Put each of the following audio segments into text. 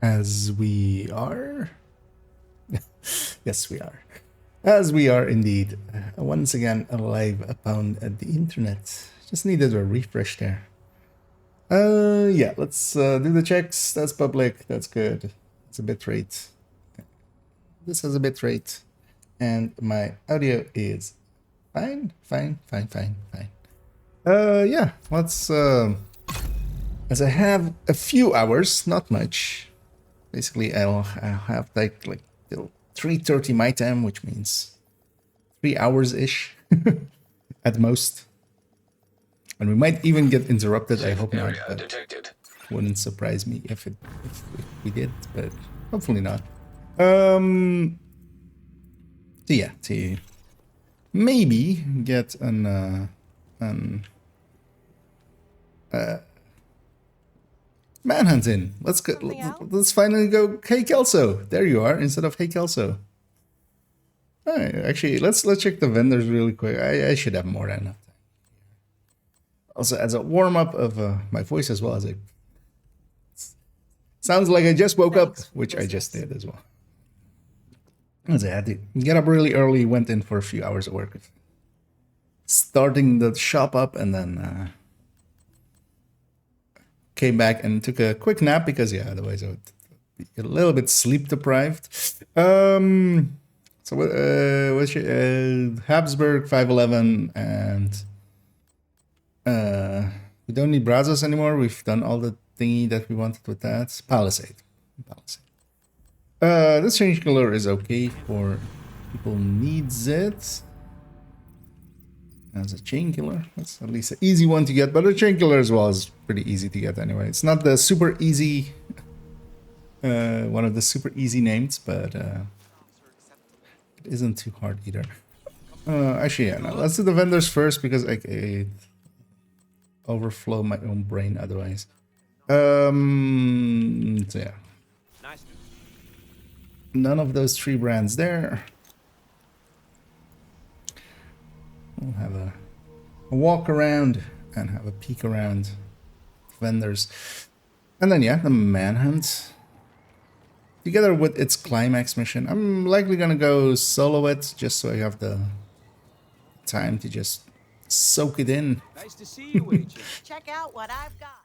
As we are. Yes, we are. As we are indeed. Once again, alive upon the internet. Just needed a refresh there. Yeah, let's do the checks. That's public. That's good. It's a bitrate. This has a bitrate. And my audio is fine. Yeah, let's, as I have a few hours, not much. Basically, I'll have like till 3:30 my time, which means 3 hours-ish at most. And we might even get interrupted. I hope not. Detected. Wouldn't surprise me if we did, but hopefully not. So yeah, to maybe get an manhunt in. Let's go. Let's finally go. Hey Kelso, there you are. Instead of hey Kelso. All right, actually, let's check the vendors really quick. I should have more than enough time. Also, as a warm up of my voice as well as it sounds like I just woke up, which I just did as well. As I had to get up really early, went in for a few hours of work, starting the shop up, and then came back and took a quick nap because yeah, otherwise I would be a little bit sleep deprived. So what's your Habsburg 511 and we don't need Brazos anymore. We've done all the thingy that we wanted with that. Palisade. This change color is okay for people needs it. As a chain killer, that's at least an easy one to get, but a chain killer as well is pretty easy to get anyway. It's not the super easy, one of the super easy names, but it isn't too hard either. Actually, yeah, no, let's do the vendors first because I overflow my own brain otherwise. So yeah. None of those 3 brands there. We'll have a walk around and have a peek around vendors. And then yeah, the manhunt. Together with its climax mission. I'm likely gonna go solo it just so I have the time to just soak it in. Nice to see you, Agent. Check out what I've got.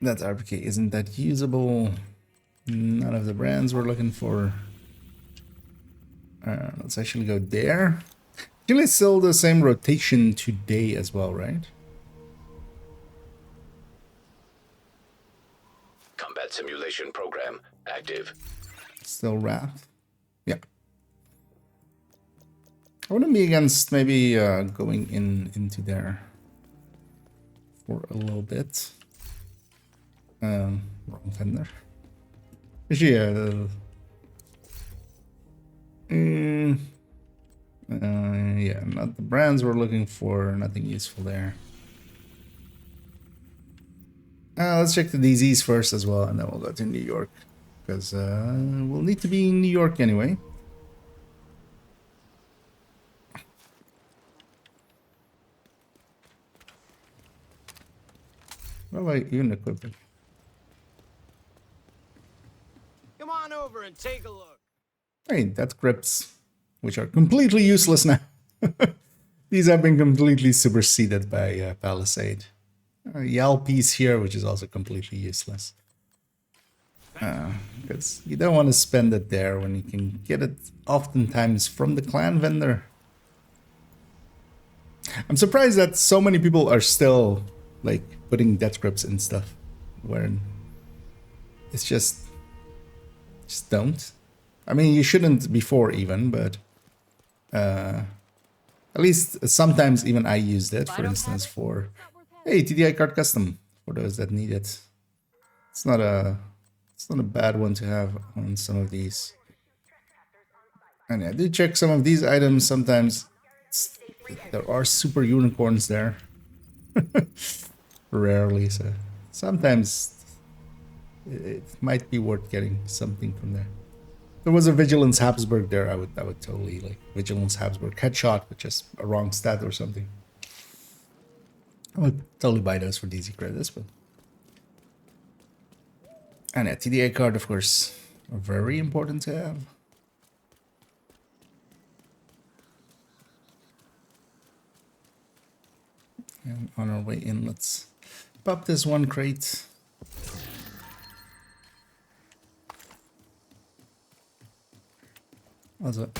That RPK isn't that usable. None of the brands we're looking for. Let's actually go there. Actually, it's still the same rotation today as well, right? Combat simulation program active. Still Wrath. Yeah. I wouldn't be against maybe going into there for a little bit. Wrong vendor. Actually, yeah, not the brands we're looking for. Nothing useful there. Let's check the DZs first as well, and then we'll go to New York because we'll need to be in New York anyway. What have I even equipped it? Come on over and take a look. Hey, that's grips, which are completely useless now. These have been completely superseded by Palisade. Yal piece here, which is also completely useless. Because you don't want to spend it there when you can get it oftentimes from the clan vendor. I'm surprised that so many people are still like putting death grips and stuff where it's just don't. I mean, you shouldn't before even, but at least sometimes even I used it, for instance, for hey, TDI card custom for those that need it. It's not a bad one to have on some of these. And I do check some of these items sometimes. There are super unicorns there. Rarely, so sometimes it might be worth getting something from there. If there was a Vigilance Habsburg there, I would totally like Vigilance Habsburg headshot with just a wrong stat or something. I would totally buy those for DZ credits, but And a TDA card, of course, very important to have. And on our way in, let's pop this one crate. Also,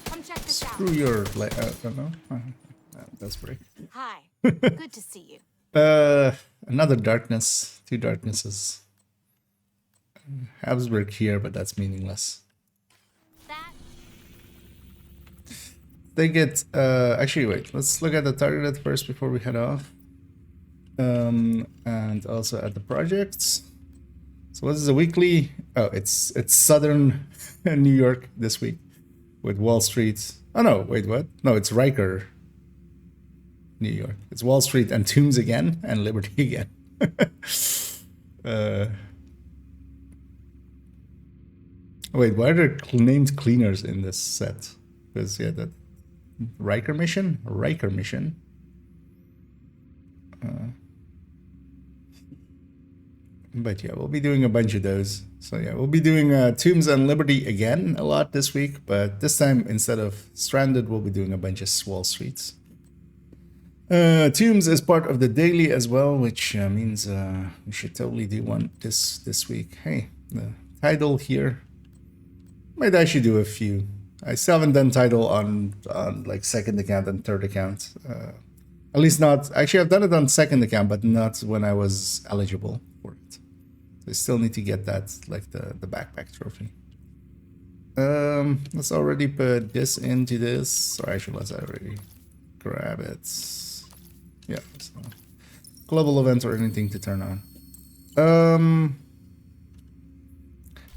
Come check this out. screw your no, that's break. Hi. Good to see you. Another darkness, two darknesses. Habsburg here, but that's meaningless. That They get actually wait, let's look at the targeted first before we head off. And also at the projects. So what is the weekly? Oh, it's Southern New York this week with Wall Street. Oh no, wait, what? No, it's Riker, New York. It's Wall Street and Tombs again and Liberty again. Wait, why are there named cleaners in this set? Because yeah, that Riker mission. But yeah, we'll be doing a bunch of those. So yeah, we'll be doing Tombs and Liberty again a lot this week, but this time instead of Stranded, we'll be doing a bunch of Wall Streets. Tombs is part of the daily as well, which means we should totally do one this week. Hey, the title here. Might actually do a few. I still haven't done title on like second account and third account. At least not. Actually, I've done it on second account, but not when I was eligible for it. So I still need to get that, like the backpack trophy. Let's already put this into this. Or actually, let's already grab it. Yeah. So global events or anything to turn on.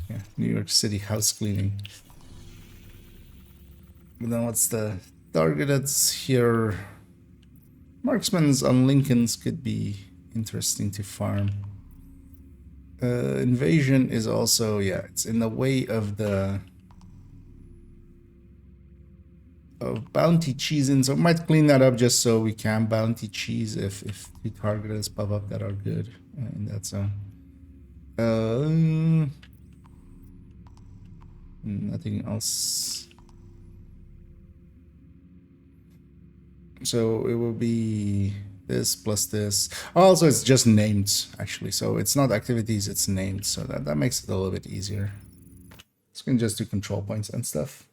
Yeah, New York City house cleaning. But then what's the targeted here? Marksmans on Lincolns could be interesting to farm. Invasion is also, yeah, it's in the way of the bounty cheesing, so I might clean that up just so we can bounty cheese if the targets pop up that are good in that zone. Nothing else. So it will be this plus this. Also, it's just named actually, so it's not activities, it's named, so that makes it a little bit easier. So we can just do control points and stuff.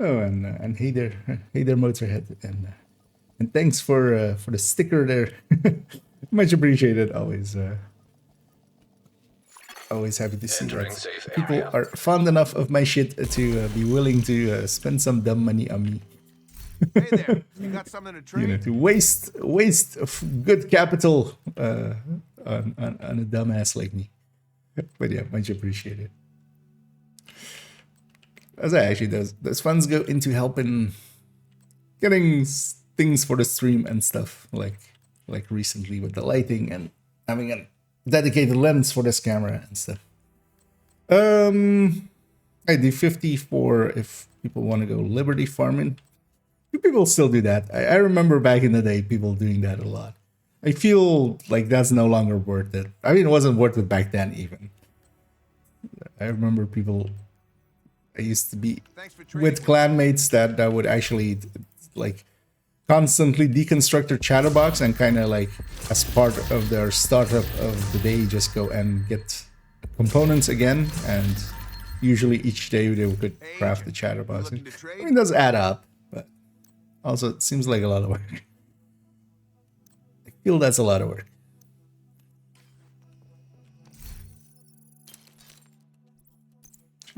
Oh, and hey there Motorhead, and thanks for the sticker there. Much appreciated. Always happy to see Entering that safe people area. are fond enough of my shit to be willing to spend some dumb money on me. Hey there, you got something to trade? You know, to waste of good capital on a dumbass like me. But yeah, much appreciated. As I actually those funds go into helping getting things for the stream and stuff, like recently with the lighting and having a dedicated lens for this camera and stuff. I do 50 for if people want to go Liberty farming. People still do that. I remember back in the day people doing that a lot. I feel like that's no longer worth it. I mean, it wasn't worth it back then even. I remember people. I used to be with clanmates that would actually like constantly deconstruct their chatterbox and kind of like as part of their startup of the day just go and get components again, and usually each day they could craft the chatterbox. I mean, it does add up, but also it seems like a lot of work. I feel that's a lot of work.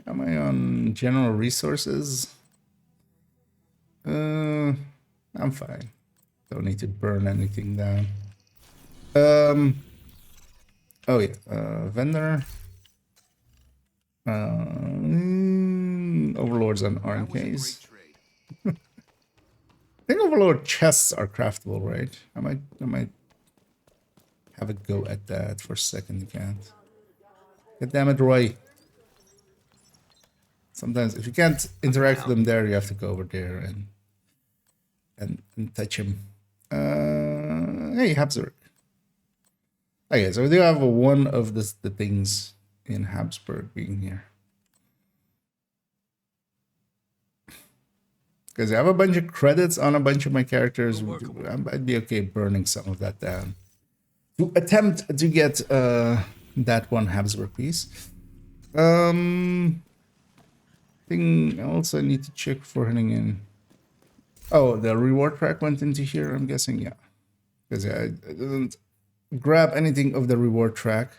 Am I on general resources? I'm fine. Don't need to burn anything down. Oh yeah, vendor. Overlords on RNKs. I think Overlord chests are craftable, right? I might have a go at that for a second again. God damn it, Roy. Sometimes if you can't interact with them there, you have to go over there and touch him. Hey, Habsburg. Okay, so we do have one of the things in Habsburg being here. Because I have a bunch of credits on a bunch of my characters. I'd be okay burning some of that down to attempt to get that one Habsburg piece. Thing else I need to check before heading in. Oh, the reward track went into here, I'm guessing, yeah. Because I didn't grab anything of the reward track.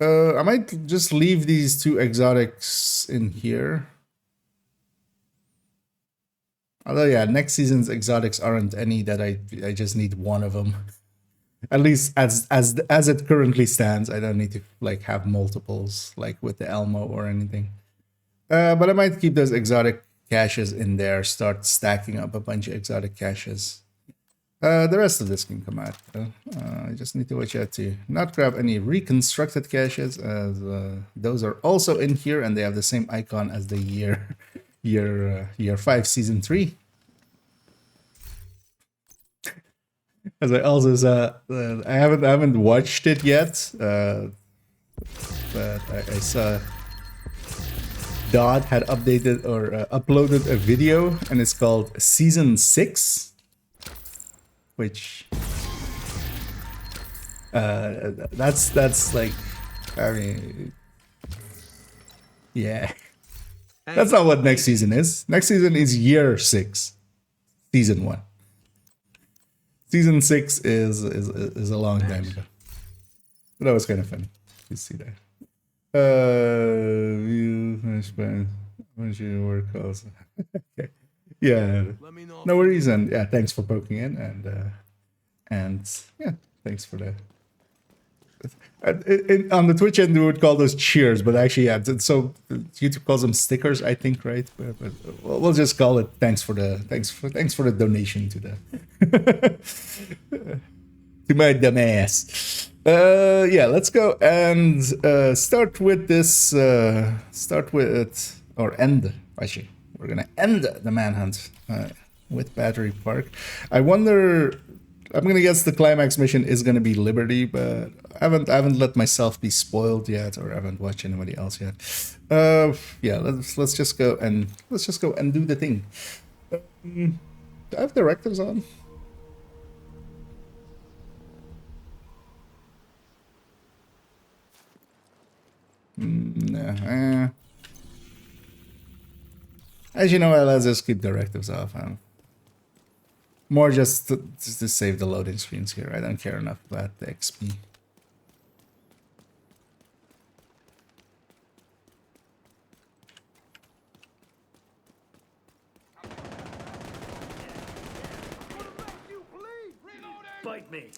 I might just leave these two exotics in here. Although, yeah, next season's exotics aren't any that I just need one of them. At least as it currently stands, I don't need to like have multiples like with the Elmo or anything. But I might keep those exotic caches in there, start stacking up a bunch of exotic caches. The rest of this can come out. I just need to watch out to not grab any reconstructed caches, as those are also in here and they have the same icon as the year 5 season 3. As I also said, I haven't watched it yet, but I saw Dodd had updated or uploaded a video, and it's called Season 6, which that's like, I mean, yeah, that's not what next season is. Next season is year 6, season 1. Season 6 is a long time ago. But that was kind of funny to see that. Work also. Okay. Yeah. No worries, and yeah, thanks for poking in, and yeah, thanks for that. On the Twitch end, we would call those cheers, but actually, yeah. So YouTube calls them stickers, I think, right? But we'll just call it thanks for the donation to the to my dumbass. Yeah, let's go and start with this. Actually, we're gonna end the manhunt with Battery Park. I wonder. I'm gonna guess the climax mission is gonna be Liberty, but I haven't let myself be spoiled yet, or I haven't watched anybody else yet. Yeah, let's just go and do the thing. Do I have directives on? No. As you know, let's just keep directives off. More just to save the loading screens here. I don't care enough about the XP.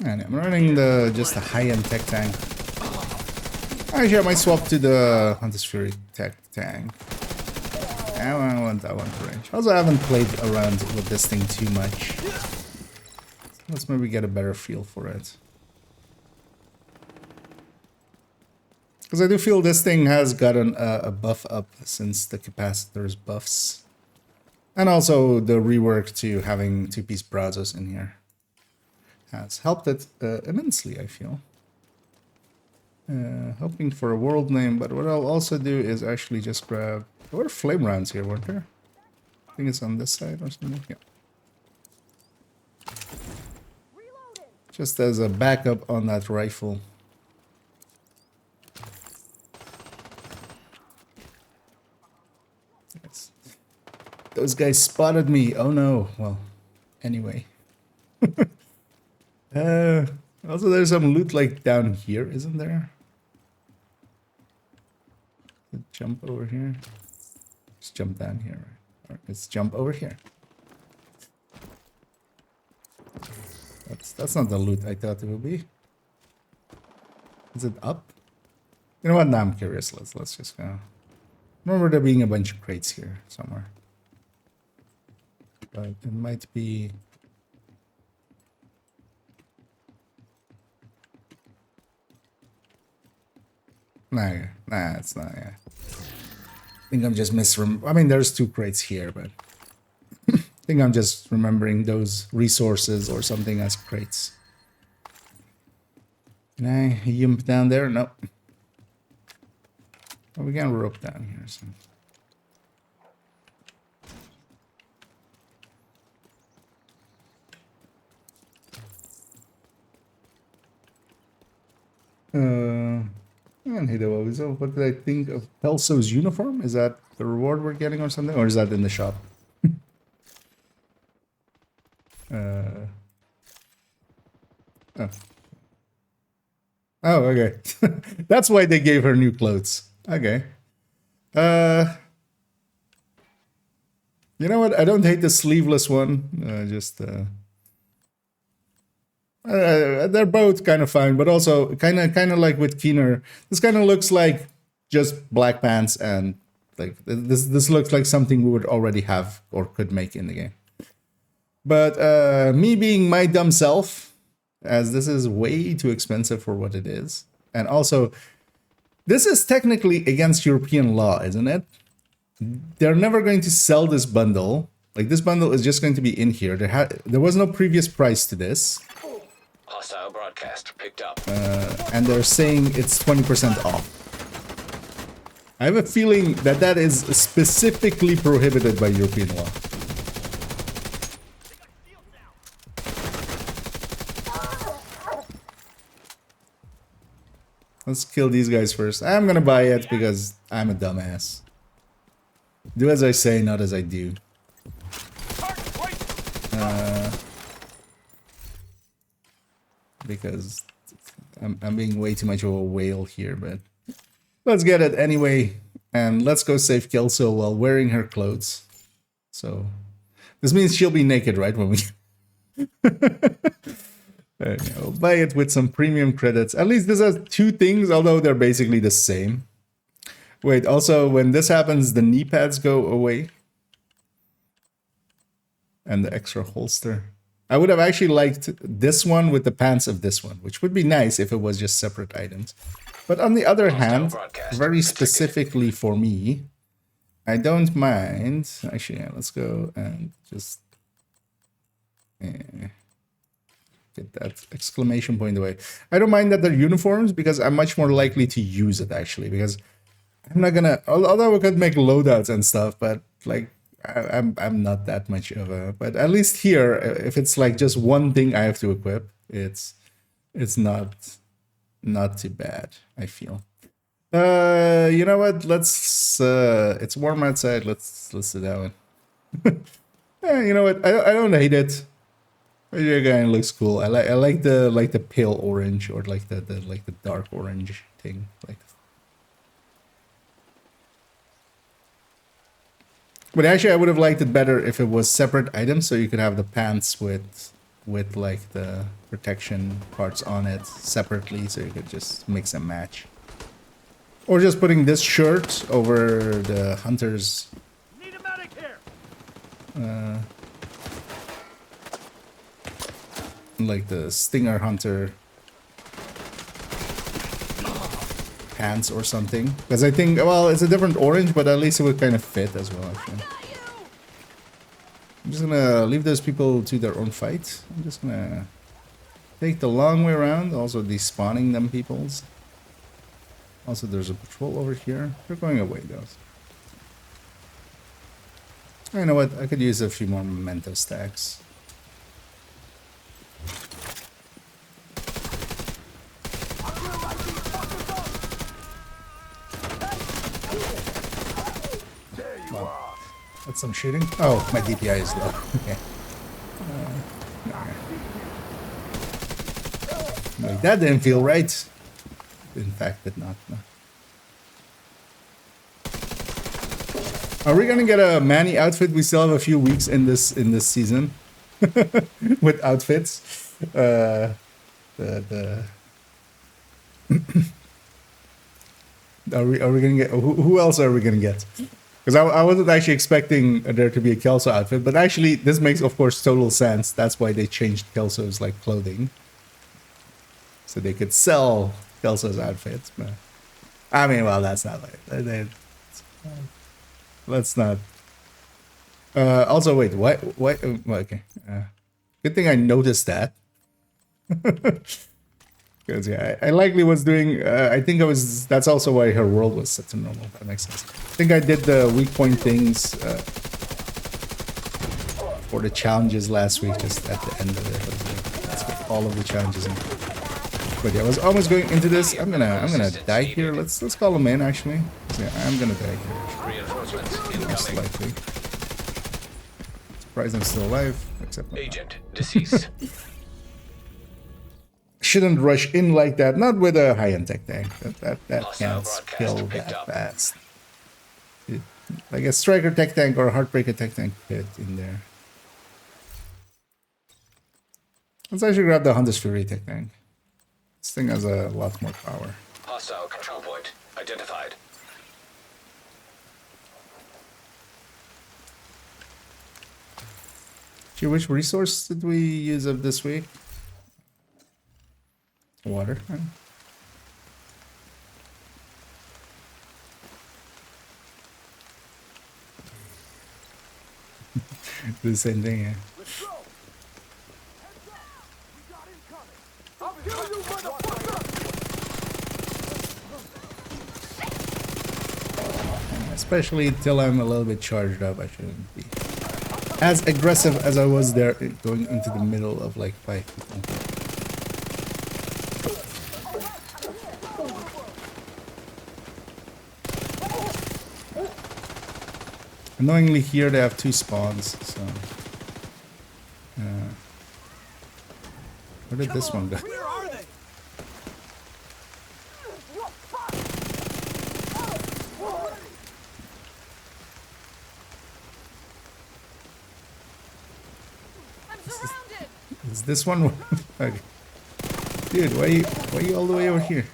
And I'm running just a high-end tech tank. Actually, I might swap to the Hunter's Fury tech tank. I want that one for range. Also, I haven't played around with this thing too much. Let's maybe get a better feel for it. Because I do feel this thing has gotten a buff up since the capacitor's buffs. And also the rework to having two-piece Brazos in here has helped it immensely, I feel. Hoping for a world name, but what I'll also do is actually just grab... There were flame rounds here, weren't there? I think it's on this side or something. Yeah. Just as a backup on that rifle. Yes. Those guys spotted me. Oh no. Well, anyway. Also, there's some loot like down here, isn't there? Jump over here. Just jump down here, right? Or let's jump over here. That's not the loot I thought it would be. Is it up? You know what? Now I'm curious. Let's just go. Remember there being a bunch of crates here somewhere. But it might be. Nah, it's not. Yeah. I think I'm just I mean, there's two crates here, but I think I'm just remembering those resources or something as crates. Can I yump down there? Nope. Oh, we can rope down here. So. And hey, so what did I think of Pelso's uniform? Is that the reward we're getting or something? Or is that in the shop? Oh. Oh, okay. That's why they gave her new clothes. Okay. You know what? I don't hate the sleeveless one. They're both kind of fine, but also kind of like with Keener. This kind of looks like just black pants, and like this looks like something we would already have or could make in the game. But me being my dumb self, as this is way too expensive for what it is, and also this is technically against European law, isn't it? They're never going to sell this bundle. Like this bundle is just going to be in here. There was no previous price to this. Hostile broadcast picked up. And they're saying it's 20% off. I have a feeling that that is specifically prohibited by European law. Let's kill these guys first. I'm gonna buy it because I'm a dumbass. Do as I say, not as I do. Because I'm being way too much of a whale here, but let's get it anyway. And let's go save Kelso while wearing her clothes. So this means she'll be naked, right? When we there you go. Buy it with some premium credits. At least this has two things, although they're basically the same. Wait, also when this happens, the knee pads go away. And the extra holster. I would have actually liked this one with the pants of this one, which would be nice if it was just separate items. But on the other hand, very specifically for me, I don't mind. Actually, yeah, let's go and just get that exclamation point away. I don't mind that they're uniforms because I'm much more likely to use it actually, because I'm not gonna, although we could make loadouts and stuff, but like I'm not that much of a, but at least here, if it's like just one thing I have to equip, it's not too bad, I feel. You know what? Let's it's warm outside. Let's sit down. Yeah, you know what? I don't hate it. It kind of looks cool. I like the pale orange or like the dark orange thing. Like, but actually, I would have liked it better if it was separate items, so you could have the pants with like the protection parts on it separately, so you could just mix and match. Or just putting this shirt over the hunter's. Need a medic here. Like the Stinger Hunter pants or something. Because I think, well, it's a different orange, but at least it would kind of fit as well. Actually. I'm just gonna leave those people to their own fight. I'm just gonna take the long way around, also despawning them peoples. Also, there's a patrol over here. They're going away, though. You know what? I could use a few more memento stacks. Well, that's some shooting. Oh, my DPI is low. Okay. Like, that didn't feel right. In fact, did not. No. Are we gonna get a Manny outfit? We still have a few weeks in this season with outfits. Are we gonna get? Who else are we gonna get? Because I wasn't actually expecting there to be a Kelso outfit, but actually this makes, of course, total sense. That's why they changed Kelso's like clothing, so they could sell Kelso's outfits. But I mean, well, that's not like let's not. Also, wait, what? Okay. Good thing I noticed that. Good Because yeah, I likely was doing. I think I was. That's also why her world was set to normal. That makes sense. I think I did the weak point things for the challenges last week, just at the end of it. Let's get all of the challenges in. But yeah, I was almost going into this. I'm gonna die here. Let's call him in actually. Yeah, I'm gonna die here. Reinforcements Most incoming. likely. Surprised I'm still alive. Except Agent deceased. shouldn't rush in like that. Not with a high-end tech tank. That Hostile can't broadcast kill picked that up. fast. Like a striker tech tank or a heartbreaker tech tank fit in there. Let's actually grab the Hunter's Fury tech tank. This thing has a lot more power. Hostile control point identified. Gee, which resource did we use of this week? Water. Huh? The same thing, yeah. Let's go. Heads up. We got incoming. I'll kill you, motherfucker. Especially till I'm a little bit charged up, I shouldn't be as aggressive as I was there going into the middle of like 5 people. Annoyingly here they have 2 spawns, so where did this one go? Where are they? I'm surrounded. Is this one? Okay. Dude, why are you all the way over here?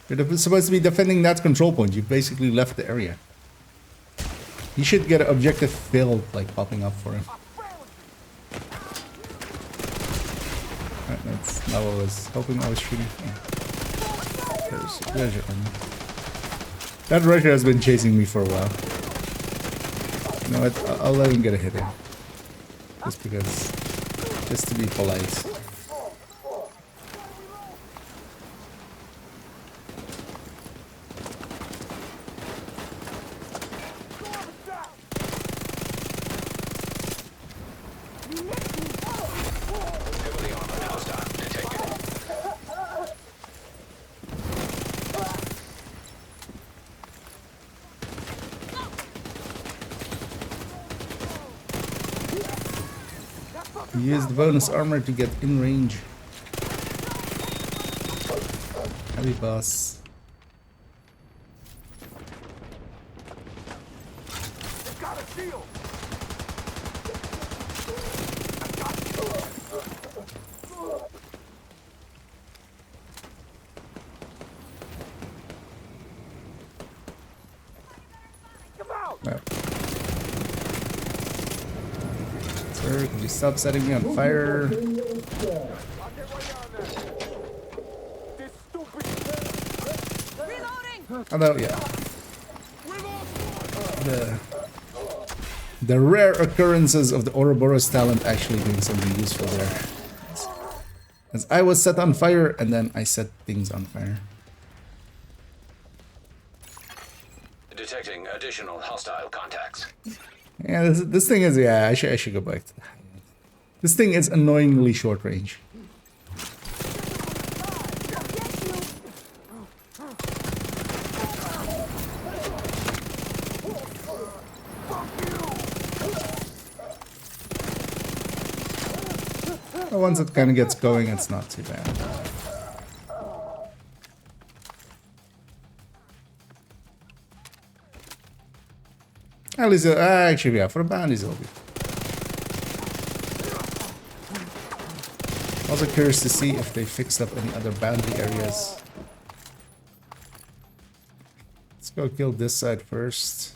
You're supposed to be defending that control point. You basically left the area. You should get an objective filled, like popping up for him. Right, that's not what I was hoping I was shooting for. There's your enemy. That Rusher has been chasing me for a while. You know what? I'll let him get a hit in. Just because. Just to be polite. Heavily armored hostile detected. Use the bonus armor to get in range. Heavy boss. They've got a shield. Come out. No. Sir, could you stop setting me on fire? I'll get right down there. This stupid. Reloading. Although, yeah. We lost one. The rare occurrences of the Ouroboros talent actually doing something useful there. As I was set on fire, and then I set things on fire. Detecting additional hostile contacts. Yeah, this thing is, yeah, I should go back to that. This thing is annoyingly short range. But once it kind of gets going, it's not too bad. At least, actually, yeah, for the bounties, it'll be. Also curious to see if they fixed up any other bounty areas. Let's go kill this side first.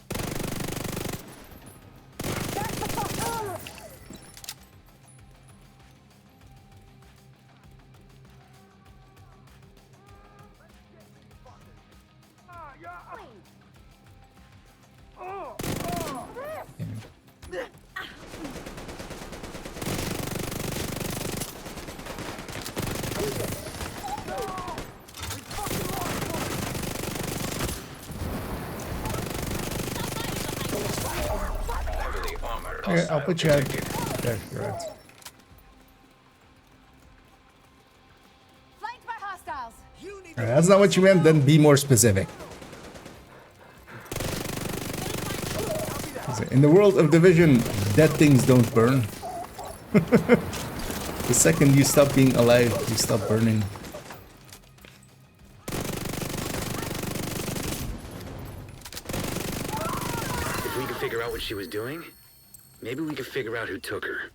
Okay, I'll put you out. detected. There, you're right. Flanked by hostiles. Alright, that's not what you meant, then be more specific. In the world of Division, dead things don't burn. The second you stop being alive, you stop burning. If we could figure out what she was doing, maybe we could figure out who took her.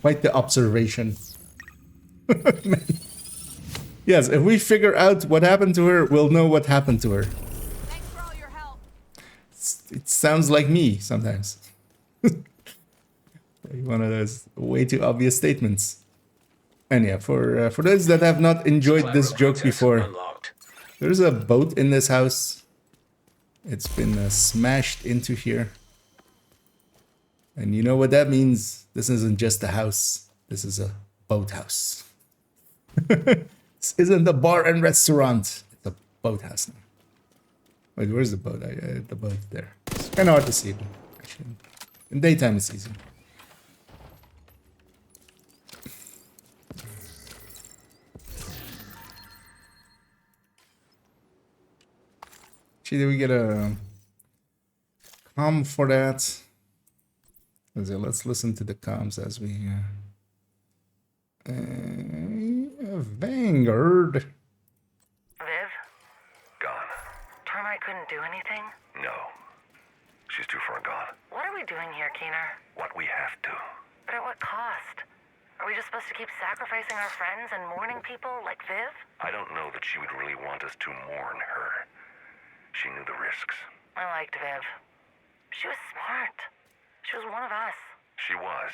Quite the observation. Yes, if we figure out what happened to her, we'll know what happened to her. Thanks for all your help. It sounds like me sometimes. Like one of those way too obvious statements. And yeah, for those that have not enjoyed this joke Access before, unlocked. there's a boat in this house. It's been smashed into here. And you know what that means? This isn't just a house. This is a boathouse. This isn't a bar and restaurant. It's a boathouse now. Wait, where's the boat? The boat there. It's kind of hard to see. Actually, in daytime it's easy. Actually, did we get a comm for that? Let's listen to the comms as we. Vanguard. Viv, Gone. Termite couldn't do anything? No. She's too far gone. What are we doing here, Keener? What we have to. But at what cost? Are we just supposed to keep sacrificing our friends and mourning people like Viv? I don't know that she would really want us to mourn her. She knew the risks. I liked Viv. She was smart. She was one of us. She was.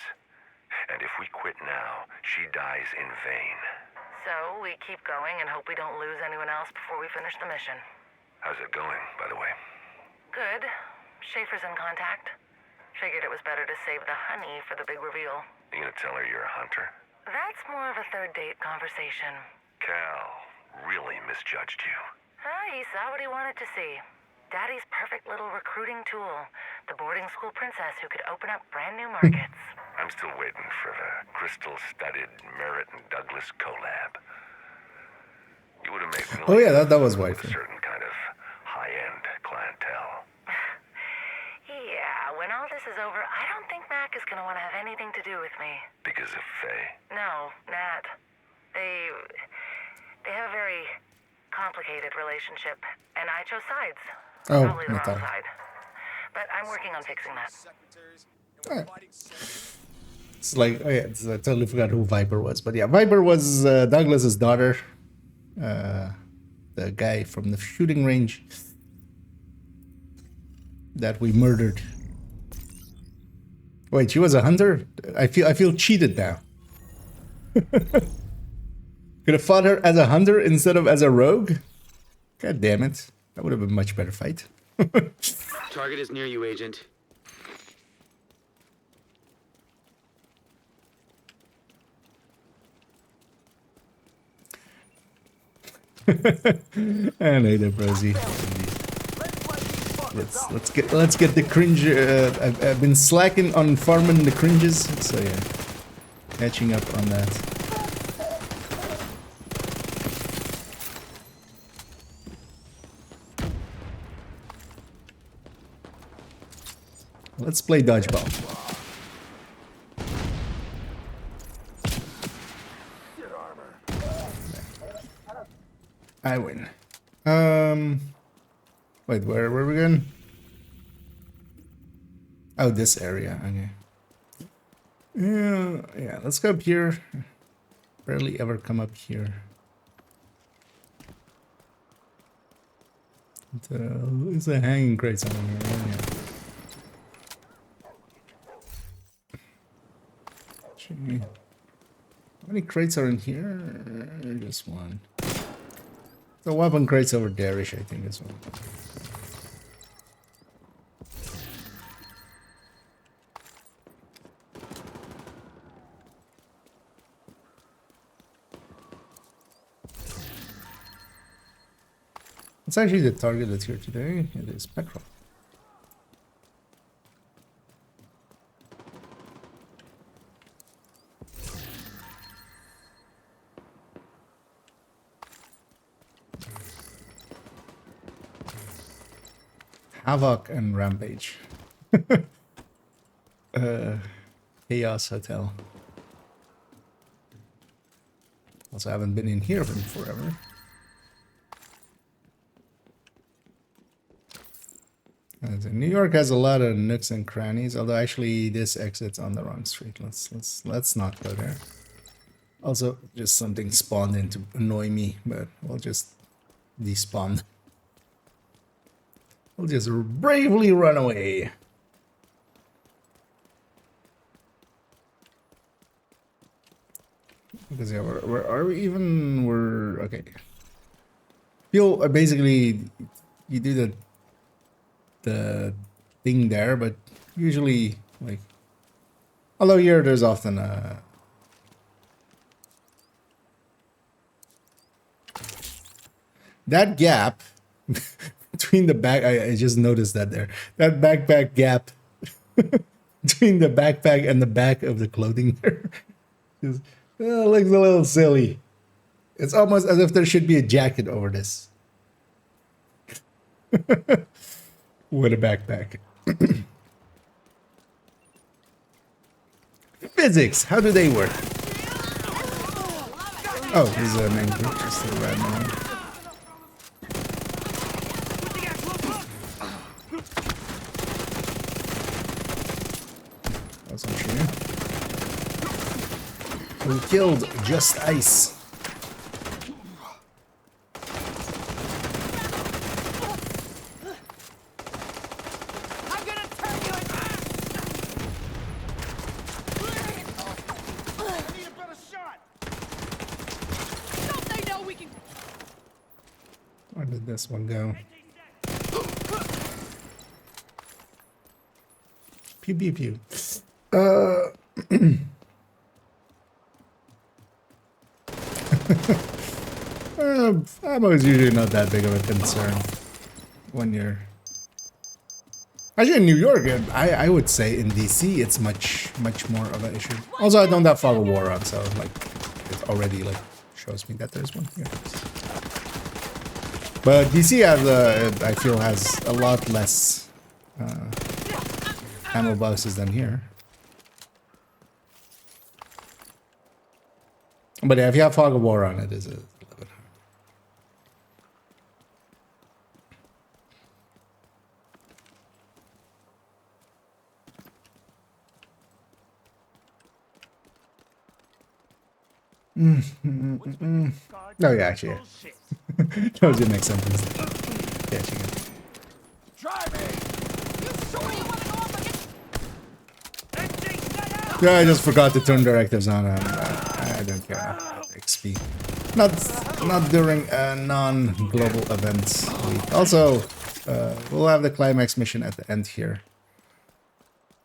And if we quit now, she dies in vain. So we keep going and hope we don't lose anyone else before we finish the mission. How's it going, by the way? Good. Schaefer's in contact. Figured it was better to save the honey for the big reveal. You gonna tell her you're a hunter? That's more of a third date conversation. Cal really misjudged you. He saw what he wanted to see. Daddy's perfect little recruiting tool. The boarding school princess who could open up brand new markets. I'm still waiting for the crystal-studded Merritt and Douglas collab. You would have made millions Oh yeah, that was with wife. a certain kind of high-end clientele. Yeah, when all this is over, I don't think Mac is gonna want to have anything to do with me. Because of Faye. No, Nat. They have a very complicated relationship, and I chose sides. Oh, Probably the not wrong that. side. But I'm working on fixing that. It's like, oh yeah, I totally forgot who Viper was. But yeah, Viper was Douglas's daughter. The guy from the shooting range that we murdered. Wait, she was a hunter? I feel cheated now. Could have fought her as a hunter instead of as a rogue? God damn it. That would have been a much better fight. Target is near you, Agent. I know that, Rosie. Let's get the cringe. I've been slacking on farming the cringes, so yeah, catching up on that. Let's play dodgeball. I win. Wait, where were we going? Oh, this area. Okay. Yeah. Let's go up here. Barely ever come up here. There's a hanging crate somewhere. Yeah. Gee. How many crates are in here? Just one. The weapon crates over there-ish, I think, as well. It's actually the target that's here today. It is petrol. Havoc and Rampage. Chaos Hotel. Also haven't been in here in forever. New York has a lot of nooks and crannies, although actually this exits on the wrong street. Let's not go there. Also, just something spawned in to annoy me, but we'll just despawn. We'll just bravely run away. Because yeah, where are we even? We're okay. Feel basically you do the thing there, but usually like, although here there's often a that gap between the back. I just noticed that there, that backpack gap between the backpack and the back of the clothing there just looks a little silly. It's almost as if there should be a jacket over this. With a backpack. Physics, how do they work? Oh, this is a main group, just a random one. That's not true. We killed Just Ice. Where did this one go? Pew pew pew. Ammo is usually not that big of a concern when you're... Actually in New York, I would say in DC it's much more of an issue. Also, I don't have Fog of War on, so like it already like shows me that there's one here. But DC has I feel has a lot less ammo boxes than here. But yeah, if you have Fog of War on, it is a little bit hard. No, yeah, actually, yeah. That was gonna make sense. Yeah, she can. Yeah, I just forgot to turn directives on. I don't care. XP. Not during a non-global events week. Also, we'll have the climax mission at the end here.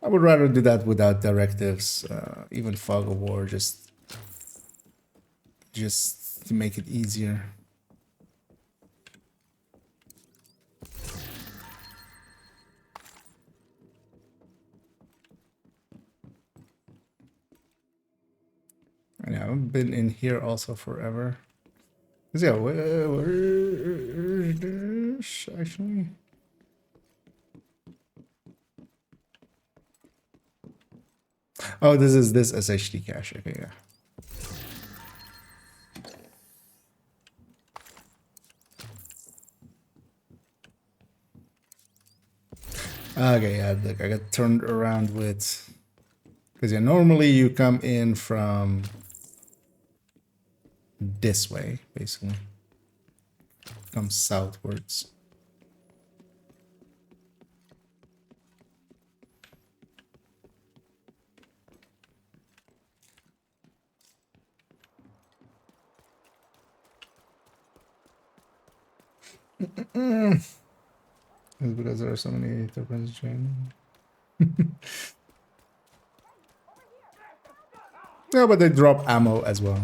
I would rather do that without directives. Even Fog of War, just to make it easier. I haven't been in here also forever. Yeah, where's this actually? Oh, this is this SHD cache. Okay, yeah. Okay, yeah, look, I got turned around with... Because yeah, normally you come in from this way, basically. Come southwards. It's because there are so many tokens training. Yeah, but they drop ammo as well.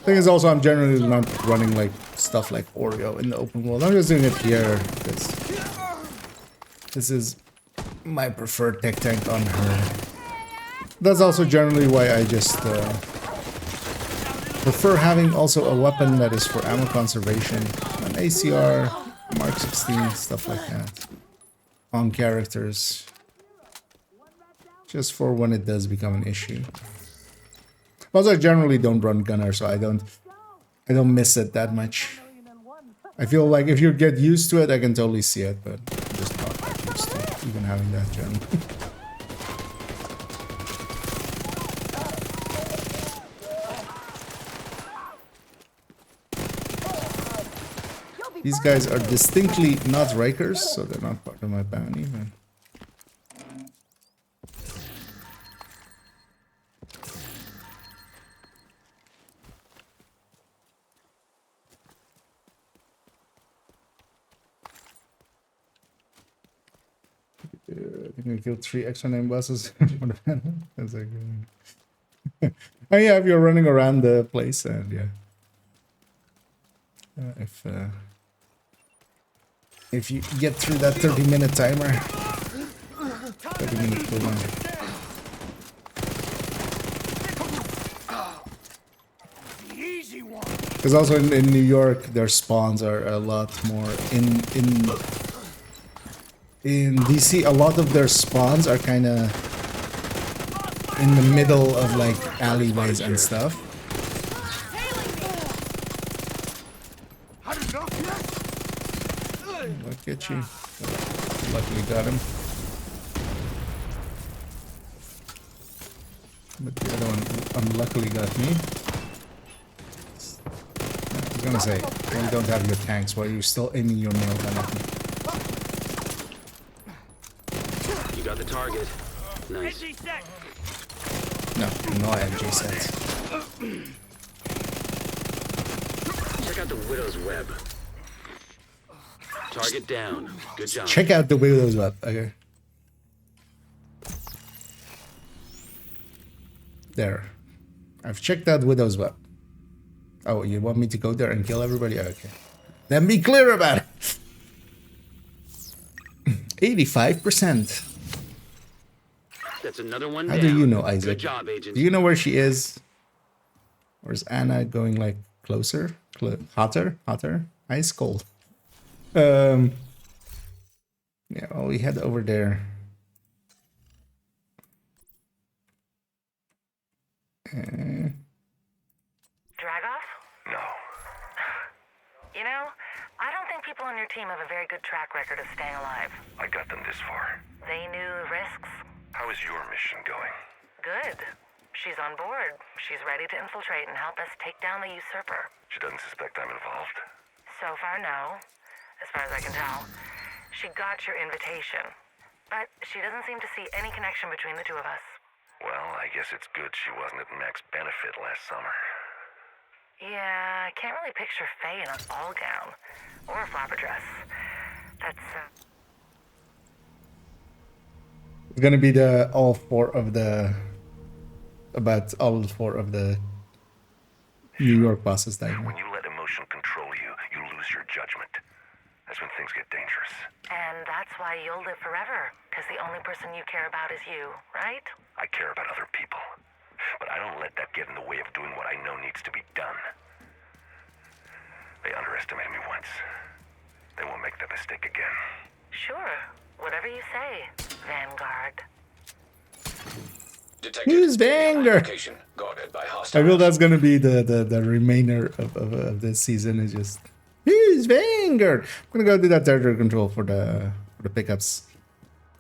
Thing is also, I'm generally not running like stuff like Oreo in the open world. I'm just doing it here because this is my preferred tech tank on her. That's also generally why I just prefer having also a weapon that is for ammo conservation and ACR, Mark 16, stuff like that. On characters. Just for when it does become an issue. Also, I generally don't run gunner, so I don't miss it that much. I feel like if you get used to it, I can totally see it, but I'm just not that used to even having that gen. These guys are distinctly not Rikers, so they're not part of my bounty, but... I think we killed 3 extra name bosses. That's like, oh yeah, if you're running around the place, and yeah. If you get through that 30-minute timer, 30-minute cooldown. Because also in New York, their spawns are a lot more in DC. A lot of their spawns are kind of in the middle of like alleyways and stuff. Look at you. Luckily got him. But the other one unluckily got me. I was gonna say, when you don't have your tanks, why are you still aiming your nail gun at me? You got the target. Nice. No, no MG sets. Check out the Widow's Web. Target down. Good job. Check out the Widow's Web. Okay. There. I've checked out Widow's Web. Oh, you want me to go there and kill everybody? Okay. Then be clear about it. 85%. That's another one How down. do you know, Isaac? Good job, Agent. Do you know where she is? Or is Anna going like closer? Hotter? Hotter? Ice cold. Yeah, well, we head over there. Dragoff? No. You know, I don't think people on your team have a very good track record of staying alive. I got them this far. They knew the risks. How is your mission going? Good. She's on board. She's ready to infiltrate and help us take down the usurper. She doesn't suspect I'm involved. So far, no. As far as I can tell. She got your invitation. But she doesn't seem to see any connection between the two of us. Well, I guess it's good she wasn't at max benefit last summer. Yeah, I can't really picture Faye in a ball gown. Or a flapper dress. That's, It's gonna be all four of the New York bosses dying. When you let emotion control you, you lose your judgment. That's when things get dangerous. And that's why you'll live forever. Because the only person you care about is you, right? I care about other people. But I don't let that get in the way of doing what I know needs to be done. They underestimated me once. They won't make that mistake again. Sure. Whatever you say, Vanguard. Detected. Who's Vanguard? Location guarded by I hostiles. feel that's gonna be the remainder of this season is just who's Vanguard? I'm gonna go do that territory control for the pickups.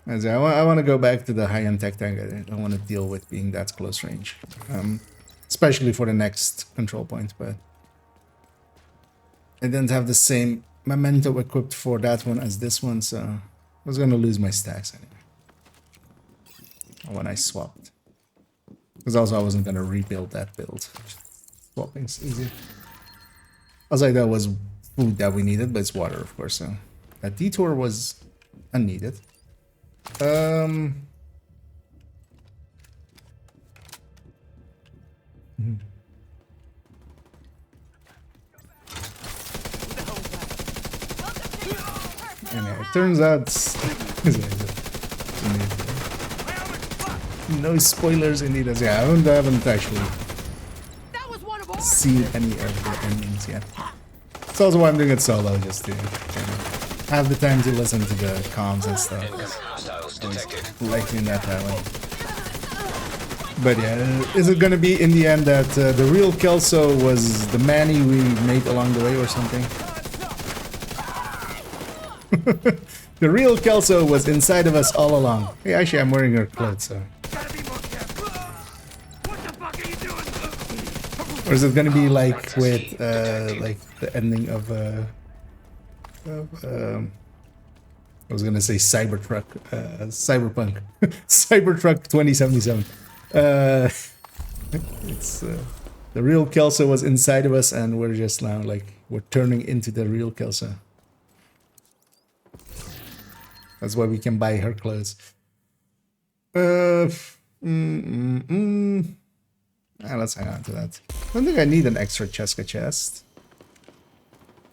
As I want to go back to the high-end tech tank. I don't want to deal with being that close range, especially for the next control point. But I didn't have the same memento equipped for that one as this one, so I was gonna lose my stacks anyway when I swapped. Because also I wasn't gonna rebuild that build. Swapping's easy. I was like, that was food that we needed, but it's water, of course. So that detour was unneeded. Anyway, it turns out no spoilers indeed. Yeah, I haven't actually That was one of ours. seen any of the endings yet. That's also why I'm doing it solo, just to have the time to listen to the comms and stuff. Incoming hostiles detected. Liking that way. But yeah, is it gonna be in the end that the real Kelso was the Manny we made along the way or something? The real Kelso was inside of us all along. Hey, actually, I'm wearing her clothes, so. Gotta be more careful. What the fuck are you doing? Or is it gonna be like with like the ending of I was gonna say Cybertruck, Cyberpunk, Cybertruck 2077. It's the real Kelso was inside of us, and we're just now like we're turning into the real Kelso. That's why we can buy her clothes. Let's hang on to that. I don't think I need an extra Cheska chest.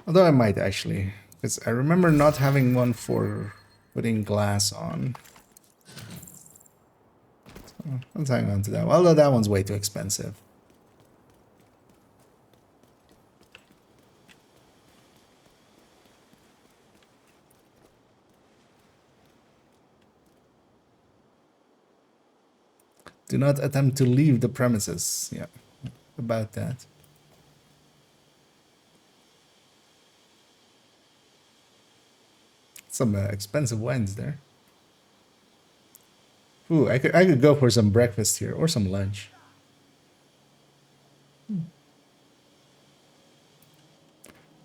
Although I might actually, because I remember not having one for putting glass on. So let's hang on to that. Although that one's way too expensive. Do not attempt to leave the premises. Yeah, about that. Some expensive wines there. Ooh, I could go for some breakfast here or some lunch.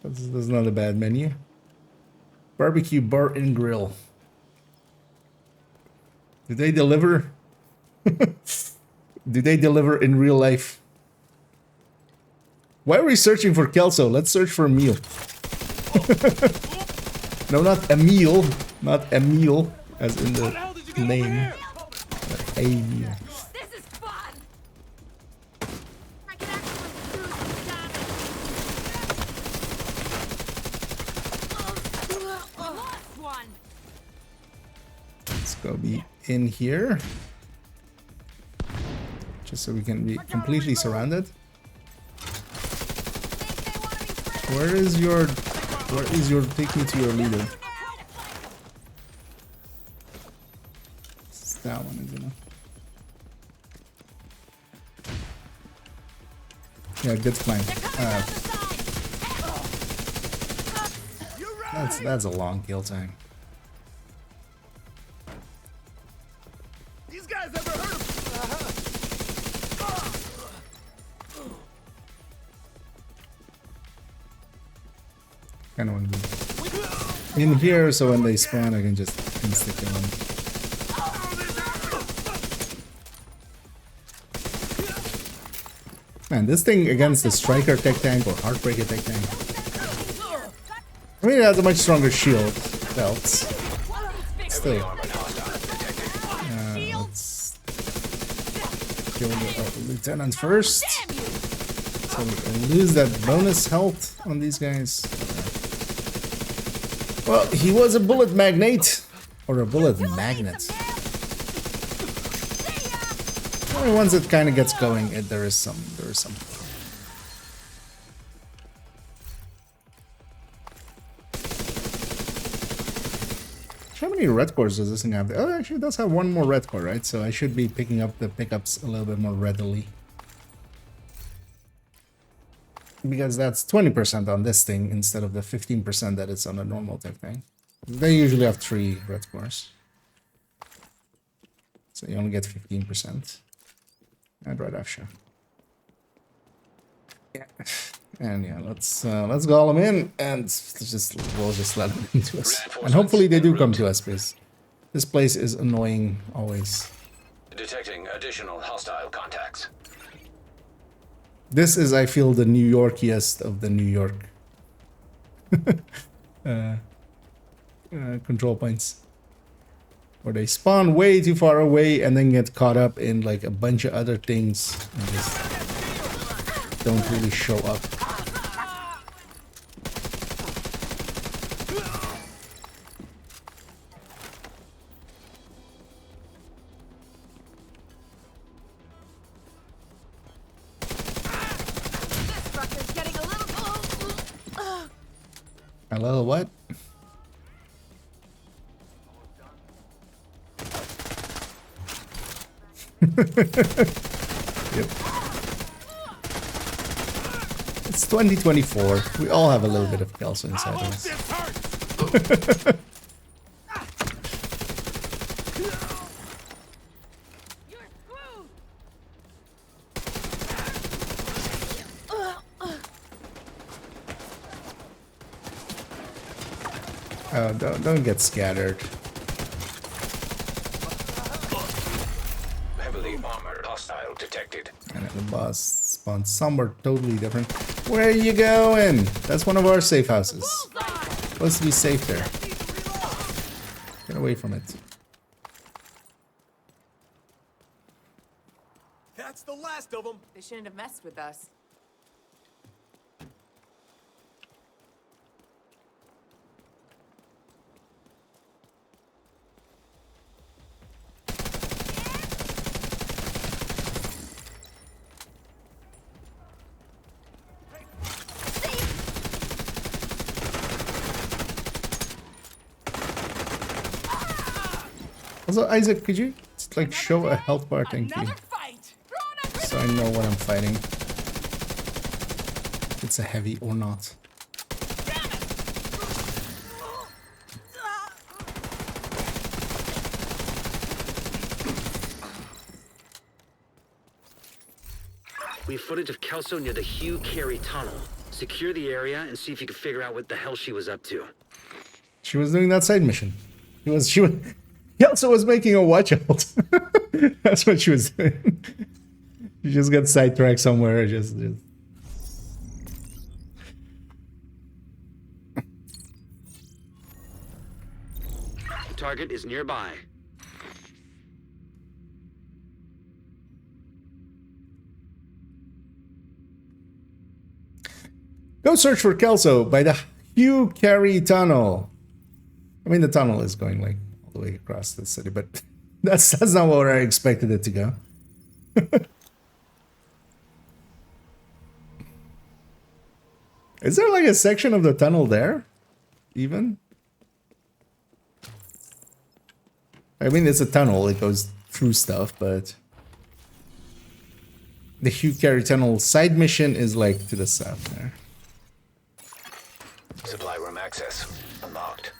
That's not a bad menu. Barbecue bar and grill. Do they deliver? Do they deliver in real life? Why are we searching for Kelso? Let's search for a meal. No, not a meal. Not a meal, as in the name. A meal. This is fun. I can actually do some damage. Lost one. Let's go be in here. Just so we can be completely surrounded. Where is your take me to your leader? It's that one, isn't it? Yeah, good flank. That's a long kill time. These guys ever heard of? Kind of want to be in here so when they spawn I can just insta kill them. Man, this thing against the Striker tech tank or Heartbreaker tech tank. I mean, it has a much stronger shield belts. Still. Let's kill the lieutenant first. So we can lose that bonus health on these guys. Well, he was a bullet magnate. Or a bullet magnet. Only once it kind of gets going, there is some. How many red cores does this thing have? Oh, actually, it does have one more red core, right? So I should be picking up the pickups a little bit more readily. Because that's 20% on this thing instead of the 15% that it's on a normal tech thing. They usually have 3 red cores. So you only get 15%. I'd rather have sure. Yeah. And yeah, let's call them in and we'll just let them into us. And hopefully they do come to us because this place is annoying always. Detecting additional hostile contacts. This is, I feel, the New Yorkiest of the New York control points. Where they spawn way too far away and then get caught up in like a bunch of other things and just don't really show up. Hello, what? Yep. It's 2024. We all have a little bit of Kelso inside of us. You're screwed. Oh, don't get scattered. Heavily armored hostile detected. And the boss spawns somewhere totally different. Where are you going? That's one of our safe houses. Supposed to be safe there. Get away from it. That's the last of them. They shouldn't have messed with us. Also, Isaac, could you like show a health bar? Thank you. Another fight. So I know what I'm fighting. If it's a heavy or not. We have footage of Kelso near the Hugh Carey tunnel. Secure the area and see if you can figure out what the hell she was up to. She was doing that side mission. She also was making a watch out. That's what she was doing. She just got sidetracked somewhere. Just. Target is nearby. Go search for Kelso by the Hugh Carey tunnel. I mean, the tunnel is going like all the way across the city, but that's not where I expected it to go. Is there like a section of the tunnel there? Even? I mean, it's a tunnel. It goes through stuff, but the Hugh Carey tunnel side mission is like to the south there. Supply room access unlocked.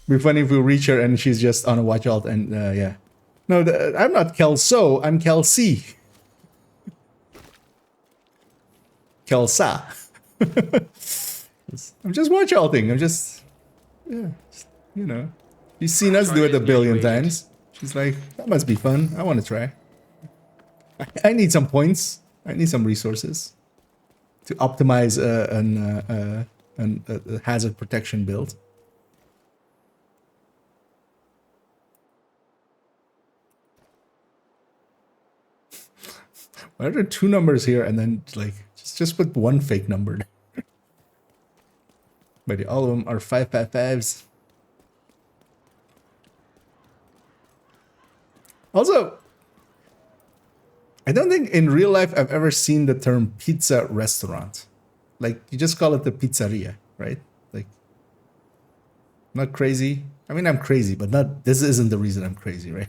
Be funny if we reach her and she's just on a watch out and yeah. No, I'm not Kelso, I'm Kelsey. Kelsa. I'm just watch outing. I'm just, yeah, just, you know. She's seen us do it a billion times. She's like, that must be fun. I want to try. I need some points. I need some resources to optimize a hazard protection build. Why are there two numbers here and then like just put one fake number? But all of them are 555s. Also, I don't think in real life I've ever seen the term pizza restaurant. Like, you just call it the pizzeria, right? Like, not crazy. I mean, I'm crazy, but not. This isn't the reason I'm crazy, right?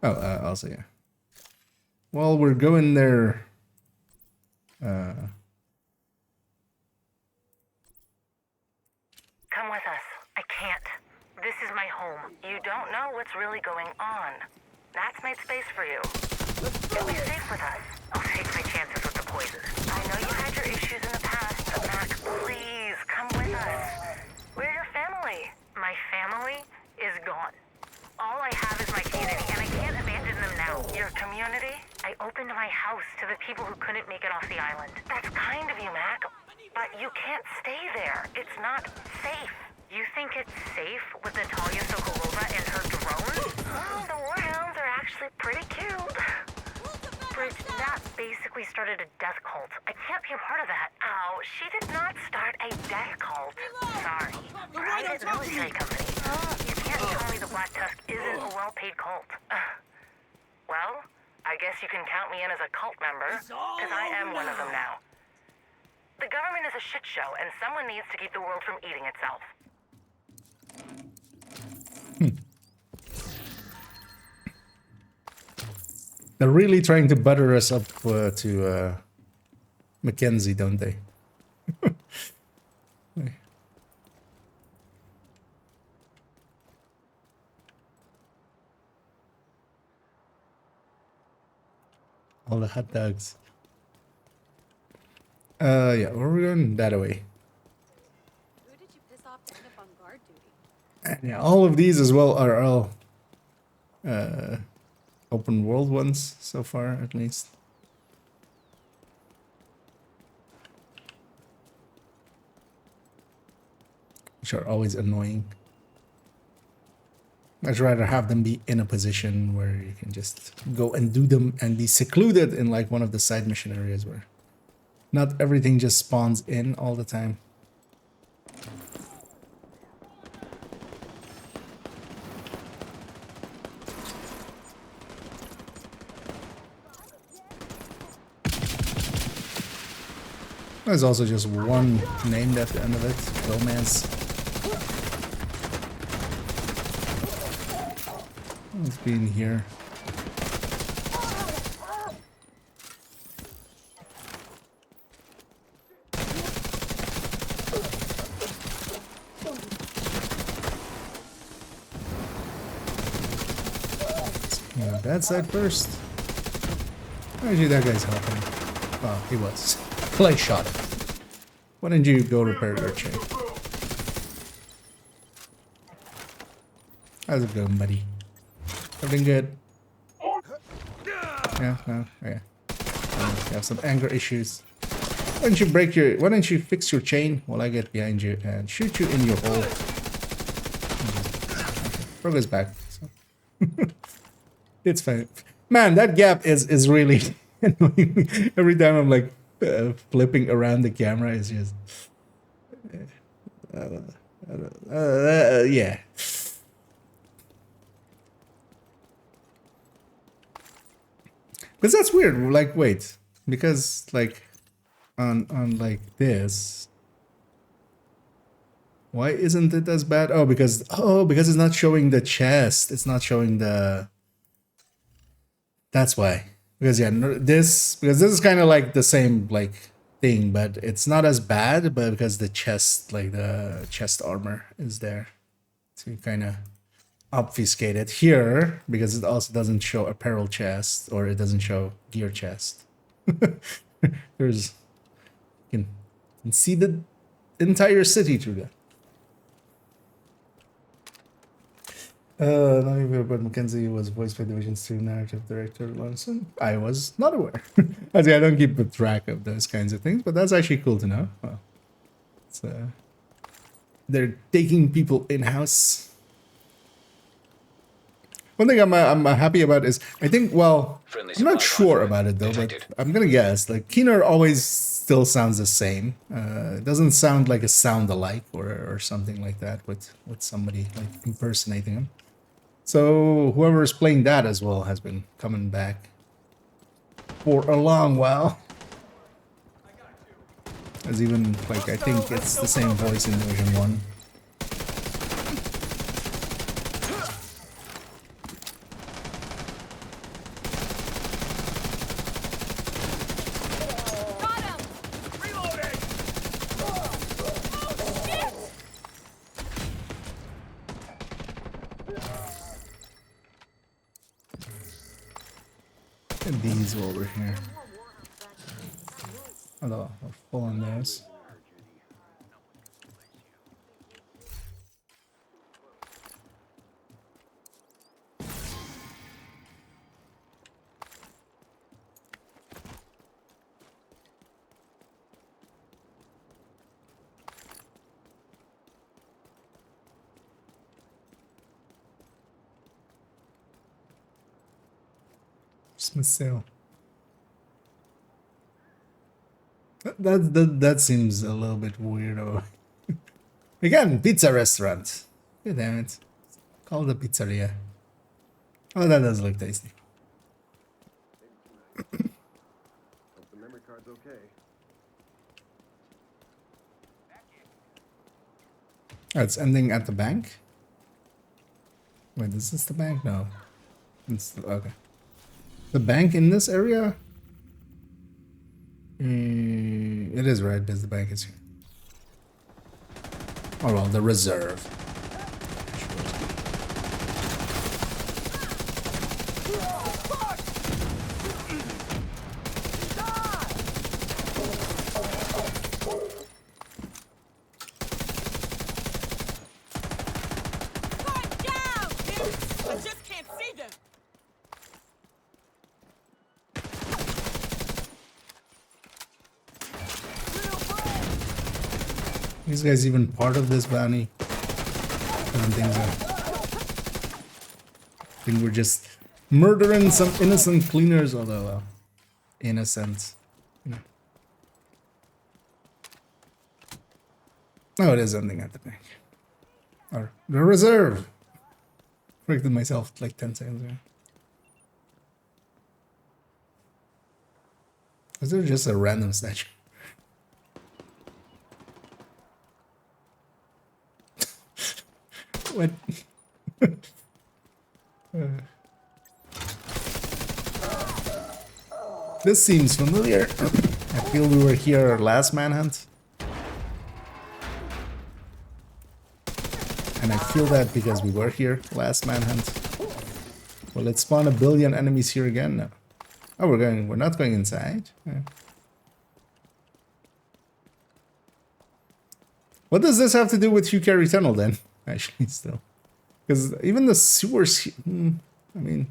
Oh, also, yeah. Well, we're going there. Come with us. I can't. This is my home. You don't know what's really going on. Matt's made space for you. You'll be safe with us. I'll take my chances with the poison. I know you had your issues in the past, but Mac, please, come with us. We're your family. My family is gone. All I have is my community, and I can't abandon them now. Your community? I opened my house to the people who couldn't make it off the island. That's kind of you, Mac. But you can't stay there. It's not safe. You think it's safe with Natalia Sokolova and her drone? Oh, the Warhounds are actually pretty cute. Bridge, that basically started a death cult. I can't be a part of that. Oh, she did not start a death cult. Sorry. Private military company. You can't tell me the Black Tusk isn't a well-paid cult. Well, I guess you can count me in as a cult member, because I am one of them now. The government is a shit show, and someone needs to keep the world from eating itself. They're really trying to butter us up to Mackenzie, don't they? All the hot dogs. Yeah, we're going that way. Who did you piss off to end up on guard duty? And yeah, all of these as well are all open world ones so far, at least. Which are always annoying. I'd rather have them be in a position where you can just go and do them and be secluded in like one of the side mission areas where not everything just spawns in all the time. There's also just one named at the end of it, Romance. Let's be in here. Yeah, bad side first. Actually, that guy's helping. Oh, he was. I shot him. Why didn't you go repair your chain? How's it going, buddy? Everything good? Yeah, no, yeah. You have some anger issues. Why don't you break your... Why don't you fix your chain while I get behind you and shoot you in your hole? Okay. Progress back. So. It's fine. Man, that gap is really annoying me. Every time I'm like flipping around the camera, is just... yeah. Because that's weird. Like, wait, because like on like this, why isn't it as bad? Oh, because it's not showing the chest. It's not showing the. That's why. Because yeah, this is kind of like the same like thing, but it's not as bad. But because the chest, like the chest armor, is there, to kind of obfuscate it here, because it also doesn't show apparel chest, or it doesn't show gear chest. There's you can see the entire city through that. Not even, but Mackenzie was voiced by Division's 2 narrative director Lawson. I was not aware. I don't keep a track of those kinds of things, but that's actually cool to know. Well, it's, they're taking people in-house. One thing I'm happy about is, I think, well, I'm not sure about it though, but I'm gonna guess, like, Keener always still sounds the same. It doesn't sound like a sound-alike or something like that with somebody like impersonating him. So whoever is playing that as well has been coming back for a long while. As even, like, I think it's the same voice in Division 1. And these over here. Although we're full on those. Smith sale. That seems a little bit weirdo. Again, pizza restaurant. God damn it. Call the pizzeria. Oh, that does look tasty. Hope the memory card's okay. Oh, it's ending at the bank? Wait, is this the bank? No. It's okay. The bank in this area? It is right, because the bank is here. Oh well, the reserve. Climb down, dude! I just can't see them. These guys even part of this bounty? I don't think so. I think we're just murdering some innocent cleaners, although innocent. Yeah. Oh, it is ending at the bank. Or the reserve. Corrected myself like 10 seconds ago. Is there just a random statue? What? This seems familiar. I feel we were here last manhunt. And I feel that because we were here last manhunt. Will it spawn a billion enemies here again? No. Oh, we're not going inside. Yeah. What does this have to do with Hugh Carey Tunnel then? Actually, still. Because even the sewers, I mean...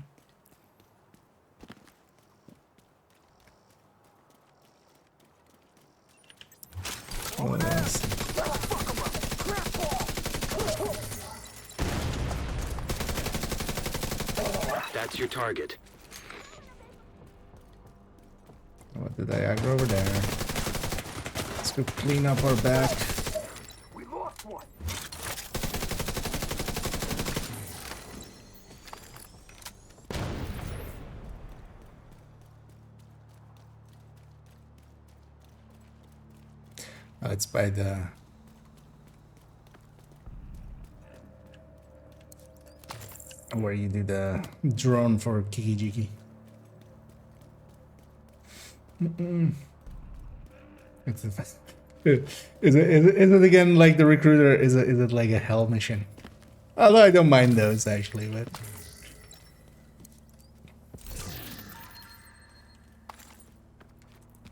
Oh, yes. That's your target. What did I aggro over there? Let's go clean up our back. We lost one. Oh, it's by the... where you do the drone for Kiki Jiki. It's is it again like the recruiter? Is it like a hell mission? Although I don't mind those actually, but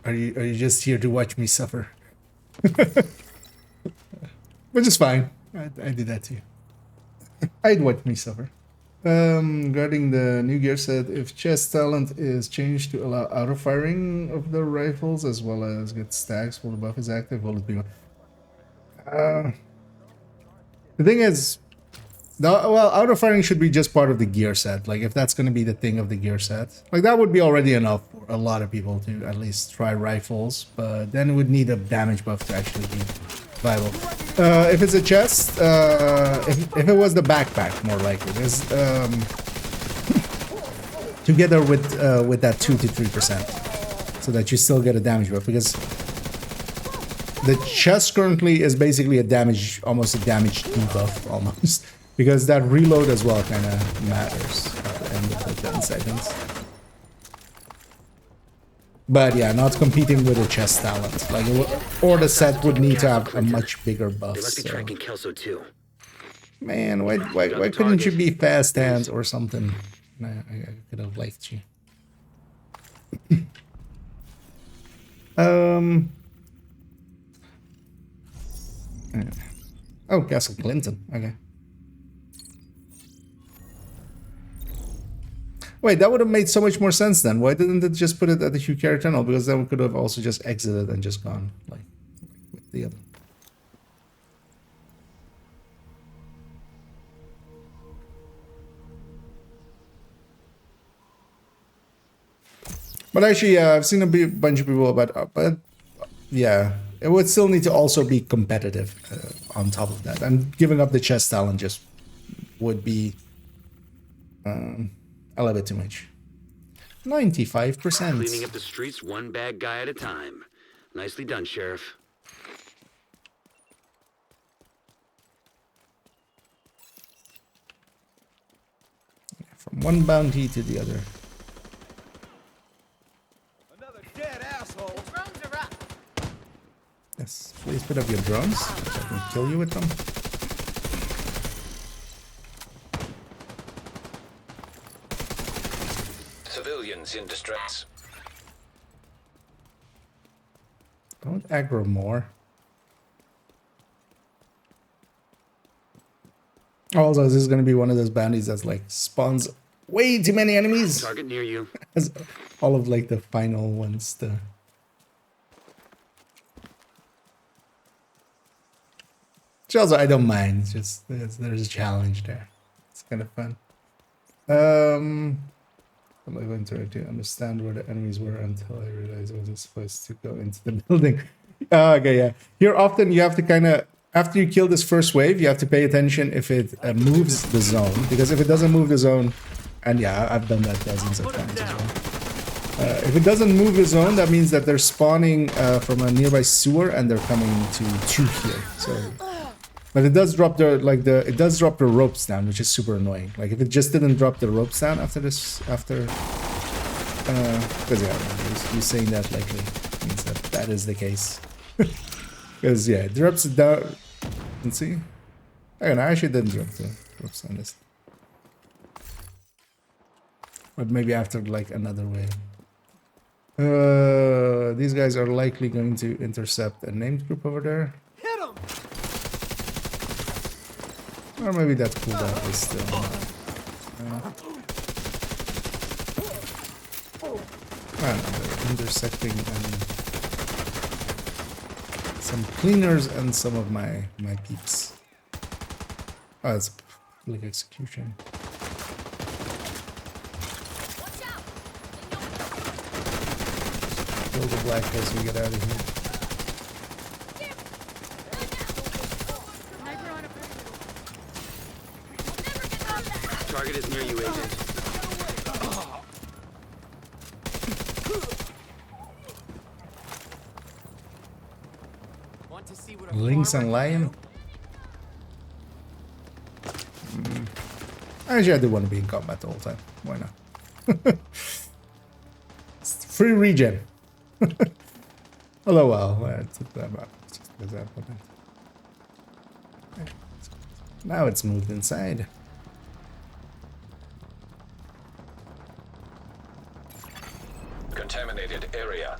are you just here to watch me suffer? Which is fine. I did that too. I'd watch me suffer. Regarding the new gear set, if chest talent is changed to allow auto firing of the rifles as well as get stacks while the buff is active, will it be? The thing is, auto firing should be just part of the gear set. Like if that's going to be the thing of the gear set, like that would be already enough for a lot of people to at least try rifles. But then it would need a damage buff to actually be viable. If it's a chest, if it was the backpack, more likely, because together with that 2 to 3%, so that you still get a damage buff. Because the chest currently is basically almost a damage debuff, almost, because that reload as well kind of matters at the end of the 10 seconds. But yeah, not competing with a chest talent. Like, or the set would need to have a much bigger buff. They must be tracking Kelso too. Man, why couldn't you be fast hands or something? I could have liked you. Oh, Castle Clinton. Okay. Wait, that would have made so much more sense then. Why didn't it just put it at the Hugh Carey Tunnel? Because then we could have also just exited and just gone, like, with the other. But actually, yeah, I've seen a bunch of people about, but yeah, it would still need to also be competitive on top of that. And giving up the chest talent just would be a little bit too much. 95%. Cleaning up the streets one bad guy at a time. Nicely done, Sheriff. From one bounty to the other. Another dead asshole. Drones are up. Yes, please put up your drones so I can kill you with them. Civilians in distress. Don't aggro more. Also, this is going to be one of those bounties that's like spawns way too many enemies. Target near you. As all of like the final ones. Which also I don't mind. It's just there's a challenge there. It's kind of fun. I'm not going to try to understand where the enemies were until I realized I wasn't supposed to go into the building. Okay, yeah. Here often you have to kind of, after you kill this first wave, you have to pay attention if it moves the zone. Because if it doesn't move the zone, and yeah, I've done that dozens of times as well. If it doesn't move the zone, that means that they're spawning from a nearby sewer and they're coming to here. So, but it does drop the it does drop the ropes down, which is super annoying. Like if it just didn't drop the ropes down after because yeah, you saying that likely means that is the case. Because yeah, it drops it down. Let's see. Oh, no, I actually didn't drop the ropes on this. But maybe after like another wave. These guys are likely going to intercept a named group over there. Hit him! Or maybe that cooldown is still I don't know, they're intersecting some cleaners and some of my peeps. Oh, it's like execution. Watch out. Kill the black guys, we get out of here. Sniper on a perimeter. Target is near you, Agent. Want to see what a Lynx and Lion. Actually, I do want to be in combat the whole time. Why not? It's free regen. Although, well, it's just because I put it. Now it's moved inside. Contaminated area.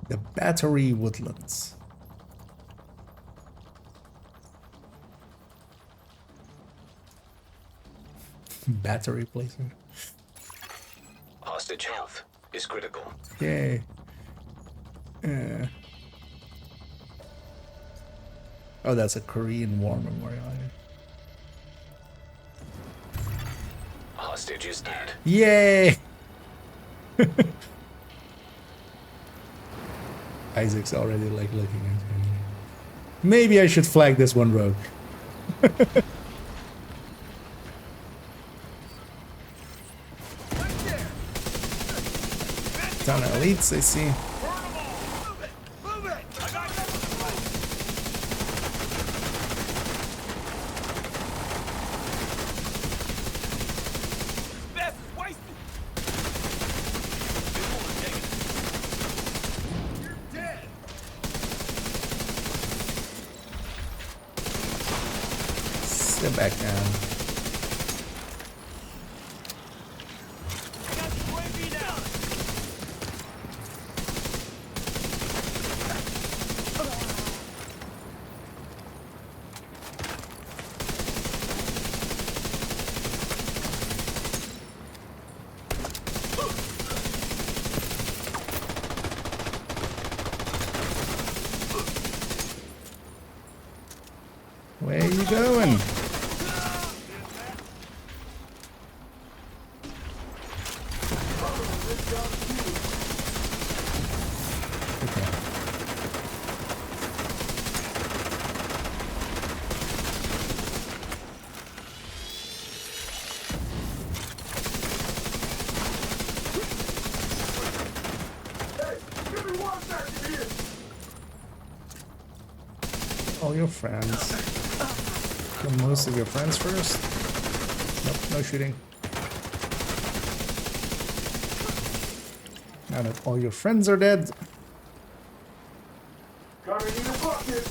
The Battery Woodlands. Battery placement. Hostage health is critical. Yay. Oh, that's a Korean War Memorial. Hostage is dead. Yay! Isaac's already like looking at me. Maybe I should flag this one rogue. Ton of elites, I see. Move it! I got you! Best is wasted! You're dead! Sit back down. I got the UAV down! Where you going? all your friends. Kill most of your friends first. Nope, no shooting. Now that all your friends are dead. Gonna need a bucket.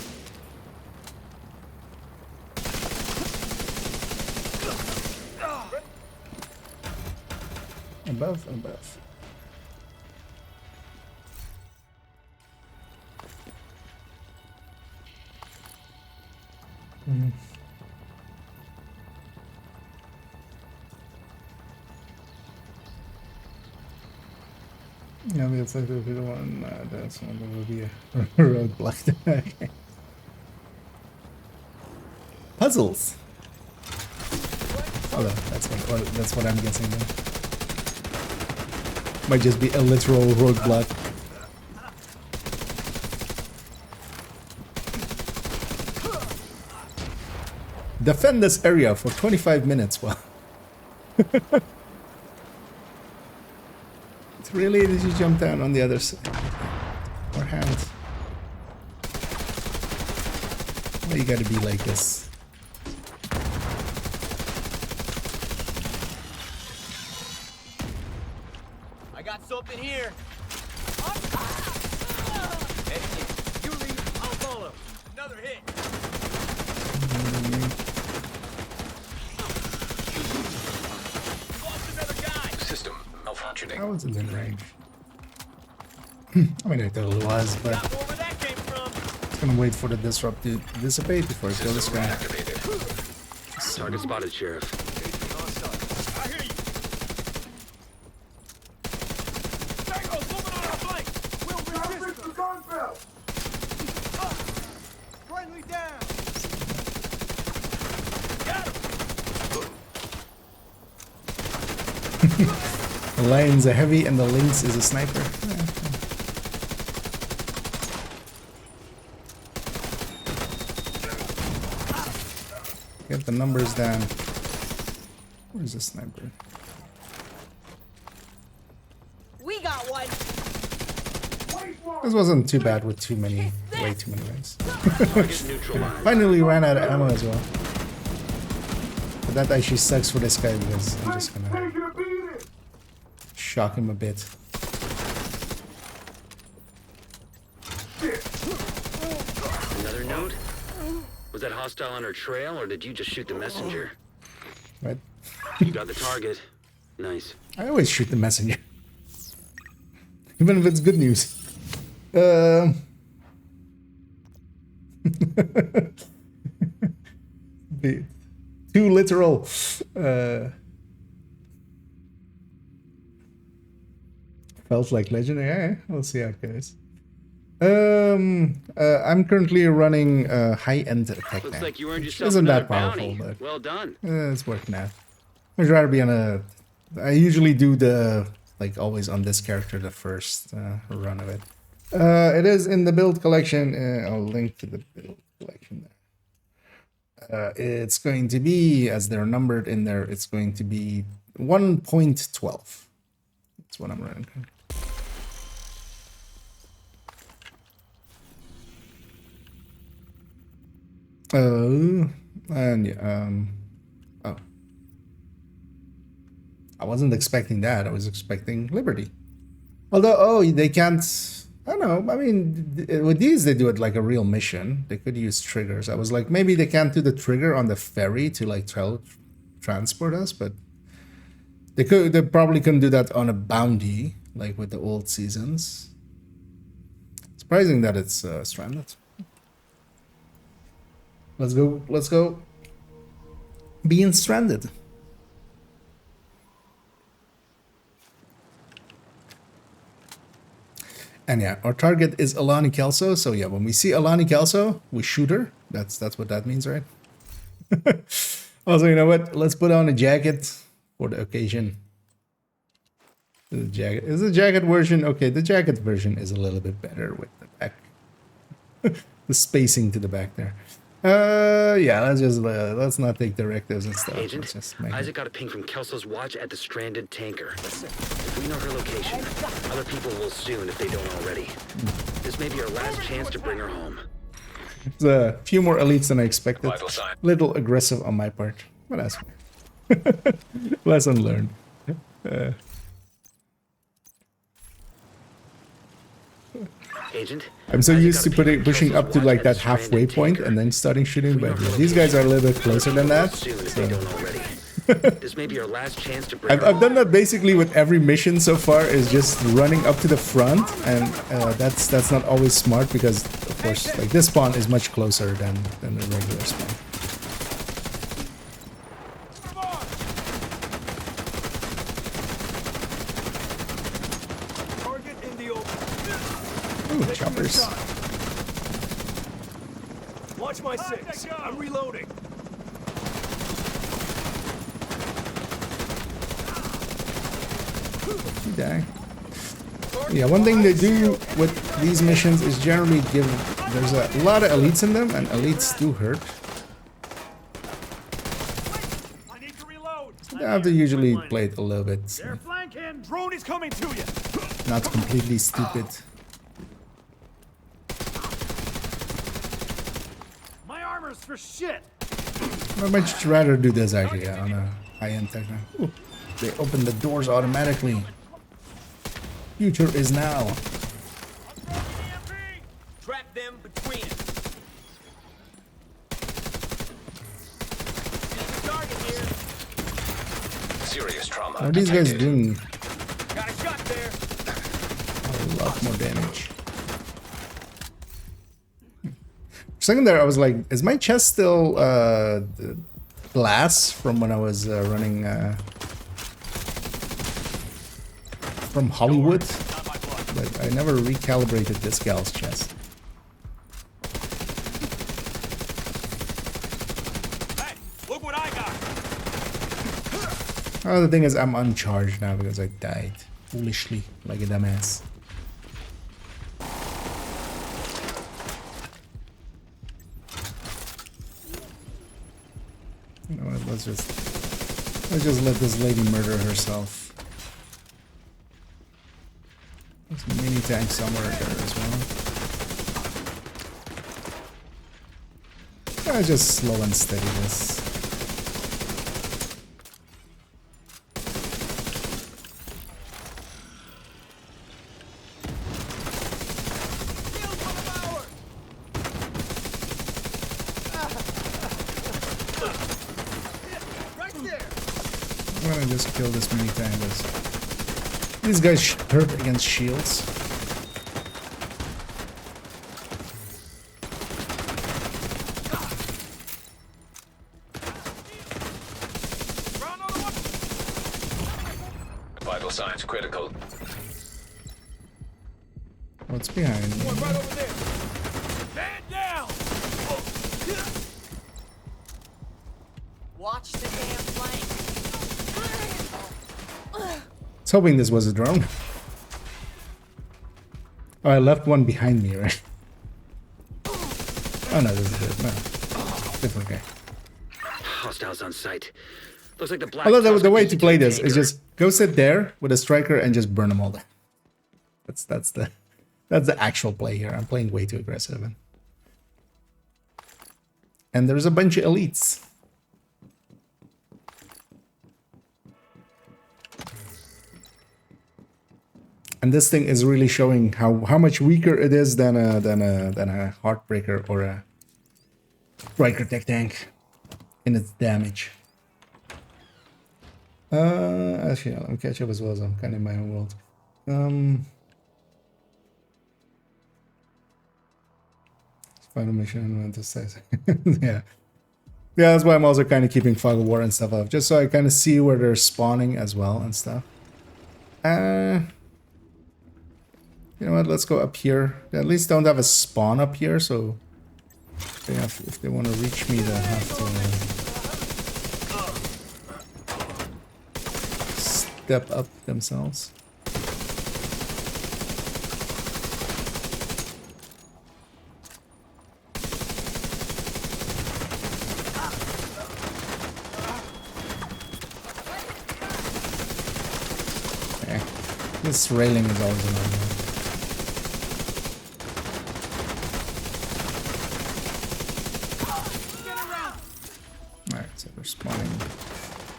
Above, above. Yeah, it's like if you don't want that's one that will be a roadblock. Okay. Puzzles. Oh, that's what I'm guessing then. Might just be a literal roadblock. Defend this area for 25 minutes. Well, really? Did you jump down on the other side? Or hand? Why you gotta be like this? I got something here. You leave, I'll follow. Another hit. Lost another guy. System malfunctioning. I wasn't in range. I mean, I thought it was, but Got more where that came from. it's gonna wait for the disrupt to dissipate before I kill this System guy. activated. Target spotted, Sheriff. I hear you. Tango's moving on our flank. We'll be fix the gun belt. Friendly down. Got him. The lion's a heavy and the lynx is a sniper. Yeah. Get the numbers down. Where's the sniper? We got one. This wasn't too bad with way too many ways. Target neutralized. Finally ran out of ammo as well. But that actually sucks for this guy because I'm just gonna Taking a beating. shock him a bit. Another note? Was that hostile on our trail, or did you just shoot the messenger? Right? You got the target. Nice. I always shoot the messenger. Even if it's good news. Too literal. Felt like legendary. Yeah, we'll see how it goes. I'm currently running high-end attack Looks now, like you earned which yourself isn't another that powerful, bounty. but Well done. it's working out. I'd rather be on a. I usually do the like always on this character the first run of it. It is in the build collection. I'll link to the build collection there. It's going to be, as they're numbered in there, it's going to be 1.12. That's what I'm running. And yeah, oh. I wasn't expecting that. I was expecting Liberty. Although, oh, they can't. I don't know. I mean, with these, they do it like a real mission. They could use triggers. I was like, maybe they can't do the trigger on the ferry to like transport us, but they could. They probably couldn't do that on a bounty like with the old seasons. Surprising that it's stranded. Let's go. Let's go. Being stranded. And yeah, our target is Alani Kelso. So yeah, when we see Alani Kelso, we shoot her. That's what that means, right? Also, you know what? Let's put on a jacket for the occasion. The jacket is the jacket version. Okay, the jacket version is a little bit better with the back, the spacing to the back there. Yeah, let's not take directives and stuff. Agent, Let's just make Isaac got a ping from Kelso's watch at the stranded tanker. If we know her location, other people will soon if they don't already. This may be our last chance to bring her home. It's a few more elites than I expected. Vital sign. Little aggressive on my part, but that's lesson learned. Agent. I'm so you used to gotta ping pushing Kelso's up to watch like at that the halfway stranded point tanker. and then starting shooting, We but don't yeah, know these guys are a little bit closer than that. Soon if So they don't already. This may be our last chance to break. I've done that basically with every mission so far, is just running up to the front, and that's not always smart because, of course, like this spawn is much closer than the regular spawn. Target in the open. Ooh, choppers. Watch my six. I'm reloading. Dang. Yeah, one thing they do with these missions is generally give... There's a lot of elites in them, and elites do hurt. I need to reload. I have to usually play it a little bit. They're flanking. Drone is coming to you. Not completely stupid. My armor's for shit. I'd much rather do this actually on a high-end techno. Ooh, they open the doors automatically. Future is now. Trap them between us. Target here. Serious trauma. What are these guys detected. doing? Got a shot there. A lot more damage. For a second there, I was like, is my chest still glass from when I was running from Hollywood? But I never recalibrated this gal's chest. Hey, look what I got. Oh, the thing is, I'm uncharged now because I died foolishly like a dumbass. You know what? Let's just let this lady murder herself. There's a mini tank somewhere there as well. I just slow and steady this. I'm gonna just kill this mini tank. These guys hurt against shields. Vital signs critical. What's behind me? Right over there. Man down. Watch the damn flank. I was hoping this was a drone. Oh, I left one behind me, right? Oh no, this is it. No. Different guy. Hostiles on site. Looks like the black. Although the way Tusk to play this tanker. is just go sit there with a striker and just burn them all down. That's the actual play here. I'm playing way too aggressive. And there's a bunch of elites. And this thing is really showing how much weaker it is than a Heartbreaker or a Striker Tech Tank in its damage. Actually, let me catch up as well as I'm kind of in my own world. Final mission and to say yeah. Yeah, that's why I'm also kind of keeping Fog of War and stuff up, just so I kind of see where they're spawning as well and stuff. You know what? Let's go up here. They at least don't have a spawn up here, so if they want to reach me, they'll have to step up themselves. Okay. This railing is always annoying.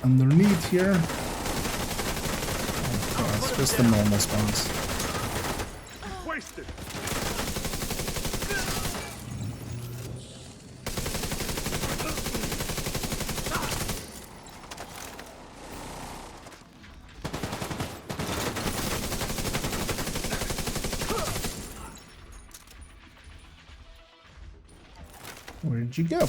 underneath here. Oh, it's just the normal spawns. Wasted. Where did you go?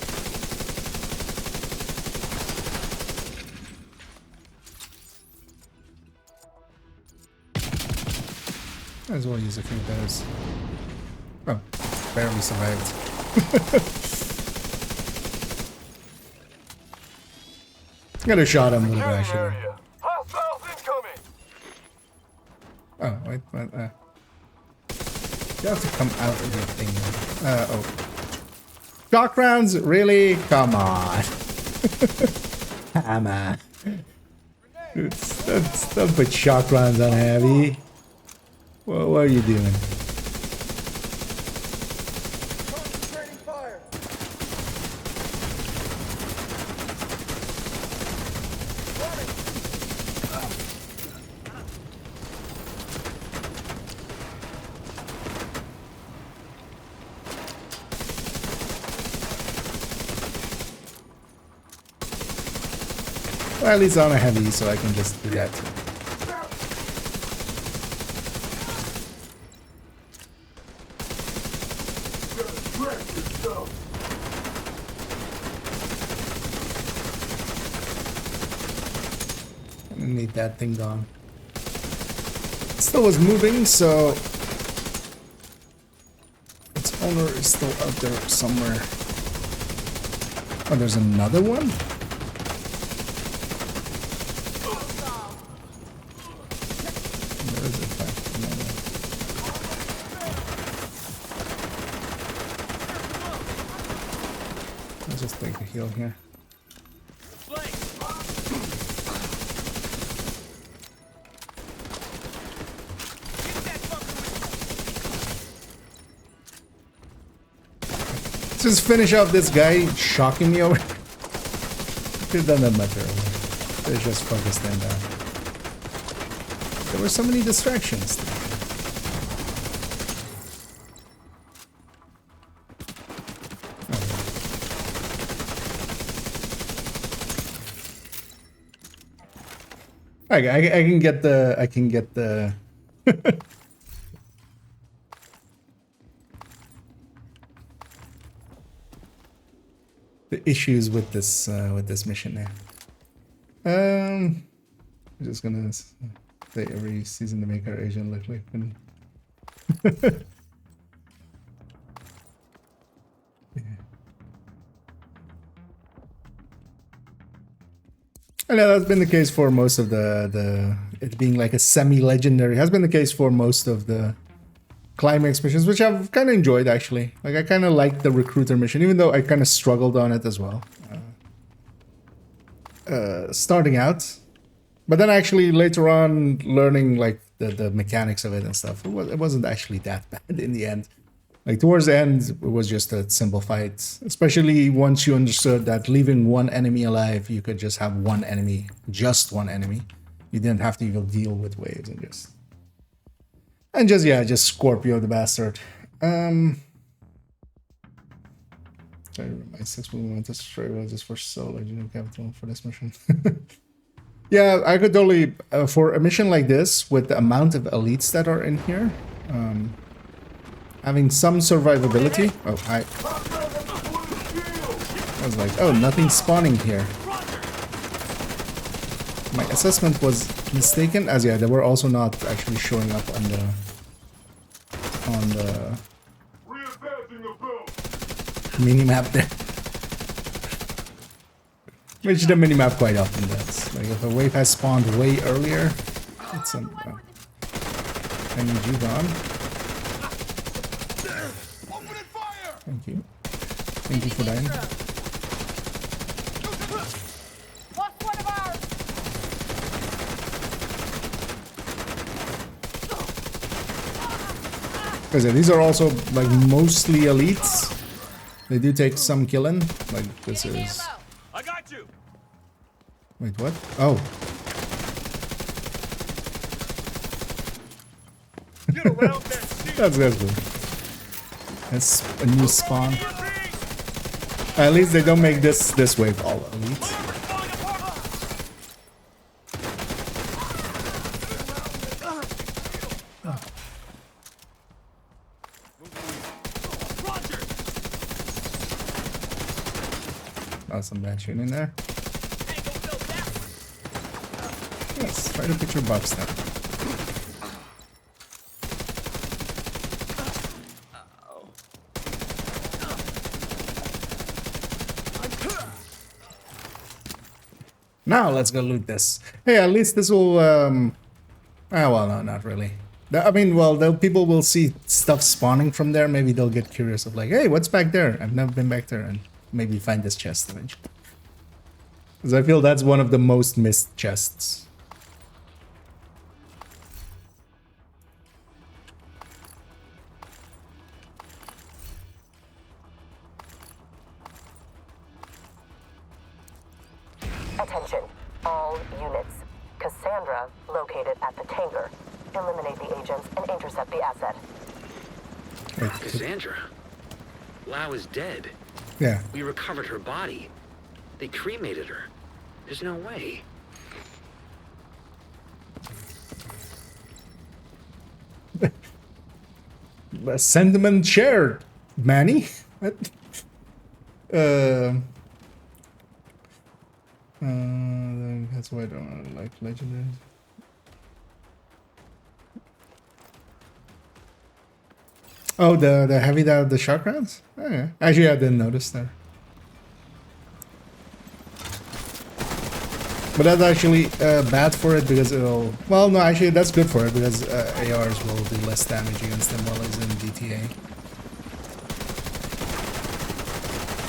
Might as well use a few of those. Oh, barely survived. Got a shot him a little bit, actually. Hostiles incoming. Oh, wait, what? You have to come out of the thing. Oh. Shock rounds? Really? Come on. Come on. Don't put shock rounds on heavy. What are you doing? Concentrating fire. Well, at least on a heavy, so I can just do that. I need that thing gone. Still was moving, so its owner is still out there somewhere. Oh, there's another one? There is, in fact, another one. Let's just take a heal here. Just finish off this guy shocking me over. Could have done that much earlier. They just focused them down. There were so many distractions. Okay, I can get the the issues with this mission now. I'm just gonna say every season to make our agent look like an I know that's been the case for most of the it being like a semi-legendary has been the case for most of the climax missions, which I've kind of enjoyed actually. Like I kind of liked the recruiter mission, even though I kind of struggled on it as well, starting out. But then actually later on, learning like the mechanics of it and stuff, it wasn't actually that bad in the end. Like towards the end, it was just a simple fight, especially once you understood that leaving one enemy alive, you could just have one enemy, just one enemy. You didn't have to even deal with waves and just Scorpio the bastard. Sorry, my 6 movement to destroy was just for solo Legendary Capital for this mission. Yeah, I could totally for a mission like this with the amount of elites that are in here, having some survivability. Oh, hi. I was like, oh, nothing's spawning here. My assessment was mistaken, as yeah, they were also not actually showing up on the minimap there. Which the minimap quite often does. Like if a wave has spawned way earlier, it's I need you gone. Thank you. Thank you for dying. Because these are also like mostly elites. They do take some killing. Like this is. I got you. Wait, what? Oh. Get around that shit. That's good. That's a new spawn. At least they don't make this wave all elite. Some bad shooting there. Yes, try to put your box down. Now let's go loot this. Hey, at least this will well, no, not really. I mean, well, people will see stuff spawning from there. Maybe they'll get curious of like, hey, what's back there? I've never been back there, and maybe find this chest eventually. Because I feel that's one of the most missed chests. Attention, all units. Cassandra located at the tanker. Eliminate the agents and intercept the asset. Wait, Cassandra? Lau is dead. yeah. We recovered her body. They cremated her. There's no way. Sentiment shared, Manny. What? That's why I don't like legendaries. Oh, the heavy the shark rounds? Oh, yeah. Actually, I didn't notice there. But that's actually bad for it because it'll... Well, no, actually, that's good for it because ARs will do less damage against them while it's in DTA.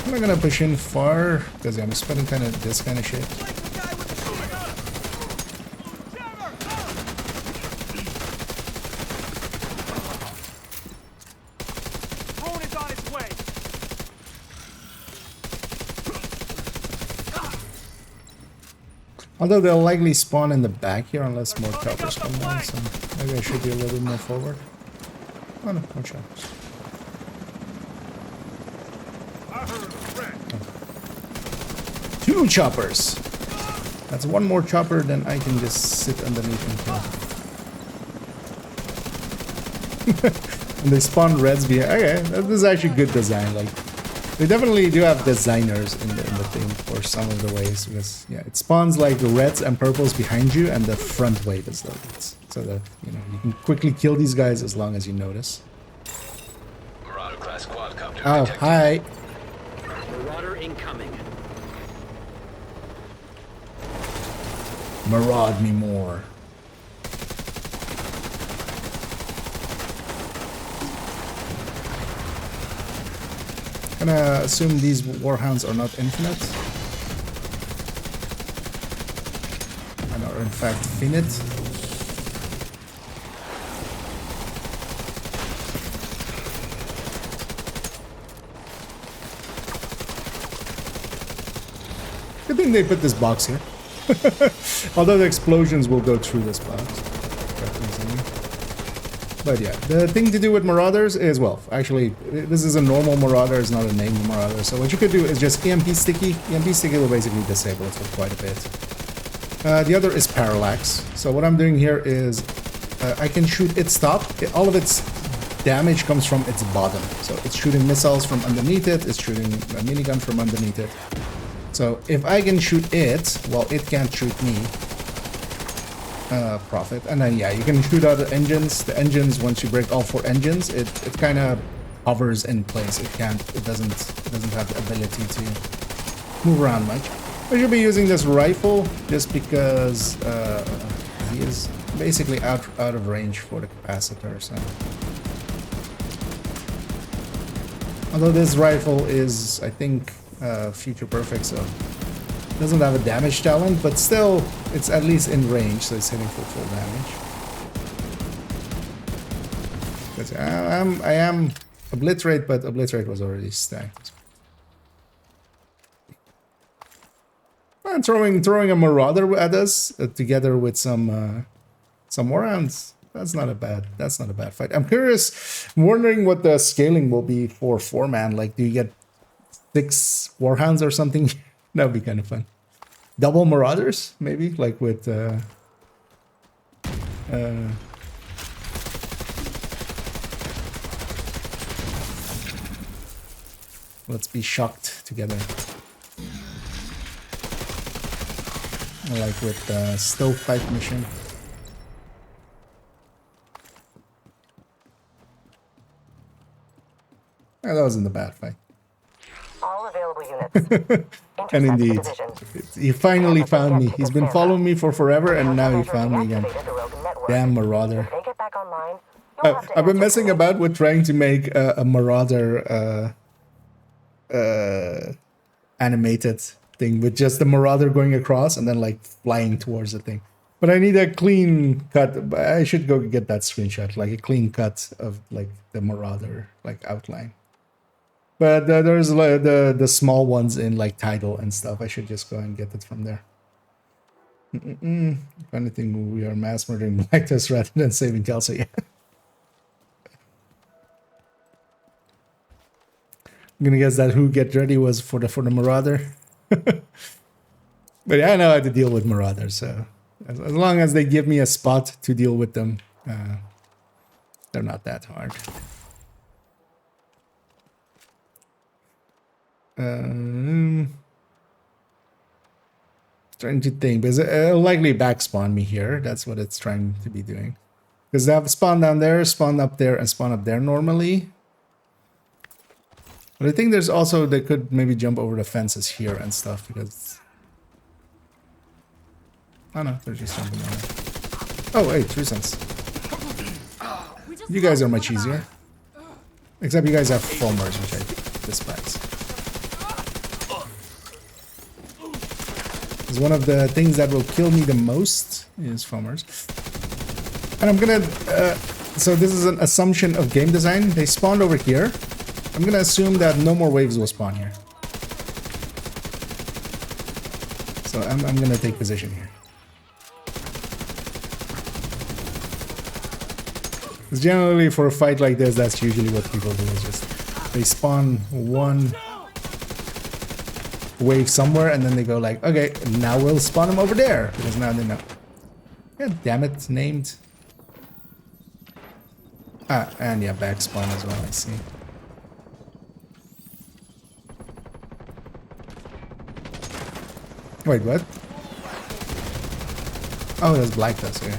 I'm not gonna push in far because I'm expecting this kind of shit. Drone is on its way. Although they'll likely spawn in the back here unless more choppers come down, so maybe I should be a little bit more forward. Oh no, more choppers. I heard a threat. 2 choppers! That's one more chopper than I can just sit underneath and kill. And they spawn reds behind. Okay, this is actually good design. Like, they definitely do have designers in the thing for some of the ways because yeah, it spawns like reds and purples behind you, and the front wave is the elites, so that you can quickly kill these guys as long as you notice. Marauder class quadcopter Oh, detected. hi. Marauder incoming. Maraud me more. Gonna assume these warhounds are not infinite. And are in fact finite. Good thing they put this box here. Although the explosions will go through this box. But yeah, the thing to do with Marauders is, well, actually, this is a normal Marauder, it's not a named Marauder. So what you could do is just EMP Sticky. EMP Sticky will basically disable it for quite a bit. The other is Parallax. So what I'm doing here is I can shoot its top. All of its damage comes from its bottom. So it's shooting missiles from underneath it. It's shooting a minigun from underneath it. So if I can shoot it, well, it can't shoot me. Profit. And then yeah, you can shoot out the engines. The engines, once you break all 4 engines, it kind of hovers in place. It doesn't have the ability to move around much. I should be using this rifle just because he is basically out of range for the capacitor. So, although this rifle is, I think, future perfect, so it doesn't have a damage talent, but still, it's at least in range, so it's hitting for full damage. But I am obliterate, but obliterate was already stacked. And throwing a Marauder at us together with some more rounds. That's not a bad fight. I'm curious, I'm wondering what the scaling will be for 4-man. Like, do you get 6 Warhounds or something? That would be kind of fun. Double Marauders, maybe, like with let's be shocked together. Like with the stovepipe mission. Yeah, that wasn't a bad fight. All available units. And Intercept the indeed, division. he finally found me. He's been following me for forever, and now he found me again. Deactivated the rogue network. Damn Marauder. If they get back online, you'll have to I've been answer messing to me. about with trying to make a Marauder animated thing with just the Marauder going across and then like flying towards the thing. But I need a clean cut. I should go get that screenshot, like a clean cut of like the Marauder like outline. But there's like the small ones in like Tidal and stuff. I should just go and get it from there. If anything, we are mass murdering Blacktus rather than saving Kelso. Yeah. I'm gonna guess that who get ready was for the Marauder. But yeah, I know how to deal with Marauders, so as long as they give me a spot to deal with them, they're not that hard. Trying to think, because it'll likely backspawn me here. That's what it's trying to be doing. Because they have spawn down there, spawn up there, and spawn up there normally. But I think there's also, they could maybe jump over the fences here and stuff, because... Oh no, they're just jumping on it. Oh, hey, 3 cents. You guys are much easier. Except you guys have foamers, which I despise. Because one of the things that will kill me the most is foamers. And I'm gonna... so this is an assumption of game design. They spawned over here. I'm gonna assume that no more waves will spawn here. So I'm gonna take position here. Because generally for a fight like this, that's usually what people do, is just they spawn one wave somewhere and then they go like, okay, now we'll spawn them over there, because now they know. Yeah, damn it, named. Ah, and yeah, back spawn as well, I see. Wait, what? Oh, that's black dust, okay.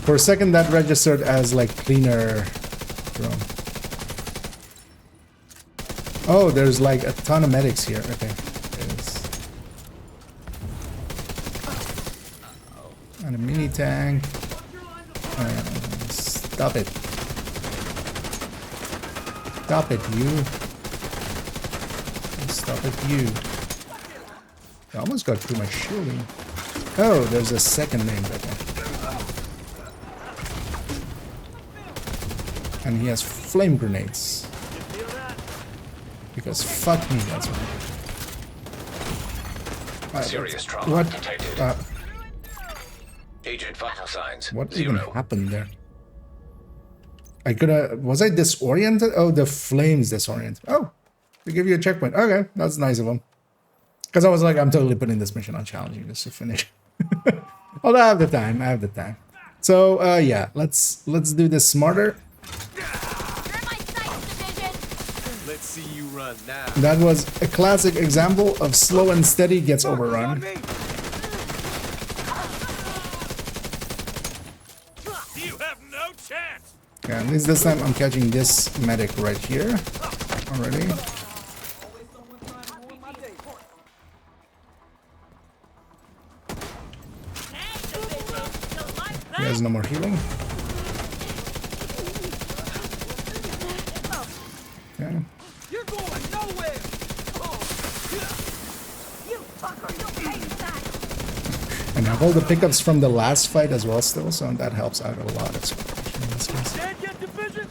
For a second that registered as like cleaner drone. Oh, there's like a ton of medics here. Okay. And a mini tank. Stop it. Stop it, you. Stop it, you. I almost got too much shielding. Oh, there's a second name right there. And he has flame grenades. Because fuck me, that's right. Serious trauma What? detected. Agent vital signs. What 0. even happened there? I could have... Was I disoriented? Oh, the flames disoriented. Oh, they give you a checkpoint. Okay, that's nice of them. Because I was like, I'm totally putting this mission on challenging just to finish. Although I have the time, I have the time. So, yeah, let's do this smarter. Let's see you run now. That was a classic example of slow and steady gets overrun. You have no chance. Yeah, at least this time I'm catching this medic right here already. He has no more healing. Okay. You're going nowhere. You fucker, you'll pay for that! And I have all the pickups from the last fight as well still, so that helps out a lot as well. In this case. Can't get division.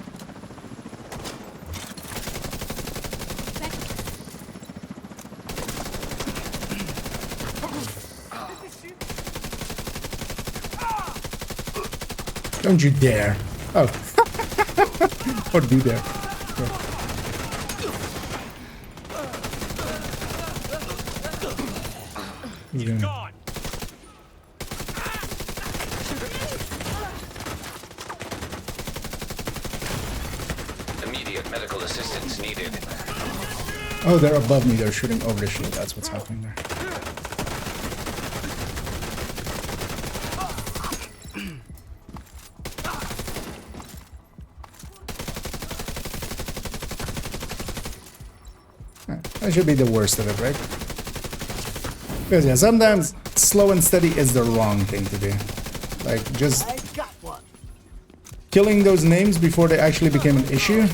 Don't you dare. Oh. Or do dare. Yeah. Gone. Immediate medical assistance needed. Oh, they're above me. They're shooting over the shield. That's what's happening there. That should be the worst of it, right? Because yeah, sometimes slow and steady is the wrong thing to do. Like, just killing those names before they actually became an issue.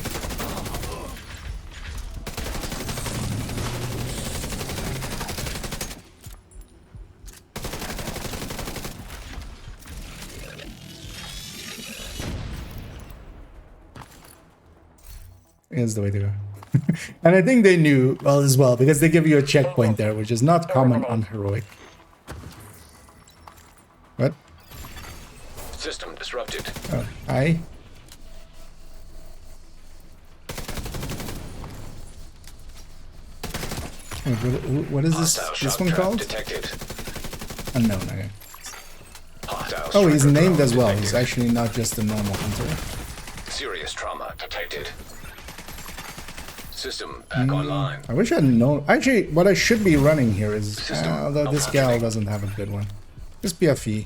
Is the way to go. And I think they knew well as well, because they give you a checkpoint there, which is not common on heroic. What? System disrupted. Oh, hi. Wait, what is this? Hostile This shock one trap called? detected. Unknown. Okay. Hostile Oh, he's striker named drone as well. detected. He's actually not just a normal hunter. Serious trauma detected. System back online. I wish I had known. Actually, what I should be running here is. System Although this gal doesn't have a good one. This PFE.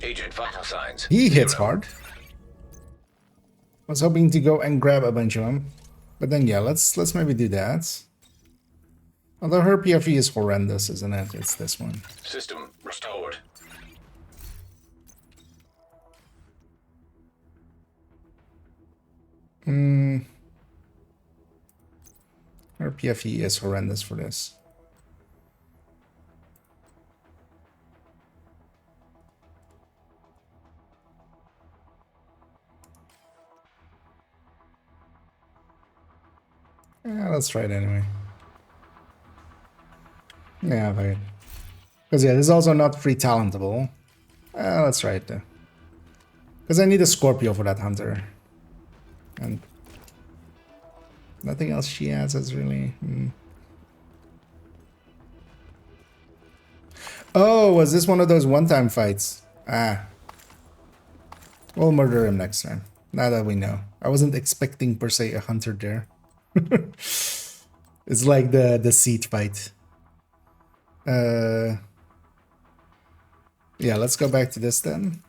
Agent vital signs. He hits 0. hard. Was hoping to go and grab a bunch of them, but then yeah, let's maybe do that. Although her PFE is horrendous, isn't it? It's this one. System restored. Her PFE is horrendous for this. Yeah, let's try it anyway. Yeah, right. Because yeah, this is also not free talentable. Let's try it though. Because I need a Scorpio for that hunter. And nothing else she has is really... Oh, was this one of those one-time fights? Ah. We'll murder him next time. Now that we know. I wasn't expecting per se a hunter there. It's like the seat fight. Yeah, let's go back to this then.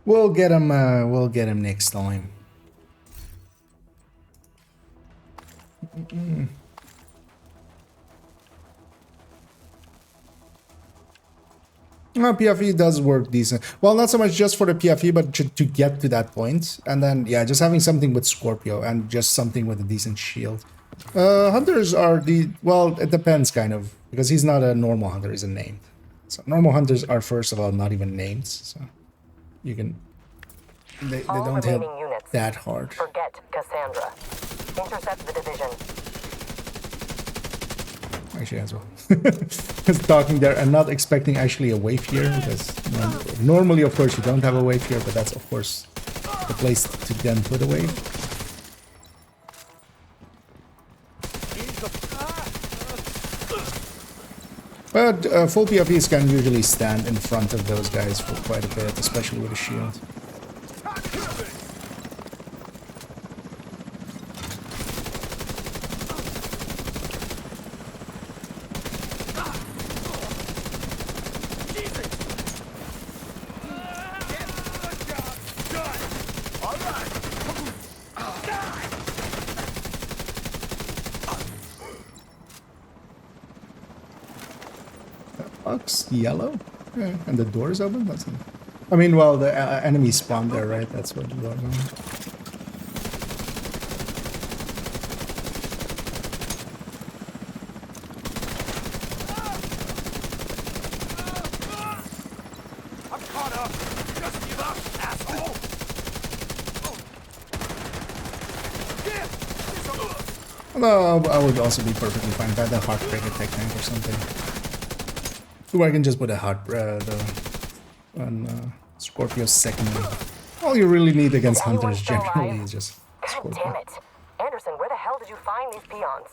We'll get him next time. PFE does work decent. Well, not so much just for the PFE, but to get to that point. And then, yeah, just having something with Scorpio and just something with a decent shield. Hunters are the... Well, it depends, kind of. Because he's not a normal hunter, he's a named. So normal hunters are, first of all, not even named. So you can... They don't hit that hard. Forget Cassandra. Intercept the division. Actually, as well. Just talking there and not expecting actually a wave here, because normally, of course, you don't have a wave here, but that's, of course, the place to then put a wave. But full PFEs can usually stand in front of those guys for quite a bit, especially with a shield. Yellow? Yeah, and the door's open? That's it. I mean, well, the enemy spawned there, right? That's what we're going on. I'm caught up. Just give up, asshole. Although I would also be perfectly fine if I had a Heartbreaker technique or something. Or I can just put a Scorpio's second one. All you really need against hunters generally is just God Scorpio. damn it. Anderson, where the hell did you find these peons?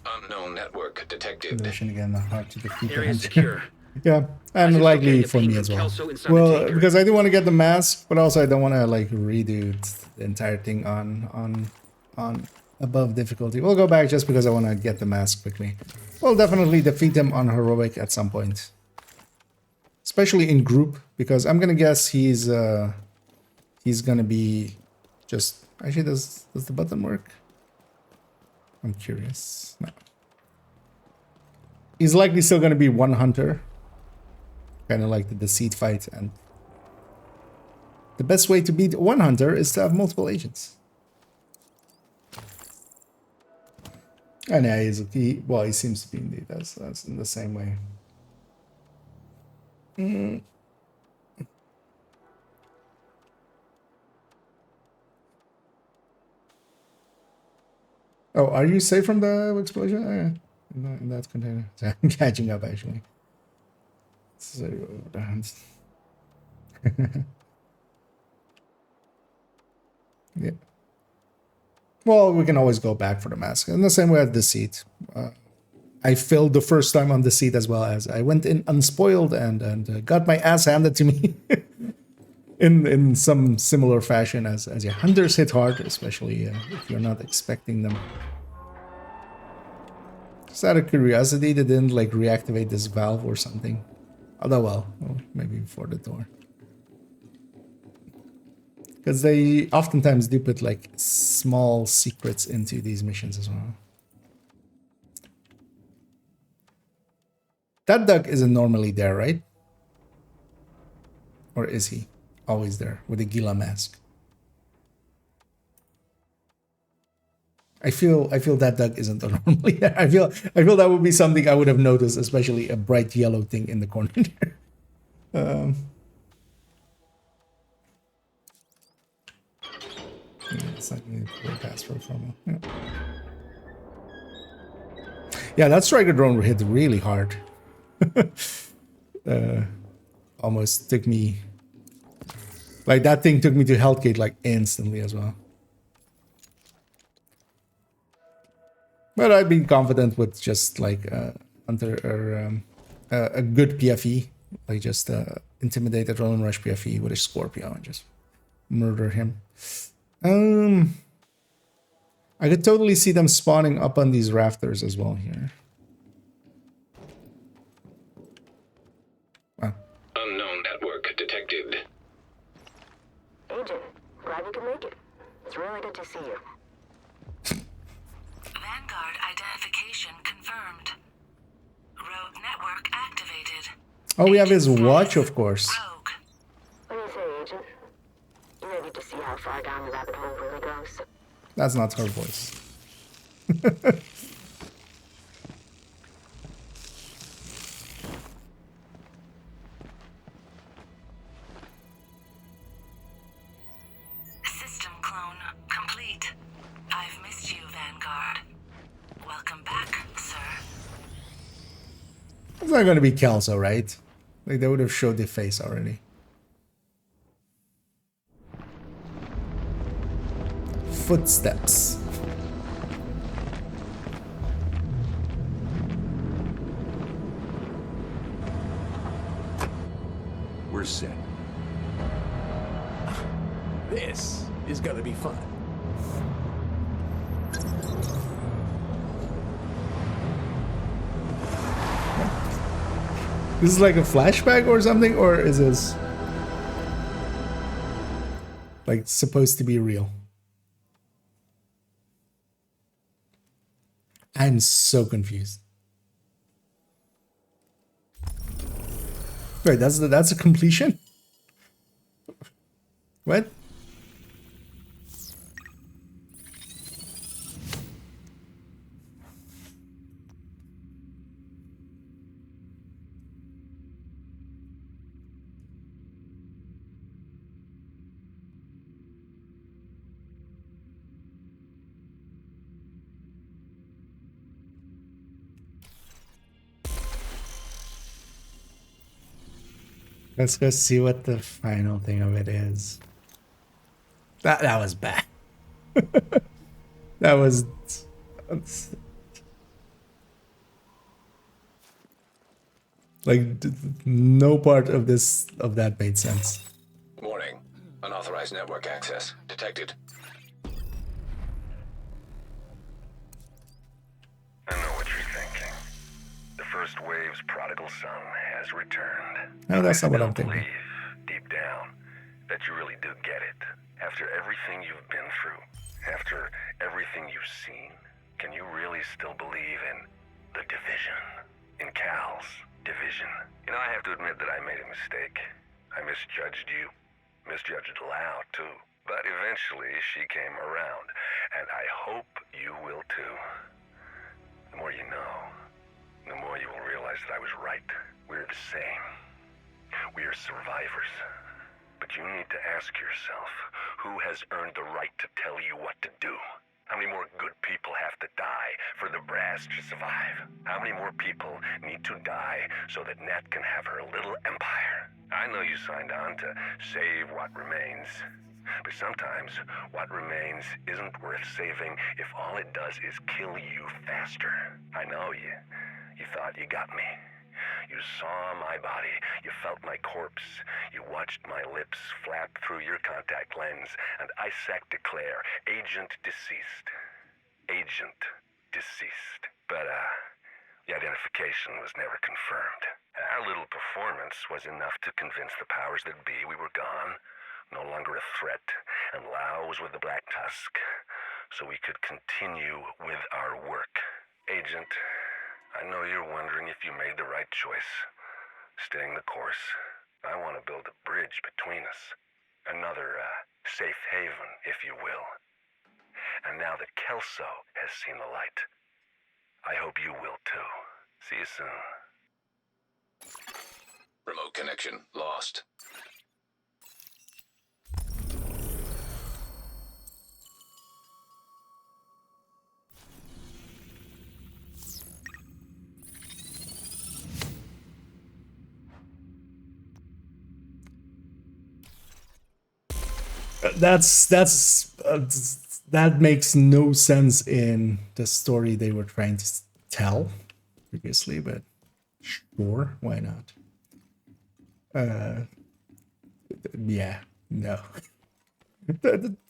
Unknown network detected. Condition again, hard to defeat the Area hunter. secure. Yeah, and It's likely okay to for ping me from as well. Kelso inside the Well, tanker. because I do want to get the mask, but also I don't want to like redo the entire thing on above difficulty. We'll go back just because I want to get the mask quickly. We'll definitely defeat him on heroic at some point, especially in group, because I'm gonna guess he's gonna be just actually does the button work? I'm curious. No. He's likely still gonna be one hunter. Kind of like the deceit fight, and the best way to beat one hunter is to have multiple agents. And yeah, he seems to be indeed. That's in the same way. Oh, are you safe from the explosion? Oh, yeah. In that container. So I'm catching up actually. So, yeah. Well, we can always go back for the mask. In the same way as Deceit. I failed the first time on Deceit as well, as I went in unspoiled and got my ass handed to me in some similar fashion as your hunters hit hard, especially if you're not expecting them. Just out of curiosity, they didn't like reactivate this valve or something. Although, well, maybe before the door. Because they oftentimes do put like small secrets into these missions as well. That duck isn't normally there, right? Or is he always there with a Gila mask? I feel that duck isn't normally there. I feel that would be something I would have noticed, especially a bright yellow thing in the corner there. Yeah, it's not going to pass for promo. Yeah, that striker drone hit really hard. Almost took me, like that thing took me to Hellgate like instantly as well. But I've been confident with just like hunter or a good PFE, like just intimidate a drone rush PFE with a Scorpio and just murder him. I could totally see them spawning up on these rafters as well here. Wow. Unknown network detected. Agent, glad you could make it. It's really good to see you. Vanguard identification confirmed. Rogue network activated. Oh, we have his watch, of course. Rogue. What do you say, Agent? You ready to see how far down the rabbit hole really goes? That's not her voice. System clone complete. I've missed you, Vanguard. Welcome back, sir. It's not going to be Kelso, right? Like they would have showed the face already. Footsteps. We're set. This is gonna be fun. This is like a flashback or something, or is this like supposed to be real? I'm so confused. Wait, that's a completion? What? Let's go see what the final thing of it is. That was bad. That was... Like, no part of that made sense. Warning. Unauthorized network access detected. I know what you're thinking. The first wave's prodigal son has returned. No, that's not what I'm Still thinking. believe, deep down, that you really do get it. After everything you've been through, after everything you've seen, can you really still believe in the division? In Cal's division? You know, I have to admit that I made a mistake. I misjudged you. Misjudged Lau, too. But eventually, she came around. And I hope you will, too. The more you know, the more you will realize that I was right. We're the same. We are survivors. But you need to ask yourself, who has earned the right to tell you what to do? How many more good people have to die for the brass to survive? How many more people need to die so that Nat can have her little empire? I know you signed on to save what remains. But sometimes what remains isn't worth saving if all it does is kill you faster. I know you. You thought you got me. You saw my body. You felt my corpse. You watched my lips flap through your contact lens, and ISAC declare, agent deceased. Agent deceased. But, the identification was never confirmed. Our little performance was enough to convince the powers that be we were gone, no longer a threat, and Lau was with the Black Tusk, so we could continue with our work. Agent, I know you're wondering if you made the right choice, staying the course. I want to build a bridge between us, another safe haven, if you will. And now that Kelso has seen the light, I hope you will too. See you soon. Remote connection lost. That makes no sense in the story they were trying to tell previously, but sure, why not? Yeah, no.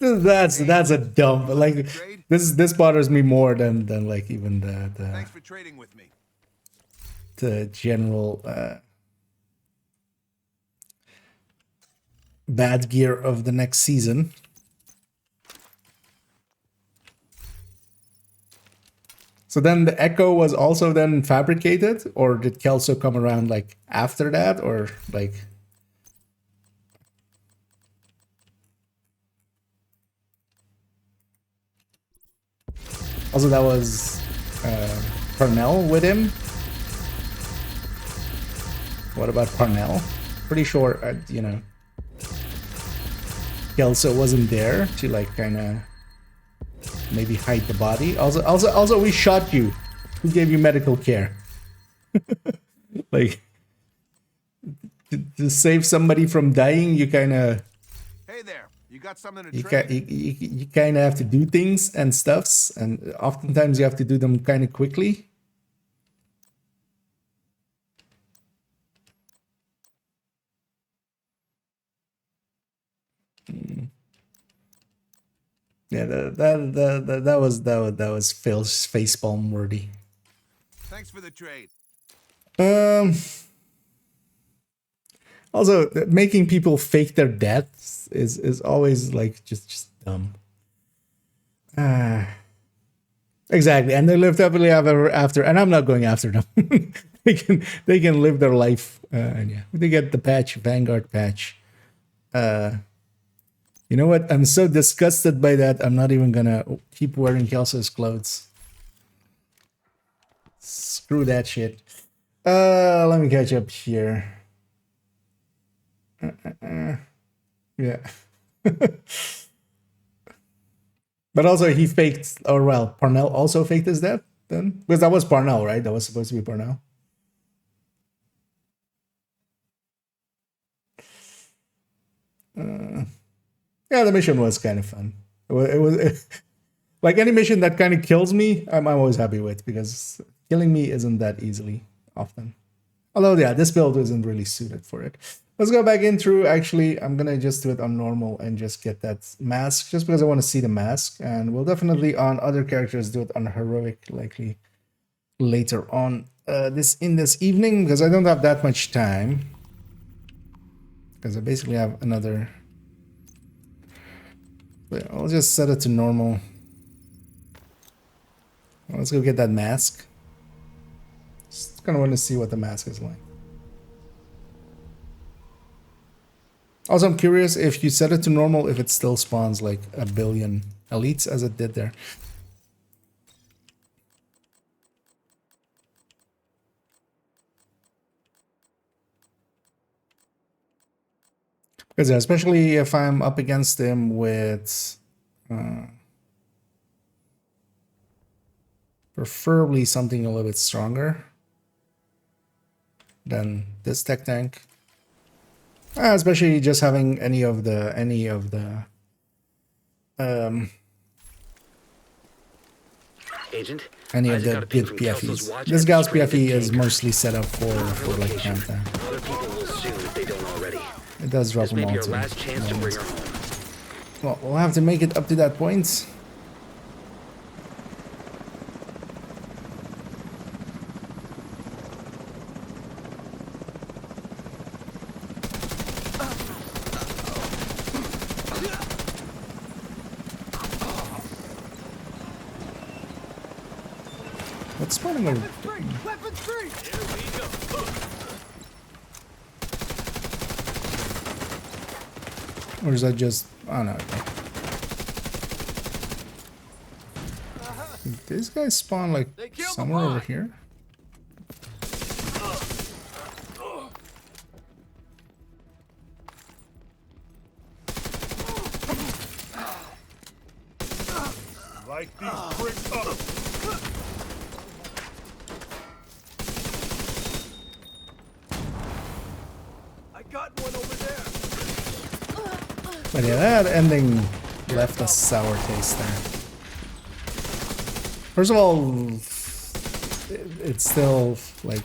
That's a dumb, like, this bothers me more than like even Thanks for trading with me. the general bad gear of the next season. So then the Echo was also then fabricated, or did Kelso come around like after that, or like? Also, that was Parnell with him. What about Parnell? Pretty sure, you know, Kelso wasn't there to like kind of maybe hide the body. Also, we shot you. Who gave you medical care? Like, to save somebody from dying, you kind of Hey there, you got something to trade? you kind of have to do things and stuffs, and oftentimes you have to do them kind of quickly. Yeah, that was Phil's facepalm worthy. Thanks for the trade. Also, making people fake their deaths is always like just dumb. Exactly, and they lived happily ever after, and I'm not going after them. they can live their life, and yeah, they get the patch, Vanguard patch. You know what? I'm so disgusted by that. I'm not even gonna keep wearing Kelso's clothes. Screw that shit. Let me catch up here. Yeah. But also he faked, or well, Parnell also faked his death then? Because that was Parnell, right? That was supposed to be Parnell. Yeah, the mission was kind of fun. It was like any mission that kind of kills me, I'm always happy with, because killing me isn't that easily often. Although, yeah, this build isn't really suited for it. Let's go back in through. Actually, I'm gonna just do it on normal and just get that mask, just because I want to see the mask. And we'll definitely on other characters do it on heroic, likely later on this evening, because I don't have that much time. Because I basically have another. But I'll just set it to normal. Let's go get that mask. Just kind of want to see what the mask is like. Also, I'm curious if you set it to normal, if it still spawns like a billion elites as it did there. Because especially if I'm up against him with preferably something a little bit stronger than this tech tank. Especially just having any of the Agent, any of Isaac the got a ping good from Kelso's PFEs. watch This at gal's Stranded PFE is Tanker. mostly set up for like Location. countdown. Other people will soon if they don't already. It does drop This them may be all our too. last chance to bring her home. Well, we'll have to make it up to that point. What's spawning over? Weapons free! Or is that just... Oh no. Did this guy spawn like somewhere over here? Like these bricks up! I got one over there! But yeah, that ending left a sour taste there. First of all, it's still like,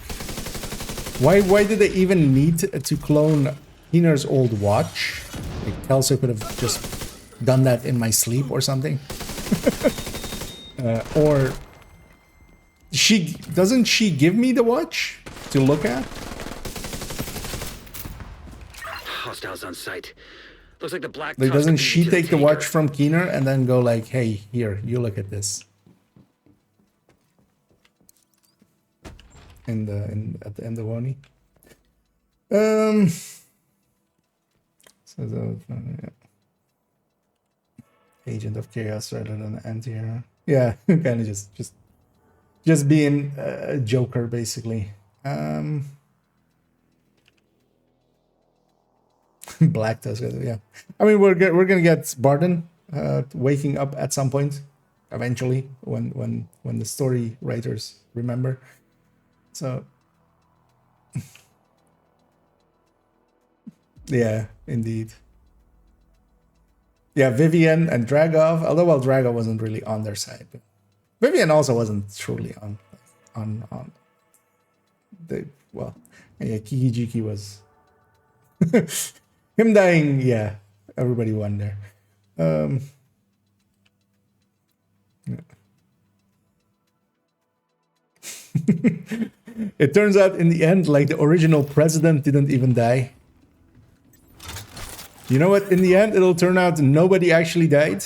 why did they even need to clone Keener's old watch? Like Kelso could have just done that in my sleep or something. Or doesn't she give me the watch to look at? Hostiles on site. Looks like the black. Like, doesn't she take the watch tanker. from Keener and then go like, "Hey, here, you look at this." At the end of Wani. So yeah. Agent of Chaos rather than anti-hero. Yeah, kind of just being a Joker basically. Black Tusk, yeah. I mean, we're gonna get Barden waking up at some point, eventually, when the story writers remember. So, yeah, indeed. Yeah, Vivian and Dragov. Although, well, Dragov wasn't really on their side. But Vivian also wasn't truly on. The well, yeah, Kiki was. Him dying, yeah, everybody won there. Yeah. It turns out in the end, like the original president didn't even die. You know what? In the end, it'll turn out nobody actually died.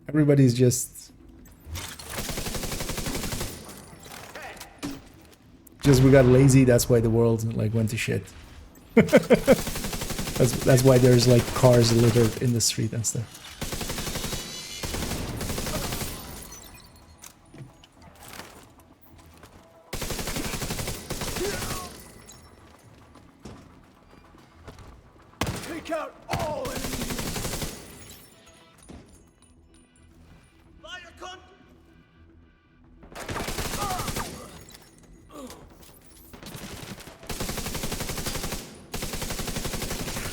Everybody's just we got lazy. That's why the world like went to shit. That's why there's like cars littered in the street and stuff. Take out all enemies!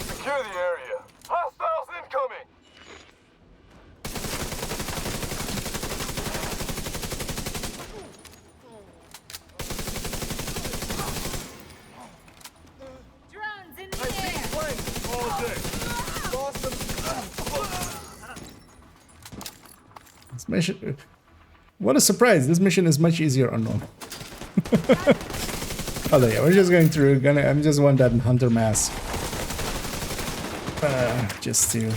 Secure the area. Hostiles all day. Lost them. This mission. What a surprise! This mission is much easier on normal. Oh yeah, we're just going through. I'm just want that hunter mask, just to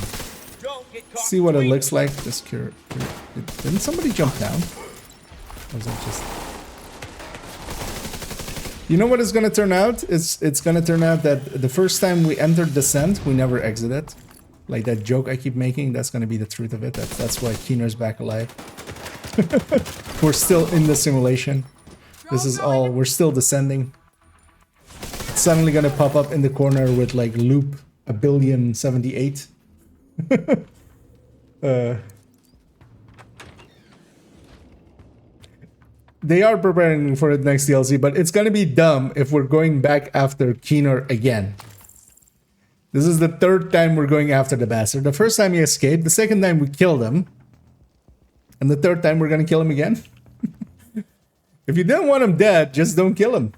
see what it looks like. Just cure. Didn't somebody jump down? Or was it just? You know what it's gonna turn out? It's gonna turn out that the first time we entered Descent, we never exited. Like that joke I keep making, that's gonna be the truth of it. That's why Keener's back alive. We're still in the simulation. This is all. We're still descending. It's suddenly gonna pop up in the corner with like loop 1,000,000,078. They are preparing for the next DLC, but it's gonna be dumb if we're going back after Keener again. This is the third time we're going after the bastard. The first time he escaped, the second time we killed him, and the third time we're gonna kill him again. If you don't want him dead, just don't kill him.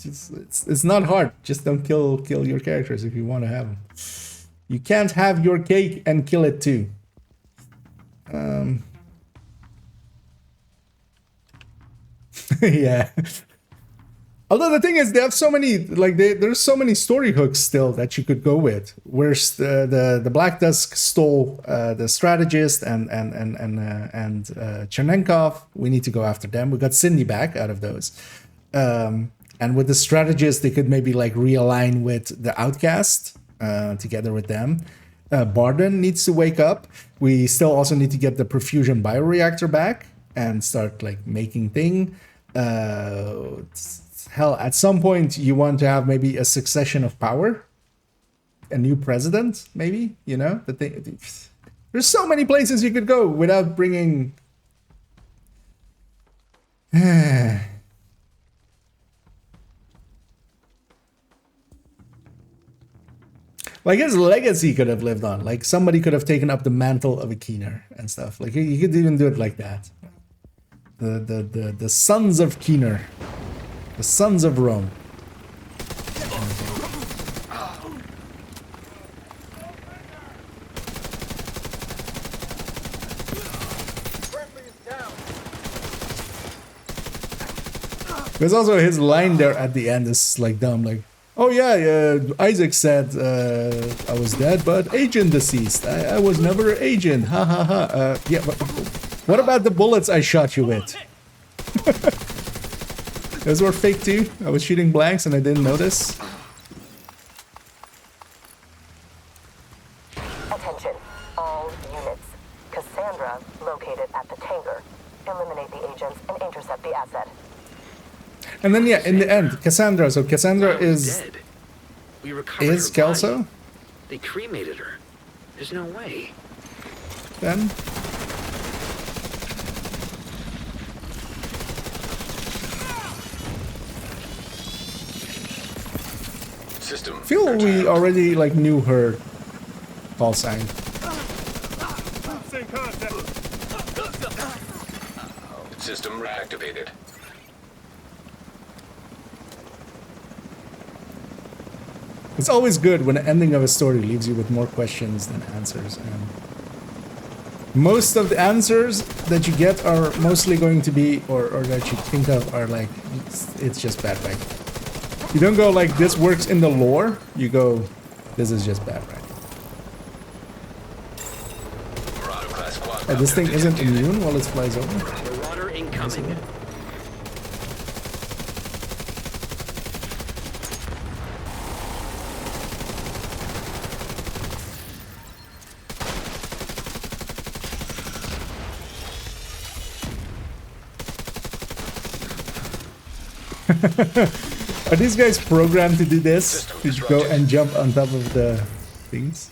It's not hard. Just don't kill your characters if you want to have them. You can't have your cake and kill it too. Yeah. Although the thing is, they have so many, like there's so many story hooks still that you could go with. Whereas the Black Dusk stole the strategist and Chernenkov. We need to go after them. We got Cindy back out of those. And with the strategist, they could maybe like realign with the Outcast together with them. Barden needs to wake up. We still also need to get the perfusion bioreactor back and start like making thing. Hell, at some point you want to have maybe a succession of power, a new president, maybe, you know, the thing. There's so many places you could go without bringing. Like his legacy could have lived on. Like somebody could have taken up the mantle of a Keener and stuff. Like you could even do it like that. The sons of Keener. The sons of Rome. There's also his line there at the end is like dumb, like, oh yeah, Isaac said I was dead, but agent deceased. I was never agent. Ha ha ha. Yeah, but what about the bullets I shot you with? Those were fake too. I was shooting blanks and I didn't notice. Attention, all units. Cassandra located at the tanker. Eliminate the agents and intercept the asset. And then yeah, in the end, Cassandra. So Cassandra is dead. We recovered her Kelso. body. They cremated her. There's no way. Then. System. I feel we already like knew her call sign. Same contact. System reactivated. It's always good when the ending of a story leaves you with more questions than answers, and most of the answers that you get are mostly going to be, or that you think of are like, it's just bad writing. You don't go like, this works in the lore, you go, this is just bad writing. And this thing isn't immune while it flies over? Marauder incoming. Are these guys programmed to do this? To go and jump on top of the things?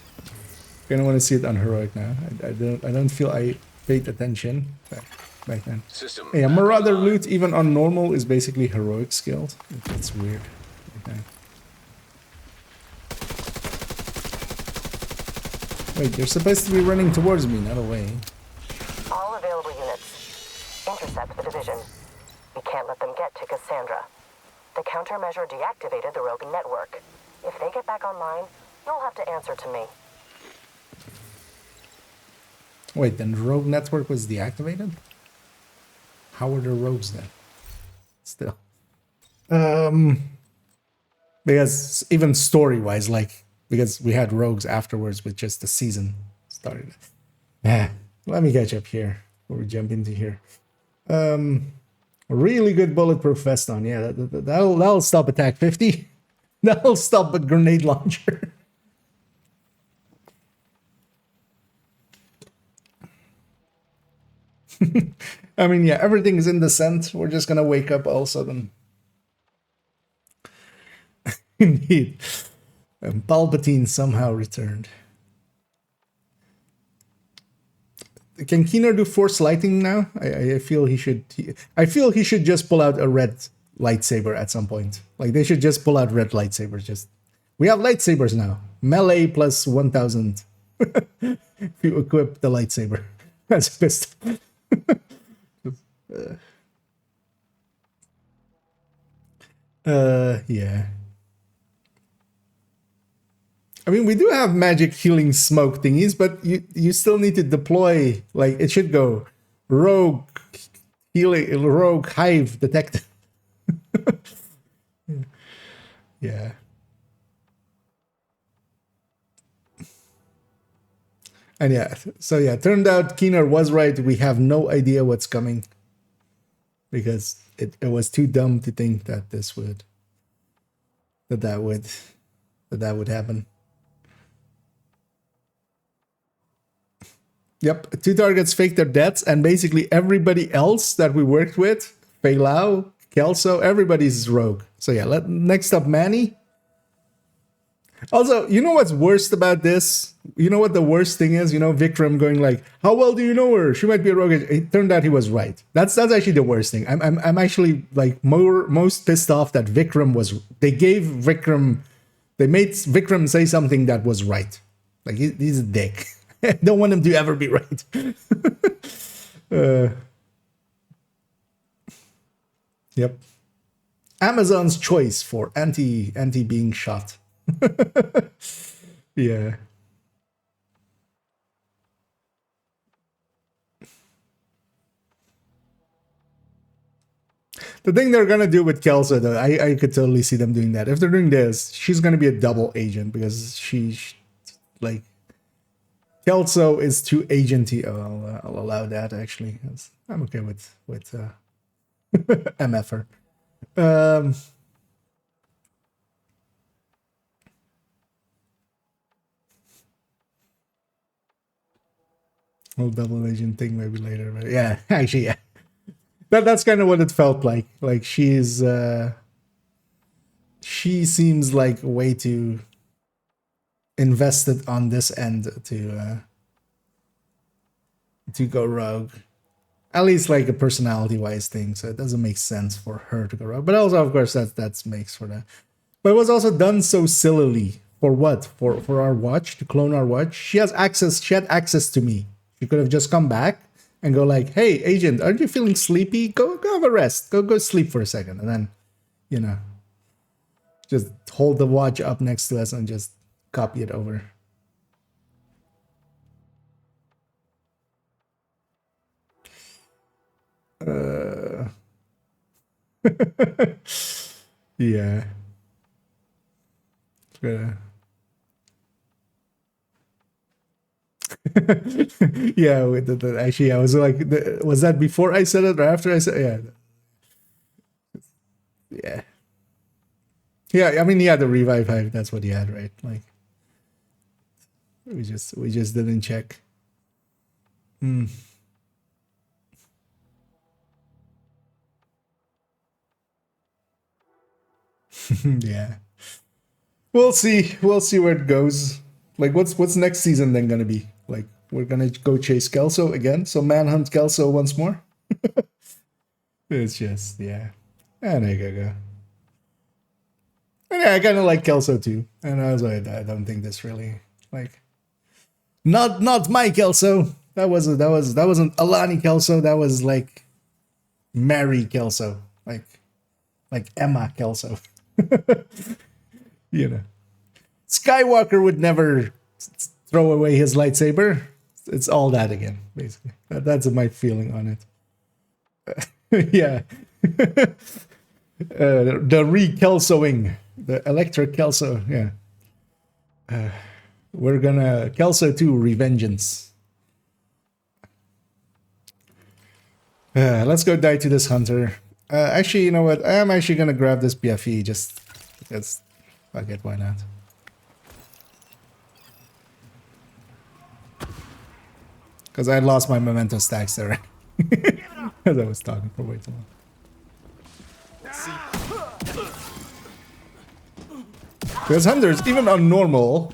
I don't want to see it on heroic now. I don't feel I paid attention back then. System. Yeah, Marauder loot even on normal is basically heroic skilled. It's weird. Okay. Wait, you're supposed to be running towards me, not away. All available units. Intercept the division. We can't let them get to Cassandra. The countermeasure deactivated the rogue network. If they get back online, You'll have to answer to me. Wait, then Rogue Network was deactivated? How were the rogues then? Still. Because even story-wise, like, because we had rogues afterwards with just the season started. Yeah, let me catch up here before we jump into here. Really good bulletproof vest on. Yeah, that'll stop attack 50. That'll stop a grenade launcher. I mean, yeah, everything is in descent. We're just gonna wake up all of a sudden. Indeed. And Palpatine somehow returned. Can Keener do force lighting now? I feel he should. I feel he should just pull out a red lightsaber at some point. Like they should just pull out red lightsabers. Just we have lightsabers now. Melee plus 1000. If you equip the lightsaber, that's a pistol. Yeah. I mean, we do have magic healing smoke thingies, but you still need to deploy, like, it should go rogue healing, rogue hive detective. Yeah. And yeah, so yeah, turned out Keener was right. We have no idea what's coming because it was too dumb to think that this would, that would happen. Yep, 2 targets faked their deaths, and basically everybody else that we worked with, Fei Lao, Kelso, everybody's rogue. So yeah, next up, Manny. Also, you know what's worst about this? You know what the worst thing is? You know, Vikram going like, "How well do you know her? She might be a rogue." It turned out he was right. That's actually the worst thing. I'm actually like most pissed off that Vikram was. They made Vikram say something that was right. Like he's a dick. I don't want him to ever be right. Yep. Amazon's choice for anti being shot. Yeah. The thing they're gonna do with Kelso, though, I could totally see them doing that. If they're doing this, she's gonna be a double agent because she like Kelso is too agenty. Oh, I'll allow that actually. I'm okay with MFR. Whole double agent thing maybe later, but yeah, actually, yeah. That's kind of what it felt like. Like she seems like way too invested on this end to go rogue. At least like a personality-wise thing, so it doesn't make sense for her to go rogue. But also, of course, that makes for that. But it was also done so sillily. For what? For our watch, to clone our watch. She had access to me. She could have just come back and go like, "Hey, agent, aren't you feeling sleepy? Go have a rest. Go sleep for a second," and then, you know, just hold the watch up next to us and just copy it over. Yeah. Yeah, actually, I was like, was that before I said it or after I said? Yeah. I mean, yeah, the revive hive. That's what he had, right? Like, we just didn't check. Yeah. We'll see where it goes. Like, what's next season then gonna be? Like, we're gonna go chase Kelso again, so manhunt Kelso once more. It's just, yeah. And there you go. And yeah, I kind of like Kelso too. And I was like, I don't think this really, like, not my Kelso. That wasn't Alani Kelso. That was like Mary Kelso, like Emma Kelso. You know. Skywalker would never throw away his lightsaber. It's all that again, basically. That's my feeling on it. Yeah. The re-Kelsoing. The electric Kelso, yeah. We're gonna Kelso 2 Revengeance. Let's go die to this hunter. Actually, you know what? I am actually gonna grab this BFE just because. Fuck it, why not? Because I lost my memento stacks there. As I was talking for way too long. Because hunters, even on normal,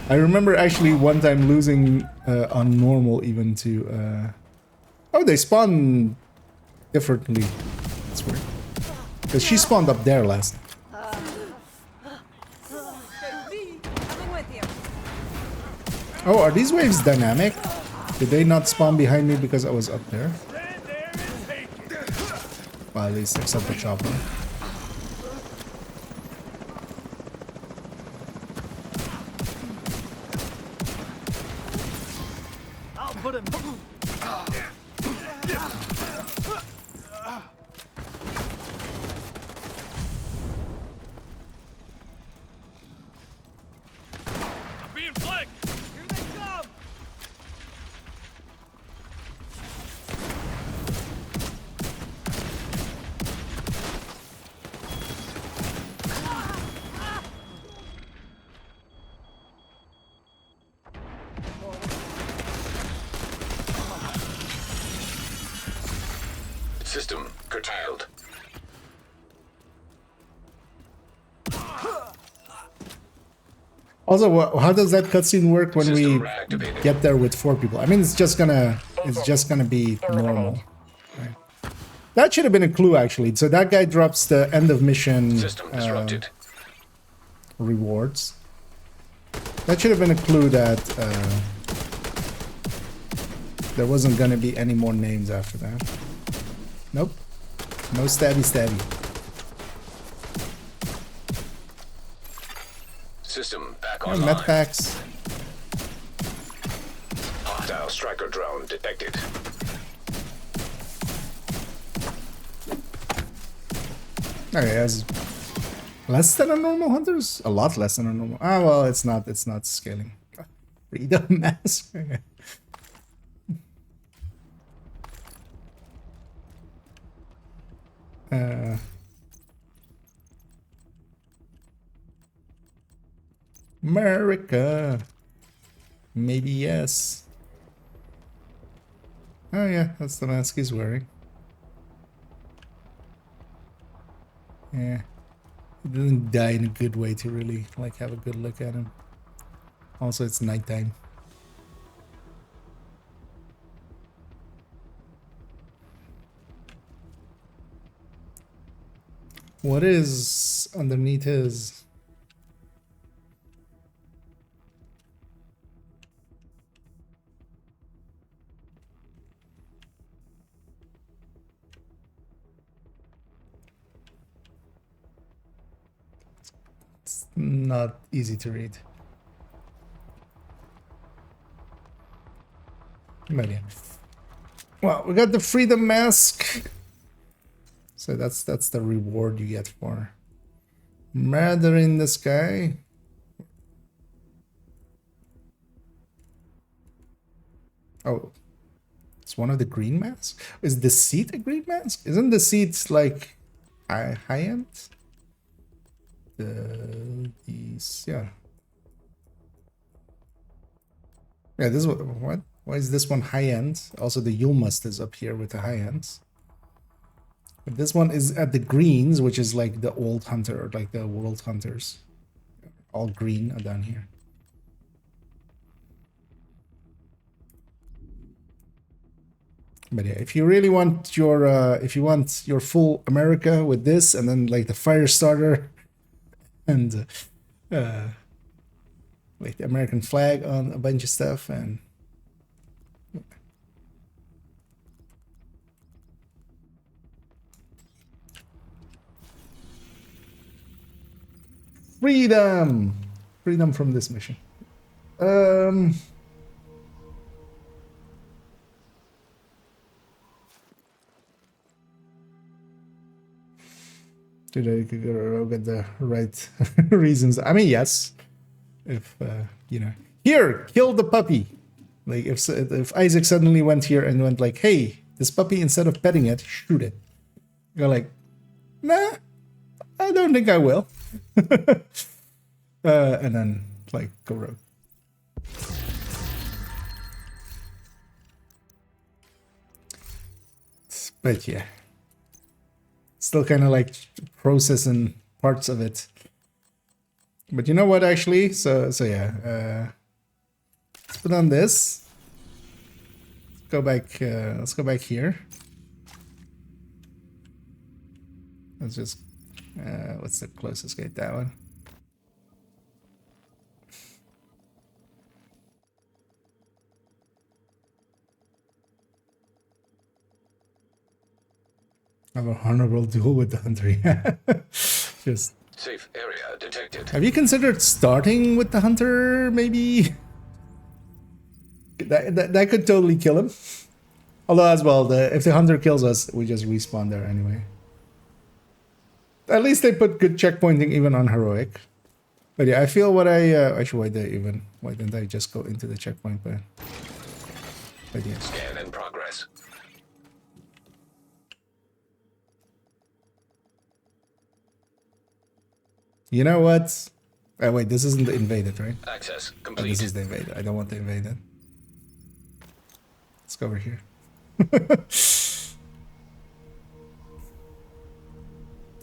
I remember actually one time losing on normal even to... Oh, they spawn differently. That's weird. Because she spawned up there last time. Oh, are these waves dynamic? Did they not spawn behind me because I was up there? Well, at least except the chopper. I'll put him. Being flanked. Here they come. System curtailed. Also, how does that cutscene work when System we reactivated. get there with 4 people? I mean, it's just gonna be normal. Right. That should have been a clue, actually. So that guy drops the end of mission System disrupted. rewards. That should have been a clue that there wasn't gonna be any more names after that. Nope. No stabby stabby. System back No online. med packs. Hostile striker drone detected. Okay, has less than a normal hunters? A lot less than a normal. Ah, well, it's not scaling. Freedom mask. America. Maybe yes. Oh yeah, that's the mask he's wearing. Yeah. He didn't die in a good way to really like have a good look at him. Also, it's nighttime. What is underneath his? It's not easy to read. But yeah. Well, we got the freedom mask. So that's the reward you get for murdering this guy. Oh, it's one of the green masks? Is the seat a green mask? Isn't the seat like high-end? These, yeah. Yeah, this one, what? Why is this one high-end? Also, the Yulmust is up here with the high-ends. But this one is at the greens, which is like the old hunter, or like the world hunters. All green are down here. But yeah, if you really want your full America with this, and then like the fire starter, and like the American flag on a bunch of stuff, and freedom. freedom from this mission. Did I get the right reasons? I mean, yes. If you know, here, kill the puppy. Like if Isaac suddenly went here and went like, hey, this puppy, instead of petting it, shoot it. You're like, nah, I don't think I will. And then like go rogue. But yeah, still kind of like processing parts of it. But you know what, actually? So yeah, let's put on this. Go back. Let's go back here. Let's just. What's the closest gate? That one. Have a honorable duel with the hunter. Yeah. Just. Safe area detected. Have you considered starting with the hunter? Maybe. That could totally kill him. Although as well, if the hunter kills us, we just respawn there anyway. At least they put good checkpointing even on heroic. But yeah, I feel what actually why didn't I just go into the checkpoint? But yeah. Scan in progress. You know what? Oh wait, this isn't the invaded, right? Access Oh, complete. this is the invaded. I don't want the invaded. Let's go over here.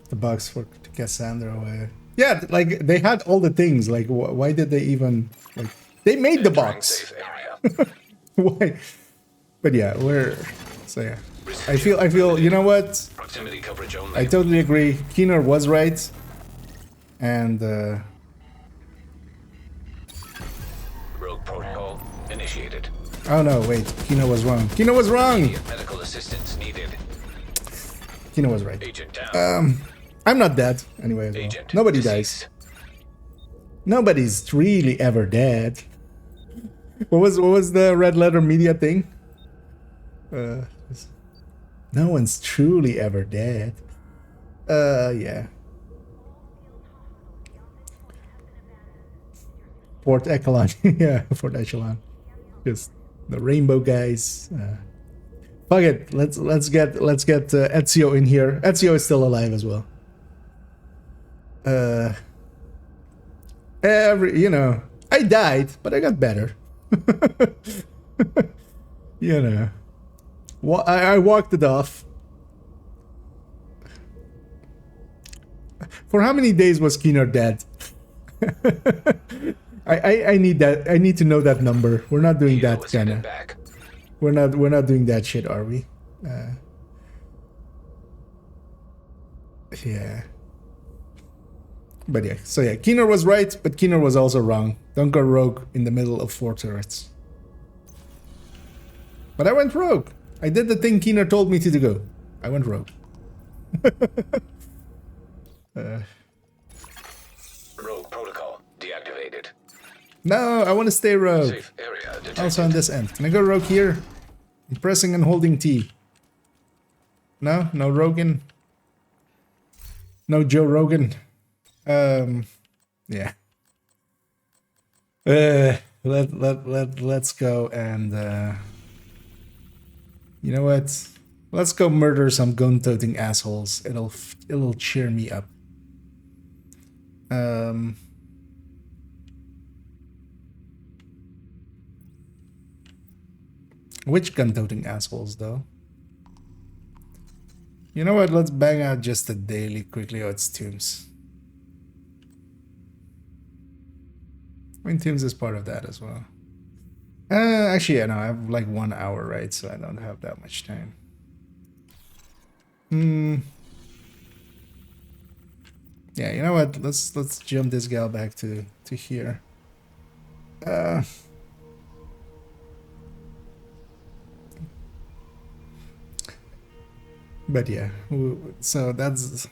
The box for Cassandra away. Yeah, like they had all the things. Like, why did they even like? They made the box. Safe area. Why? But yeah, so yeah. I feel. You know what? Proximity coverage only. I totally agree. Keener was right, and Rogue protocol initiated. oh no, wait. Keener was wrong. Keener was wrong. Immediate medical assistance needed. Keener was right. Agent down. I'm not dead anyway. As well. Agent Nobody deceased. dies. Nobody's really ever dead. What was the red letter media thing? No one's truly ever dead. Yeah. Port Echelon. Yeah, Port Echelon. Just the rainbow guys. Fuck it. Let's get Ezio in here. Ezio is still alive as well. I died, but I got better. You know. I walked it off. For how many days was Keener dead? I need that. I need to know that number. We're not doing Hilo that is kind headed of. back. We're not doing that shit, are we? Yeah. But yeah, so yeah, Keener was right, but Keener was also wrong. Don't go rogue in the middle of 4 turrets. But I went rogue. I did the thing Keener told me to do. I went rogue. Rogue protocol deactivated. No, I want to stay rogue. Safe area detected. Also on this end. Can I go rogue here? I'm pressing and holding T. No? No Rogan? No Joe Rogan? Yeah. Let's go and you know what? Let's go murder some gun-toting assholes. It'll cheer me up. Which gun-toting assholes though? You know what? Let's bang out just a daily quickly. Oh, it's Tombs. I mean, Tombs is part of that as well. Actually, yeah, no, I have like 1 hour, right? So I don't have that much time. Yeah, you know what? Let's jump this gal back to here. But yeah, so that's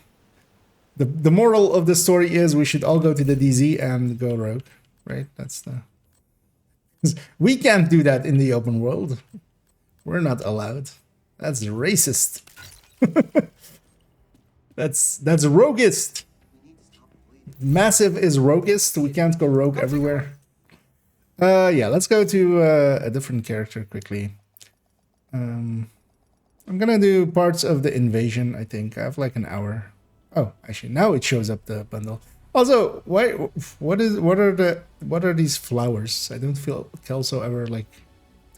the moral of the story is we should all go to the DZ and go rogue. right? That's the... We can't do that in the open world. We're not allowed. That's racist. That's roguist. Massive is roguist. We can't go rogue everywhere. Yeah, let's go to a different character quickly. I'm gonna do parts of the invasion, I think. I have like an hour. Oh, actually, now it shows up the bundle. Also, what are these flowers? I don't feel Kelso ever like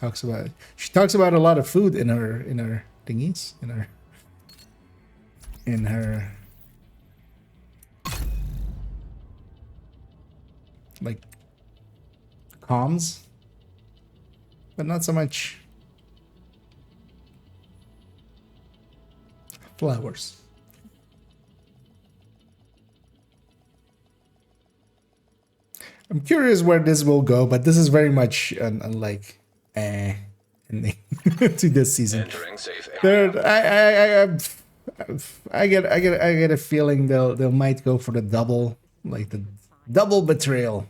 talks about it. She talks about a lot of food in her thingies, in her like comms, but not so much flowers. I'm curious where this will go, but this is very much unlike ending to this season. Entering safe area. I get a feeling they might go for the double, like the double betrayal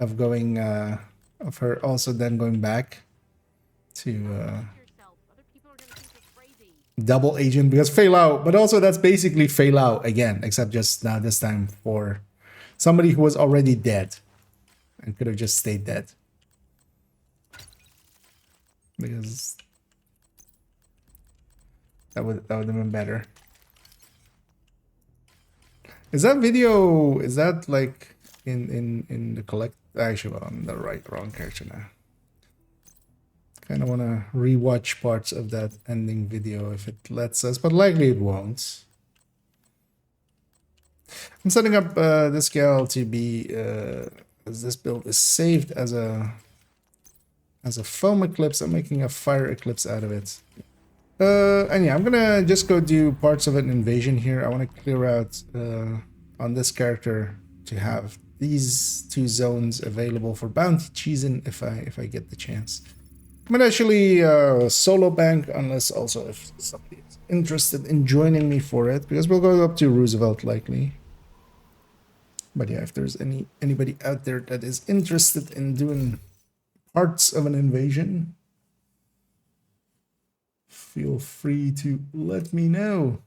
of going of her also then going back to double agent, because Fei Lao, but also that's basically Fei Lao again, except just now this time for somebody who was already dead and could have just stayed dead. Because that would have been better. Is that video, is that like in the collect? Actually, well, I'm the wrong character now. Kind of want to rewatch parts of that ending video if it lets us, but likely it won't. I'm setting up this gal to be as this build is saved as a foam eclipse. I'm making a fire eclipse out of it. And yeah, I'm gonna just go do parts of an invasion here. I want to clear out on this character to have these two zones available for bounty cheesing if I get the chance. I'm gonna actually solo bank, unless also if somebody is interested in joining me for it, because we'll go up to Roosevelt likely. But yeah, if there's anybody out there that is interested in doing parts of an invasion, feel free to let me know.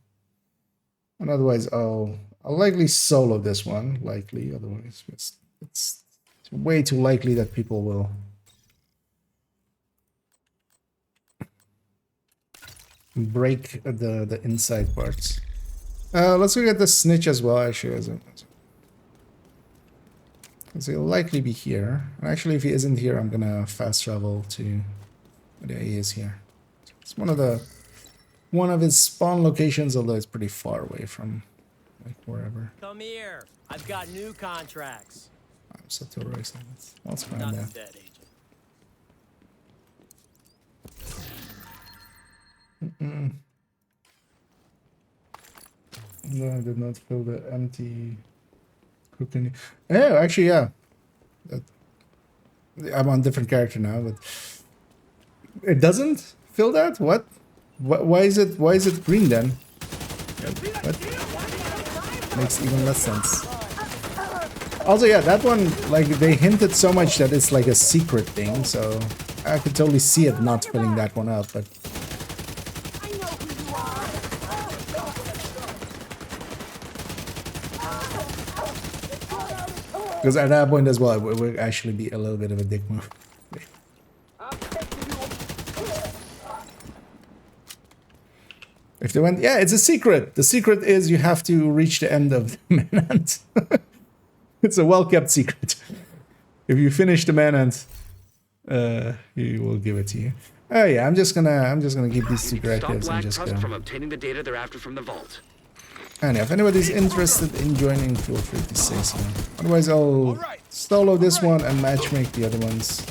And otherwise, I'll likely solo this one, likely. Otherwise, it's way too likely that people will break the inside parts. Let's look at the snitch as well, actually. So he'll likely be here. And actually, if he isn't here, I'm gonna fast travel to... Yeah, he is here. It's one of his spawn locations, although it's pretty far away from like wherever. Come here. I've got new contracts. I'm Satoru. What's going on Not there? dead, agent. No, I did not fill the empty cooking. Oh, actually, yeah. I'm on a different character now, but it doesn't fill that. What? Why is it green then? What? Makes even less sense. Also, yeah, that one, like, they hinted so much that it's like a secret thing, so I could totally see it not filling that one up, but... Because at that point as well, it would actually be a little bit of a dick move. If they went, yeah, it's a secret. The secret is you have to reach the end of the manhunt. It's a well-kept secret. If you finish the manhunt, he will give it to you. Oh yeah, I'm just gonna keep these two directives and just go. From obtaining the data they're after from the vault. And if anybody's interested in joining, feel free to say so. Otherwise, I'll solo this one and matchmake the other ones.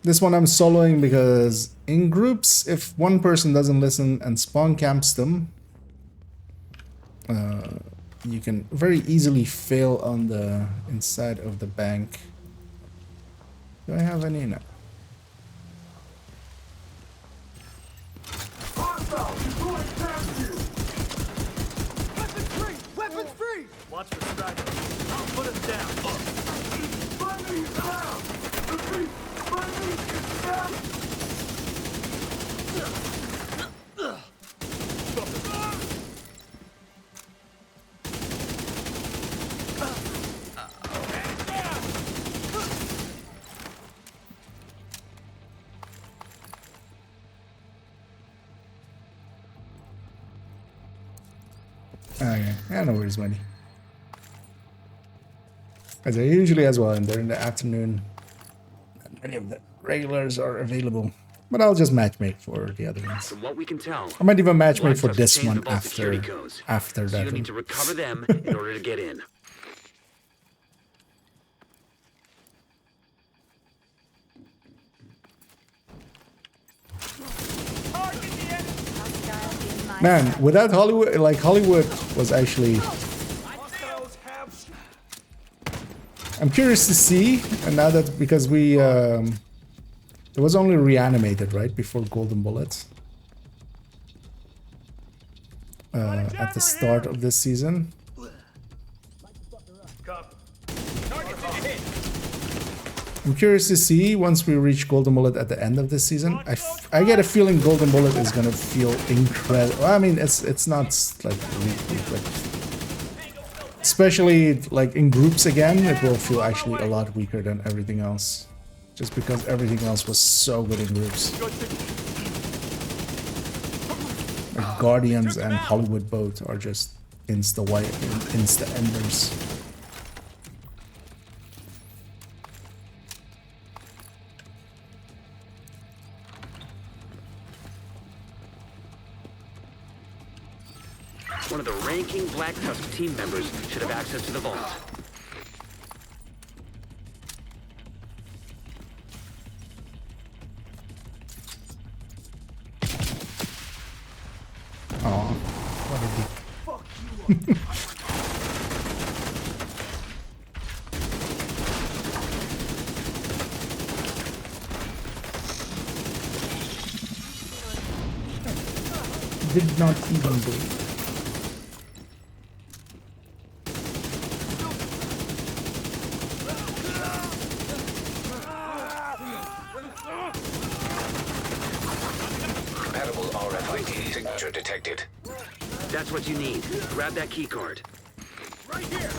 This one I'm soloing because in groups, if one person doesn't listen and spawn camps them, you can very easily fail on the inside of the bank. Do I have any? No. Weapons Watch the striker. I'll put him down. Bunny down! Repeat, Bunny is down! Okay, I know where's money. As I usually as well, and they're in the afternoon. Not many of the regulars are available. But I'll just matchmake for the other ones. From what we can tell, I might even matchmake for Black Tusk this obtained one the vault security after codes. after So that you'll need one. to recover them in order to get in. Man, without Hollywood, like Hollywood was actually. Hostiles have... I'm curious to see, and now that because we it was only reanimated right before Golden Bullets at the start of this season. I'm curious to see once we reach Golden Bullet at the end of this season. I get a feeling Golden Bullet is gonna feel incredible. I mean, it's not like especially like in groups again, it will feel actually a lot weaker than everything else, just because everything else was so good in groups. Like Guardians and Hollywood both are just insta enders. One of the ranking Black Tusk team members should have access to the vault. Oh, what a dick. Did not even breathe. Compatible RFID signature detected. That's what you need. Grab that key card. Right here!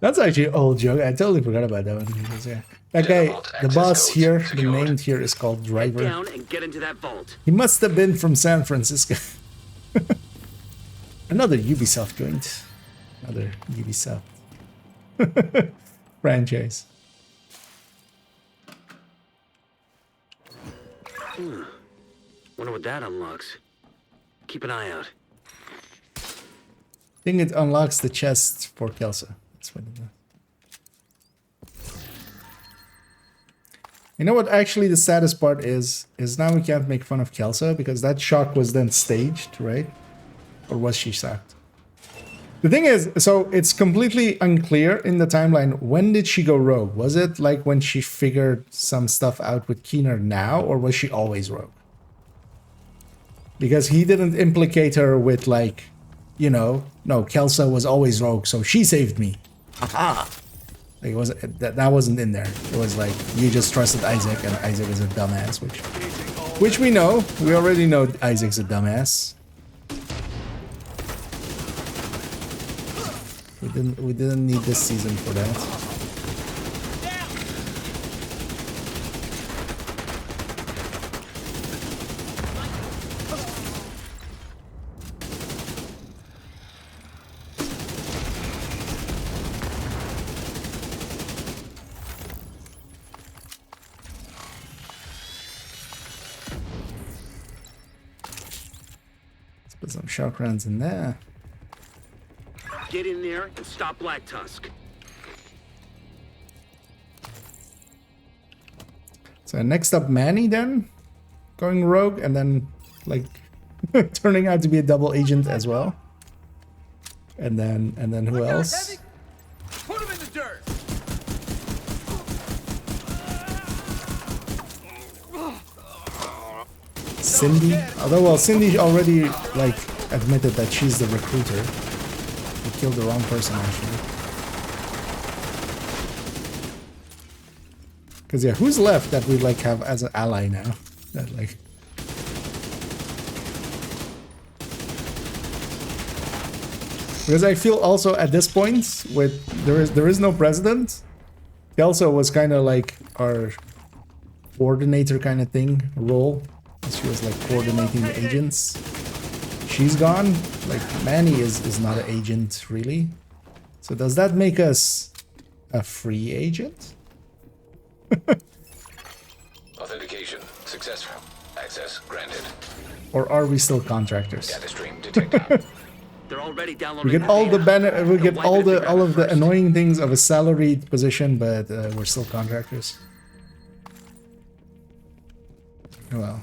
That's actually an old joke. I totally forgot about that one. Yeah. That guy, the boss here, the name here is called Head Driver. down and get into that vault. He must have been from San Francisco. Another Ubisoft joint. Another Ubisoft franchise. Wonder what that unlocks. Keep an eye out. I think it unlocks the chest for Kelsa. That's what it does. You know what actually the saddest part is now we can't make fun of Kelsa because that shock was then staged, right? Or was she sacked? The thing is, so it's completely unclear in the timeline, when did she go rogue? Was it like when she figured some stuff out with Keener now, or was she always rogue? Because he didn't implicate her with like, you know, no, Kelsa was always rogue, so she saved me. Aha! Like it wasn't, that wasn't in there. It was like, you just trusted Isaac, and Isaac is a dumbass, which we know. We already know Isaac's a dumbass. We didn't need this season for that. Let's put some shock rounds in there. Get in there and stop Black Tusk. So next up, Manny then going rogue, and then like turning out to be a double agent as well. And then who else? Put him in the dirt! Cindy. Although well, Cindy already like admitted that she's the recruiter. We killed the wrong person, actually. Because, yeah, who's left that we, like, have as an ally now? That, like... Because I feel also at this point, with there is no president, Kelso was kind of like our coordinator kind of thing, role. She was like coordinating the agents. She's gone. Like, Manny is not an agent, really. So does that make us a free agent? Authentication successful. Access granted. Or are we still contractors? Data stream detected. They're already downloading. We get all the data. we get all of the First. annoying things of a salaried position, but we're still contractors. Well,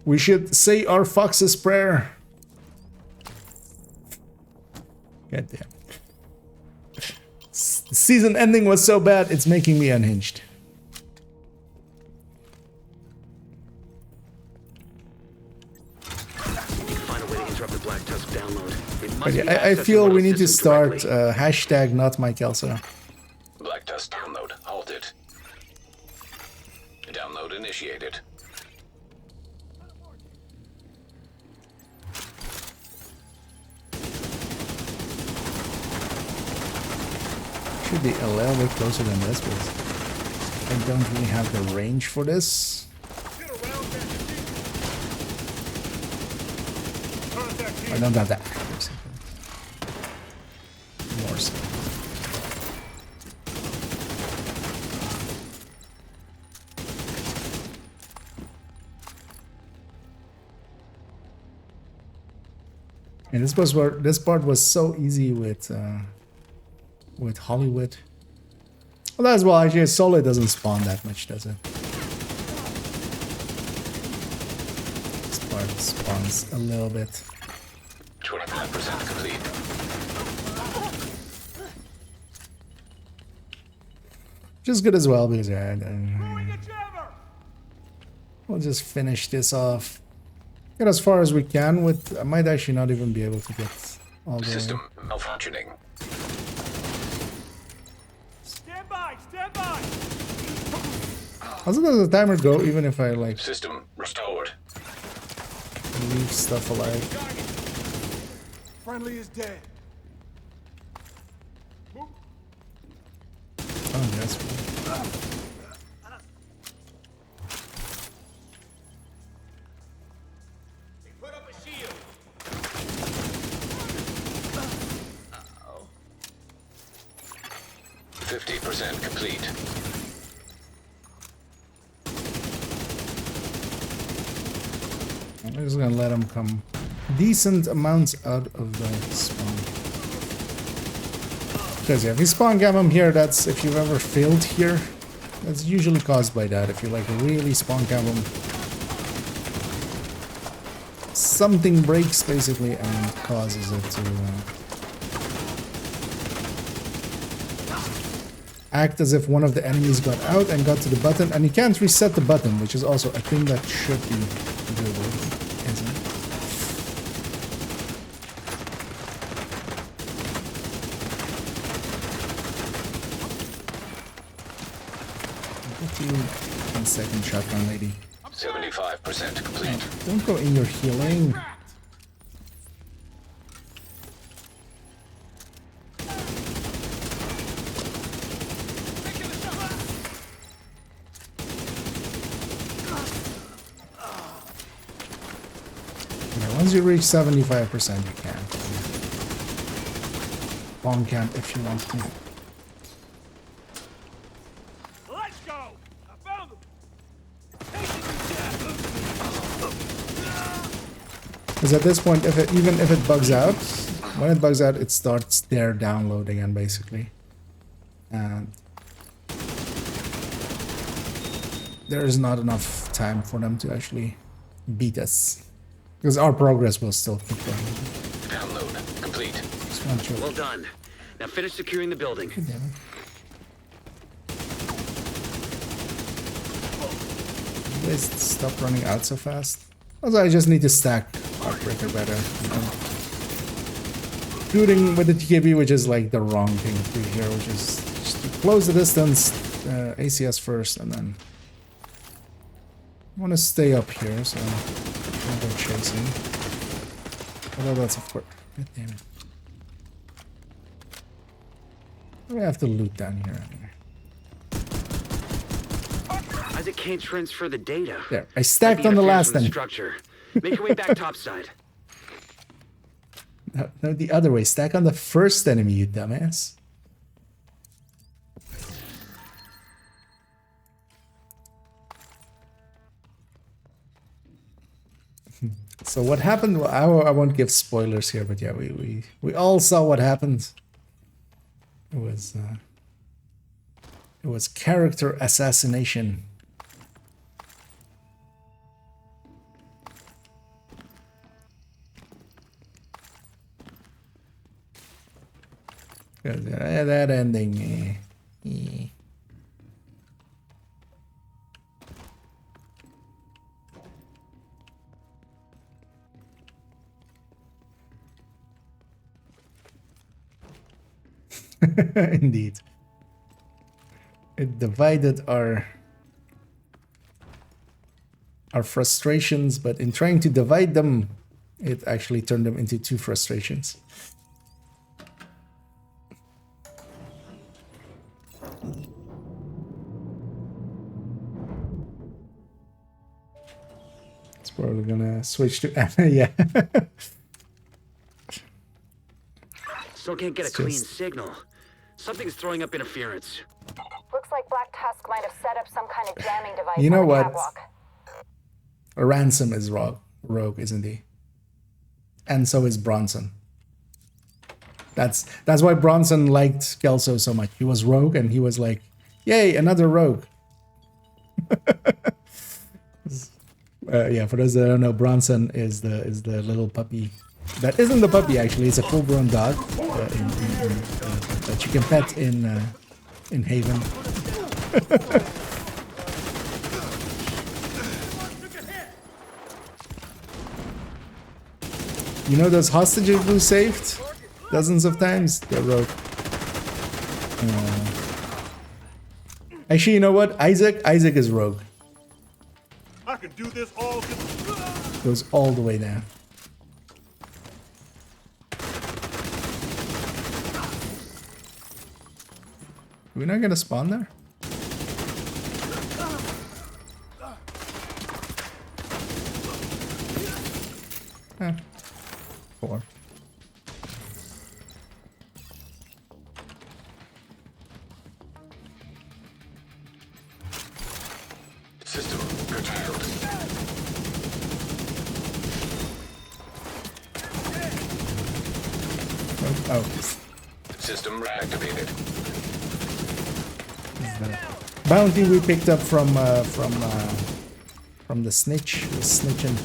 we should say our Fox's prayer. God damn. The season ending was so bad, it's making me unhinged. Find a way to interrupt the Black Tusk download. It must But be yeah, I accessing feel one of we the need to systems start directly. hashtag not my Kelso. Black Tusk download halted. Download initiated. Should be a little bit closer than this, but I don't really have the range for this. I don't have that. More so. And this was where this part was so easy with Hollywood. Well, as well, actually, Solo doesn't spawn that much, does it? This part spawns a little bit. 25% complete. Which is good as well, because we'll just finish this off. Get as far as we can with... I might actually not even be able to get all the System way. malfunctioning. Stand by! Stand by! How long does the timer go, even if I, like, System restored. leave stuff alive? Friendly is dead. Oh, that's cool. Put up a shield. 50% complete. I'm just gonna let them come decent amounts out of the spawn. Because yeah, if you spawn cap them here, that's if you've ever failed here, that's usually caused by that. If you like really spawn cap them, something breaks basically and causes it to act as if one of the enemies got out and got to the button, and you can't reset the button, which is also a thing that should be doable, isn't it? Get you 1 second, shotgun lady. 75% complete. Don't go in your healing. Once you reach 75%, you can. Bomb camp if you want to. Let's go! I found them! Because at this point, even if it bugs out, when it bugs out, it starts their download again, basically. And there is not enough time for them to actually beat us. Because our progress will still keep going. Download complete. Well done. Now finish securing the building. Damn it. You guys stop running out so fast. Also, I just need to stack Heartbreaker better. Shooting with the TKB, which is like the wrong thing to do here, which is just to close the distance, ACS first, and then I want to stay up here, so I'm go chasing. Although that's of course. God damn it. We have to loot down here anyway. Isaac can't transfer the data. There, I stacked on the last enemy. Structure. Make your way back topside. No, the other way. Stack on the first enemy, you dumbass. So what happened? Well, I won't give spoilers here, but yeah, we all saw what happened. It was character assassination. That ending. Indeed. It divided our frustrations, but in trying to divide them, it actually turned them into two frustrations. It's probably gonna switch to Anna, yeah. Still can't get a clean signal. Something's throwing up interference. Looks like Black Tusk might have set up some kind of jamming device. You know on the what? catwalk. A Ransom is rogue, isn't he? And so is Bronson. That's why Bronson liked Kelso so much. He was rogue, and he was like, "Yay, another rogue!" Yeah, for those that don't know, Bronson is the little puppy. That isn't the puppy actually; it's a full-grown dog that you can pet in Haven. You know those hostages we saved dozens of times? They're rogue. Actually, you know what? Isaac is rogue. I can do this all Goes all the way down. We're not gonna spawn there? Eh. 4. System curtailed. Oh. System reactivated. Bounty we picked up from the snitch. The snitching.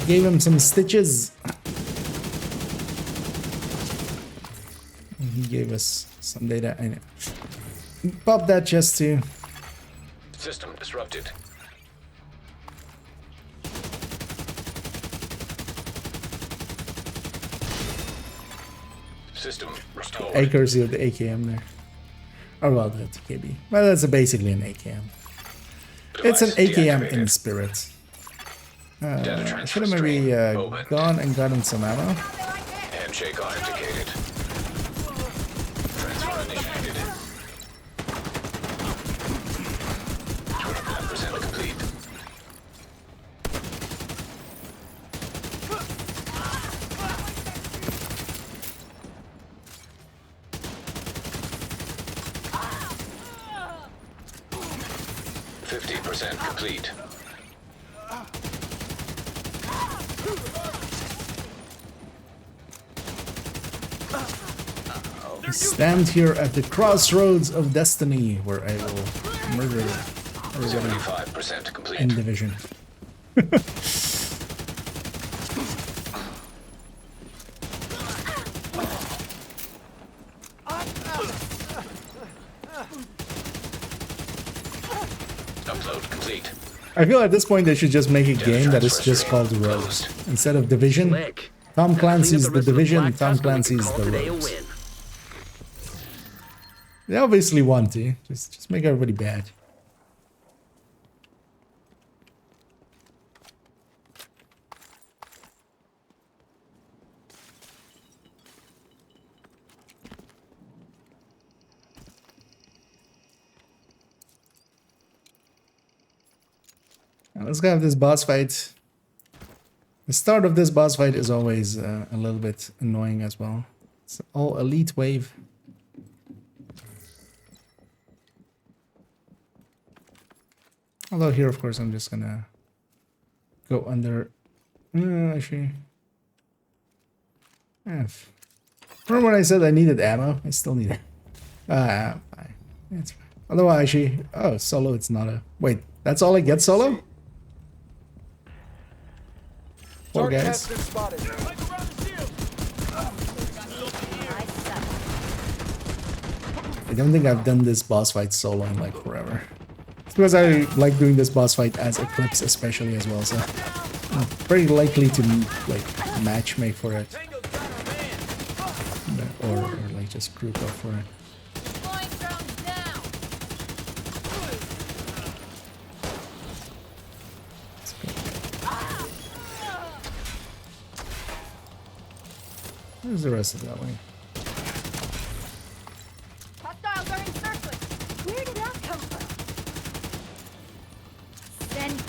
Gave him some stitches. And he gave us some data. I know. Pop that chest too. System disrupted. System restored. Accuracy of the AKM there. Oh well, the TKB. Well, that's basically an AKM. It's an AKM in spirit. Should have maybe gone and gotten some ammo. Handshake authenticated. Transfer initiated. 25% complete. Complete. Stand here at the crossroads of destiny, where I will murder 75% complete. in division. Upload complete. I feel at this point they should just make a Data game that is transfer just stream called Road. closed. Instead of Division, Slick. Tom Clancy's Clean up The rest of Division, Black Tom Tusk and we can Clancy's call The today a Road. win. They obviously want to. Just make everybody bad. Now let's go have this boss fight. The start of this boss fight is always a little bit annoying as well. It's all elite wave. Although here, of course, I'm just gonna go under. Actually, remember when I said I needed ammo? I still need it. Fine. It's fine. Although actually, oh, solo. It's not a. Wait, that's all I get solo. Poor guys. Sarcastic spotted. I don't think I've done this boss fight solo in like forever. It's because I like doing this boss fight as Eclipse especially as well, so I'm very likely to like match make for it. Or like just group up for it. Flying drones down. Where's the rest of that way? Hostiles are encircling. Where did that come from? Send.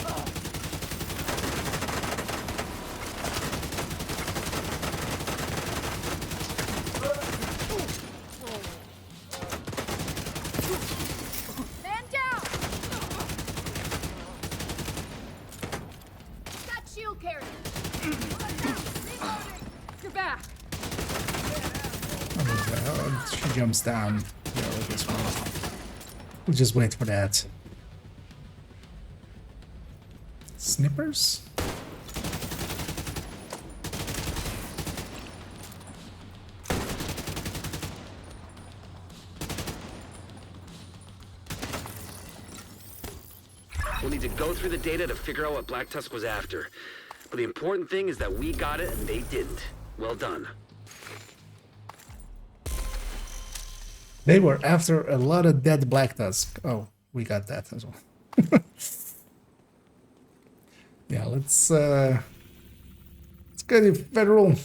Man down. Got shield carrier. You're back. Oh, she jumps down. Yeah, like this one. We'll just wait for that. Snippers? We'll need to go through the data to figure out what Black Tusk was after. But the important thing is that we got it and they didn't. Well done. They were after a lot of dead Black Tusk. Oh, we got that as well. Yeah, let's get it federal.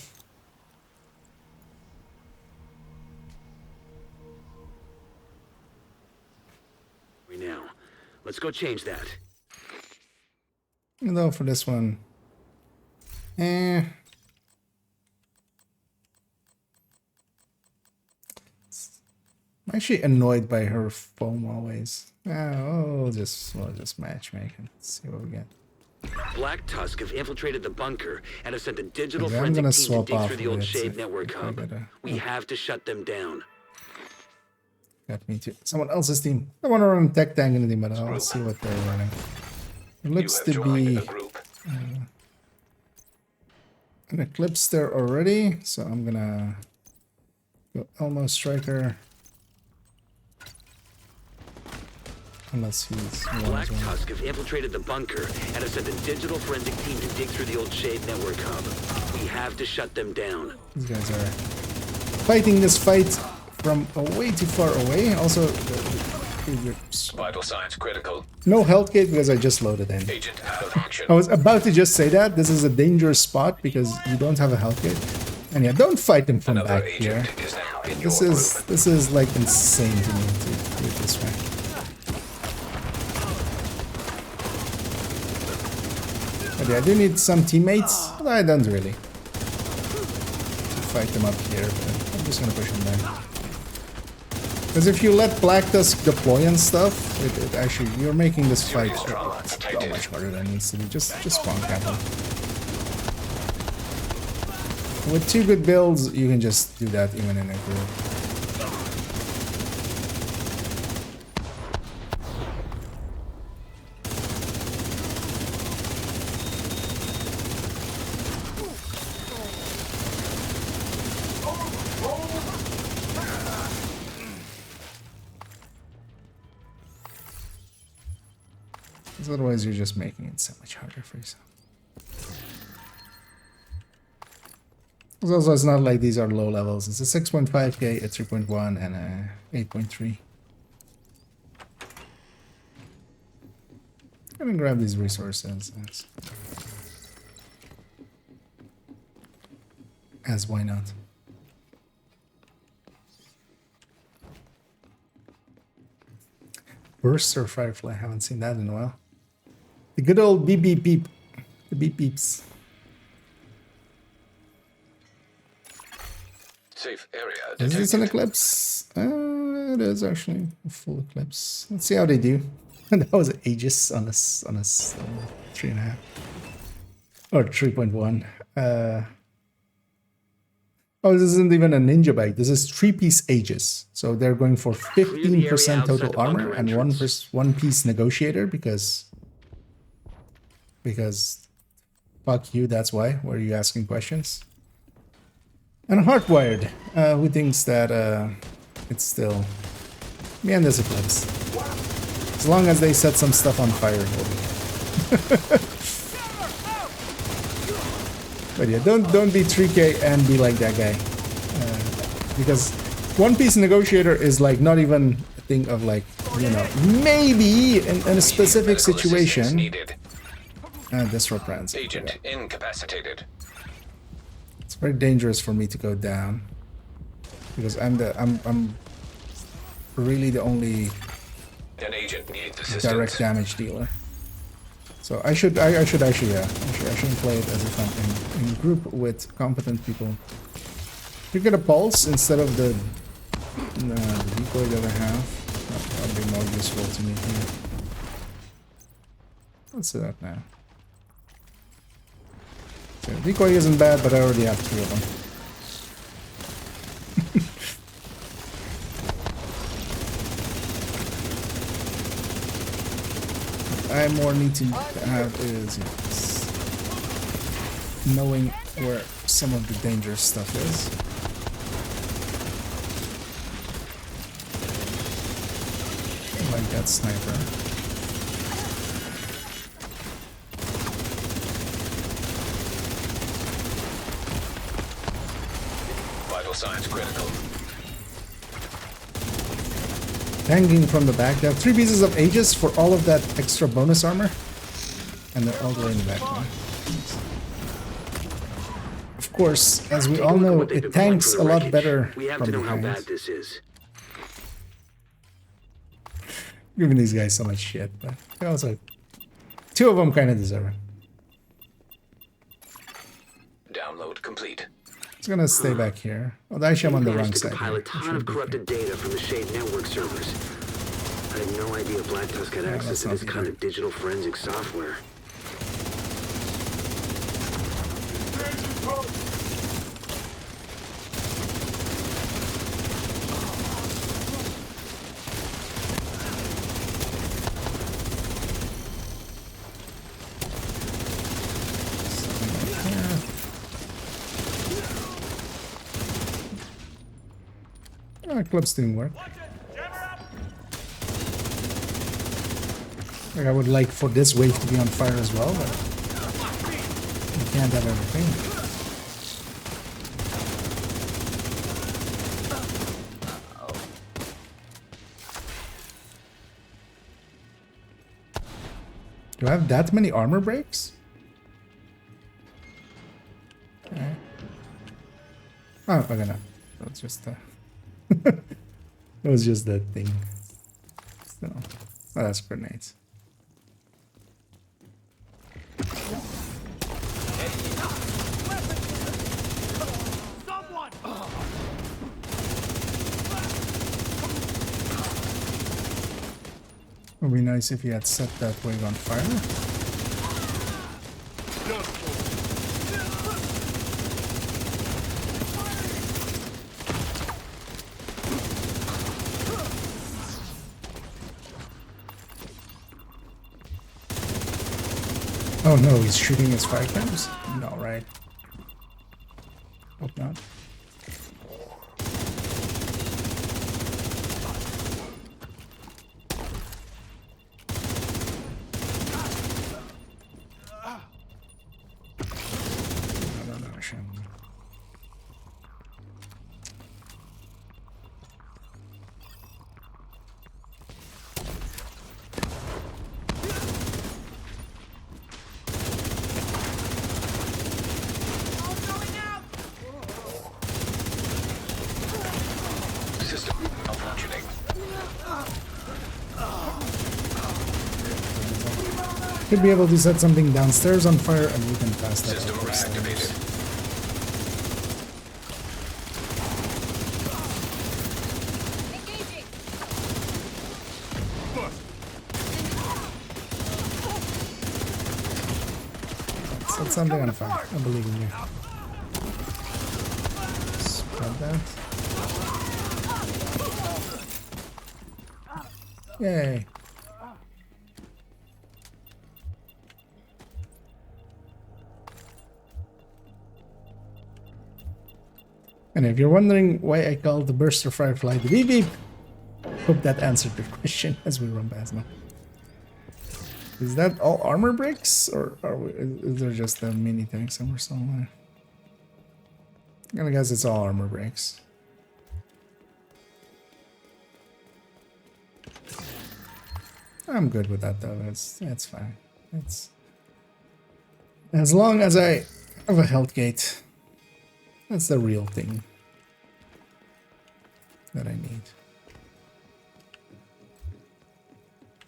Now, let's go change that. Even though for this one, I'm actually annoyed by her foam always. We'll just matchmake and see what we get. Black Tusk have infiltrated the bunker and have sent a digital Okay, I'm forensic gonna team to swap dig off through the of old it Shade if network I hub. gotta- We have to shut them down. Got me to someone else's team. I want to run tech tank in the team, but I'll see what they're running. It looks You to have joined be the group. an Eclipse there already, so I'm gonna go Elmo Striker. Unless he's Black Tusk have infiltrated the bunker and have sent a digital forensic team to dig through the old Shade network hub. We have to shut them down. These guys are fighting this fight from way too far away. Also, Vital signs critical. no health kit because I just loaded in. Agent out of action. I was about to just say that this is a dangerous spot because you don't have a health kit, and yeah, don't fight them from Another back here. agent is now in This your is group. this is like insane to me to do it this way. But yeah, I do need some teammates. But I don't really fight them up here, but I'm just gonna push them back. Because if you let Black Tusk deploy and stuff, it actually you're making this fight so much harder than it needs to be. Just spawn cap them. With 2 good builds, you can just do that even in a group. Because otherwise you're just making it so much harder for yourself. Also, it's not like these are low levels. It's a 6.5k, a 3.1, and a 8.3. I'm gonna grab these resources as why not? Burst or Firefly? I haven't seen that in a while. The good old beep beep beep. The beep beeps. Safe area Is this an detected. eclipse? It is actually a full eclipse. Let's see how they do. That was Aegis on us 3.5 or 3.1. Oh, this isn't even a ninja bike. This is 3-piece Aegis. So they're going for 15% total armor and one piece negotiator because fuck you. That's why. Were you asking questions? And Hardwired, who thinks that it's still me and this eclipse. As long as they set some stuff on fire, we'll be But yeah, don't be 3K and be like that guy, because one piece negotiator is like not even a thing of like, you know, maybe in a specific situation. Disrupt rounds. Agent incapacitated. It's very dangerous for me to go down because I'm really the only An agent needs assistance. direct damage dealer. So I should actually play it as if I'm in group with competent people. You get a pulse instead of the decoy that I have. That'll be more useful to me here. Let's do that now. So decoy isn't bad, but I already have 3 of them. I more need to have is knowing where some of the dangerous stuff is. Like that sniper. Vital signs critical. Hanging from the back. They have 3 pieces of Aegis for all of that extra bonus armor. And they're all the way in the back now. Of course, as we all know, it tanks a lot better We have from to know how behind. bad this is. Giving these guys so much shit, but they also 2 of them kind of deserve it. Download complete. It's gonna stay back here. Oh, actually, I'm on the wrong Managed to side. compile Here. a ton of corrupted data from the Shade network servers. I had no idea Black Tusk had access that's to not this kind either. of digital forensic software. Eclipse didn't work. Like I would like for this wave to be on fire as well, but you can't have everything. Do I have that many armor breaks? Okay. Oh, okay, no. That's just it was just that thing. So, oh, that's grenades. Someone! It would be nice if you had set that wave on fire. Oh no, he's shooting his 5 times? No, right? Hope not. functioning. Should be able to set something downstairs on fire and we can pass that System up upstairs. reactivated. Engaging. Set something on fire. I believe in you. Spread that. Yay. And if you're wondering why I call the burster firefly the beep beep, hope that answered your question as we run past now. Is that all armor bricks, or is there just a mini tank somewhere? I'm gonna guess it's all armor bricks. I'm good with that though. That's fine. It's as long as I have a health gate. That's the real thing that I need.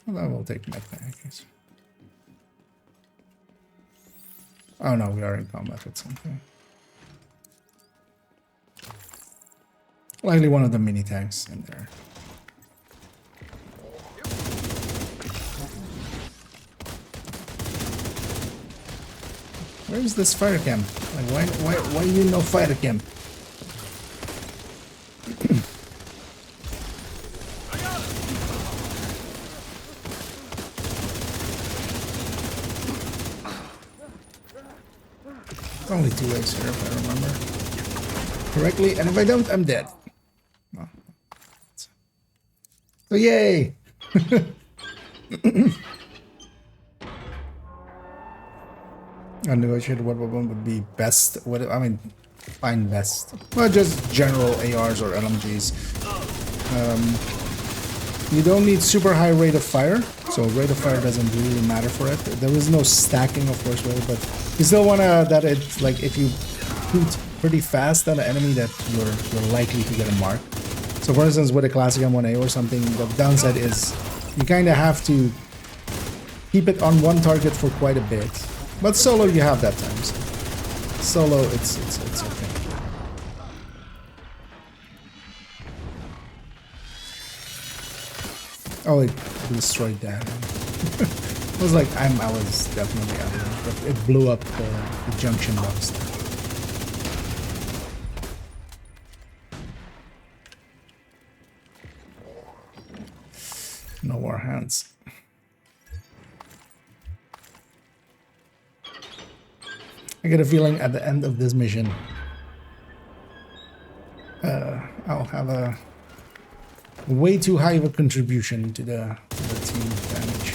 Well, I will take my package. Oh no, we are in combat with something. Likely one of the mini tanks in there. Where's this fire camp? Like why you no fire camp? Only 2 ways here, if I remember correctly, and if I don't, I'm dead. Oh. So yay! I negotiated what one would be best. What I mean, find best. Well, just general ARs or LMGs. You don't need super high rate of fire, so rate of fire doesn't really matter for it. There is no stacking, of course, with it, but you still wanna that it's like if you shoot pretty fast at an enemy that you're likely to get a mark. So for instance, with a classic M1A or something, the downside is you kind of have to keep it on one target for quite a bit. But solo you have that time. So solo it's okay. Oh, it destroyed that. I was like, I was definitely out of it, but it blew up the junction box there. No more hands. I get a feeling at the end of this mission, I'll have a way too high of a contribution to the team damage.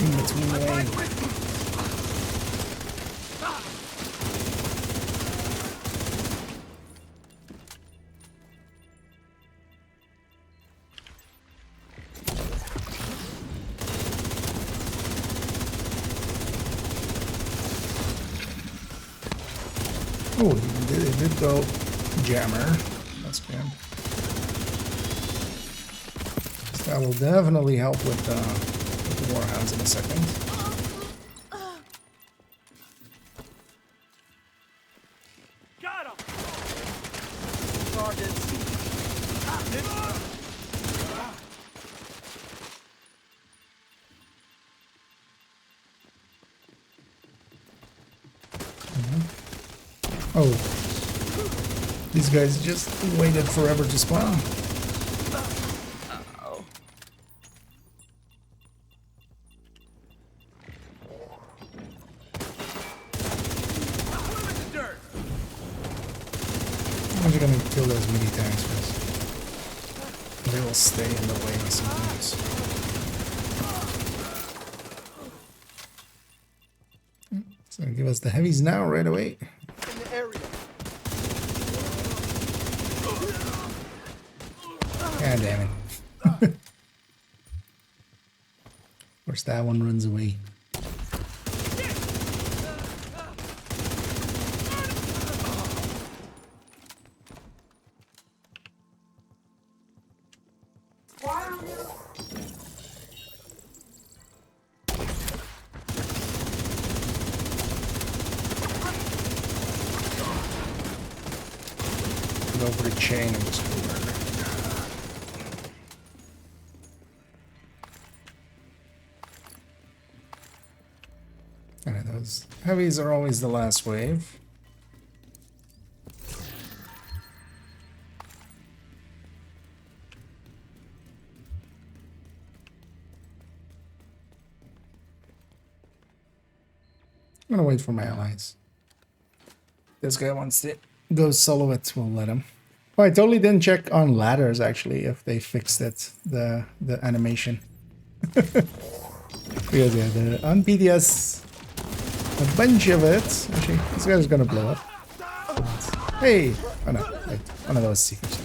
In between the way. Oh, it did go jammer. That's good. So that will definitely help with the warhounds in a second. Got him! Targets. Oh, these guys just waited forever to spawn. I'm just gonna kill those mini tanks first. They will stay in the way sometimes. It's gonna give us the heavies now, right away. In the area. God damn it. Of course, that one runs away. Go over the chain and just go over. Alright, those heavies are always the last wave. I'm gonna wait for my allies. This guy wants to go solo it, we'll let him. Oh, I totally didn't check on ladders actually if they fixed it, the animation. Because yeah, on PTS, a bunch of it. Actually, this guy's gonna blow up. Hey! Oh no, wait, one of those secrets.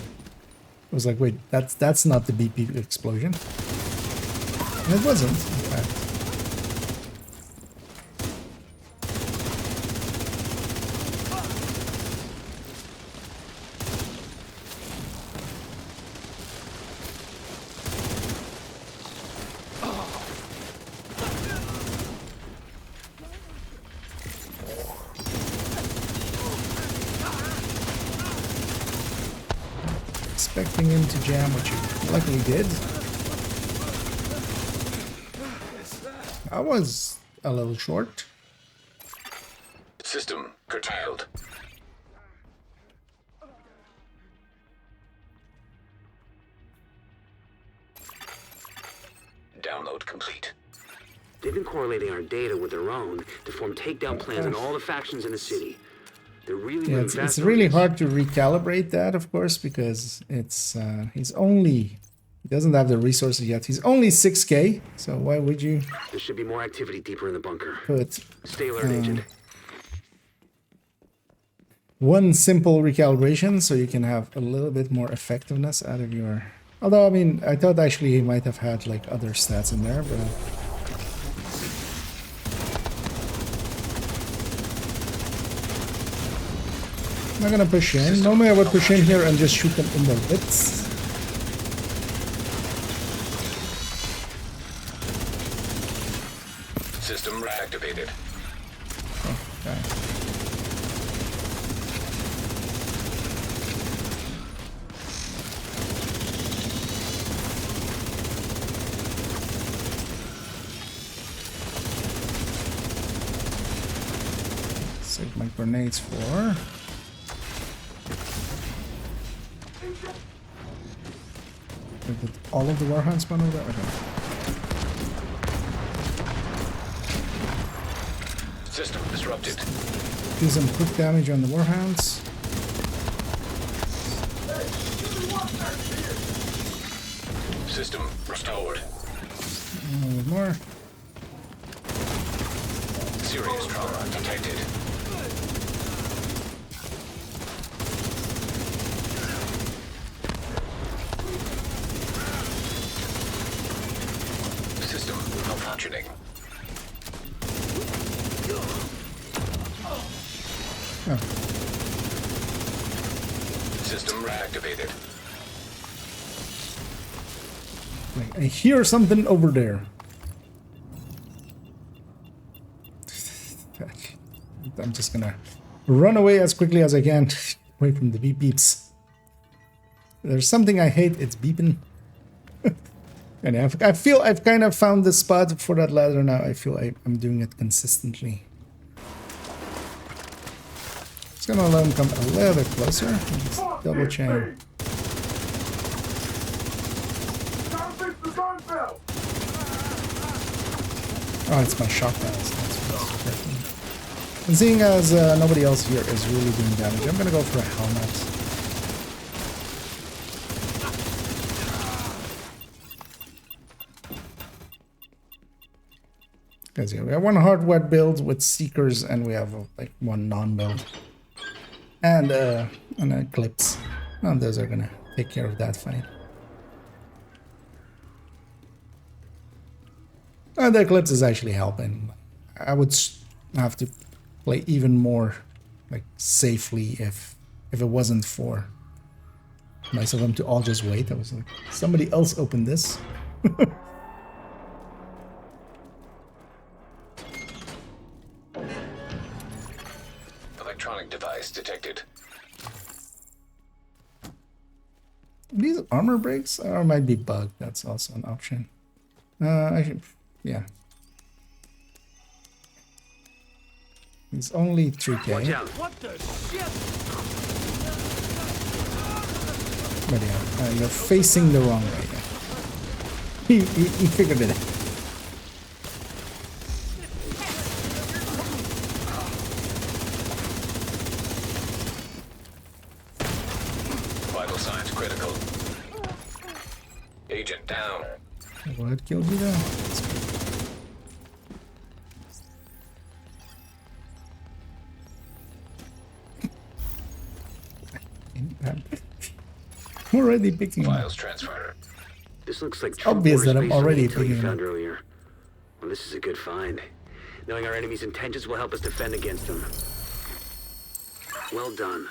I was like, wait, that's not the BP explosion. And it wasn't, in fact. Expecting him to jam, which he luckily did. I was a little short. System curtailed. Download complete. They've been correlating our data with their own to form takedown plans on all the factions in the city. They're really Yeah, it's really hard to recalibrate that, of course, because it's he doesn't have the resources yet. He's only 6K, so why would you There should be more activity deeper in the bunker. put Stay alert, Agent. one simple recalibration so you can have a little bit more effectiveness out of your... Although, I mean, I thought actually he might have had like other stats in there, but... I'm not gonna push in. Normally I would push in here and just shoot them in the lips. System reactivated. Okay. Save my grenades for... Did all of the warhounds spawn over there? Okay. System disrupted. Do some quick damage on the warhounds. System restored. A little more. Serious trauma detected. System malfunctioning. Oh. System reactivated. Wait, I hear something over there. I'm just gonna run away as quickly as I can away from the beep beeps. There's something I hate, it's beeping. And I feel I've kind of found the spot for that ladder now. I feel I'm doing it consistently. Just gonna let him come a little bit closer. Just double chain. Oh, it's my shotgun. And seeing as nobody else here is really doing damage, I'm gonna go for a helmet. Because yeah, we have one hardware build with Seekers, and we have like one non-build. And an Eclipse. And those are gonna take care of that fight. The eclipse is actually helping. I would have to play even more like safely if it wasn't for nice of them to all just wait. I was like, somebody else opened this. Electronic device detected. These armor breaks or might be bugged. That's also an option. I should, yeah. It's only 3K. Watch out. What the shit? But yeah, you're facing the wrong way. He figured it out. Vital signs critical. Agent down. What killed you there? I'm already picking them up. Files transfer. This looks like Obvious that I'm based on the already intel picking you it found up. earlier. Well, this is a good find. Knowing our enemy's intentions will help us defend against them. Well done.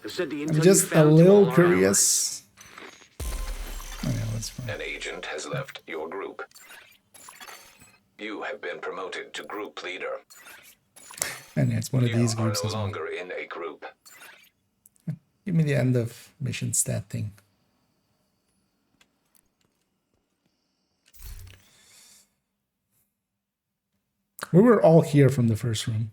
I've sent the intel I'm you just a found to all little our curious. Oh, yeah, that's fine. An agent has left your group. You have been promoted to group leader. And it's one of You these are groups no as well. longer in a group. Give me the end of mission stat thing. We were all here from the first room.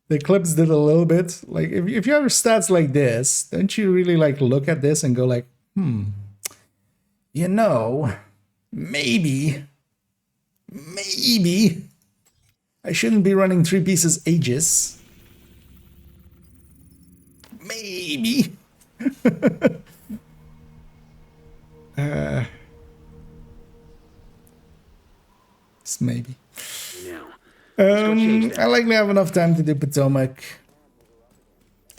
The Eclipse did a little bit. Like, if you have stats like this, don't you really like look at this and go like, you know, maybe I shouldn't be running 3 pieces Aegis. Maybe. Just maybe. Now, let's go change that. I likely have enough time to do Potomac.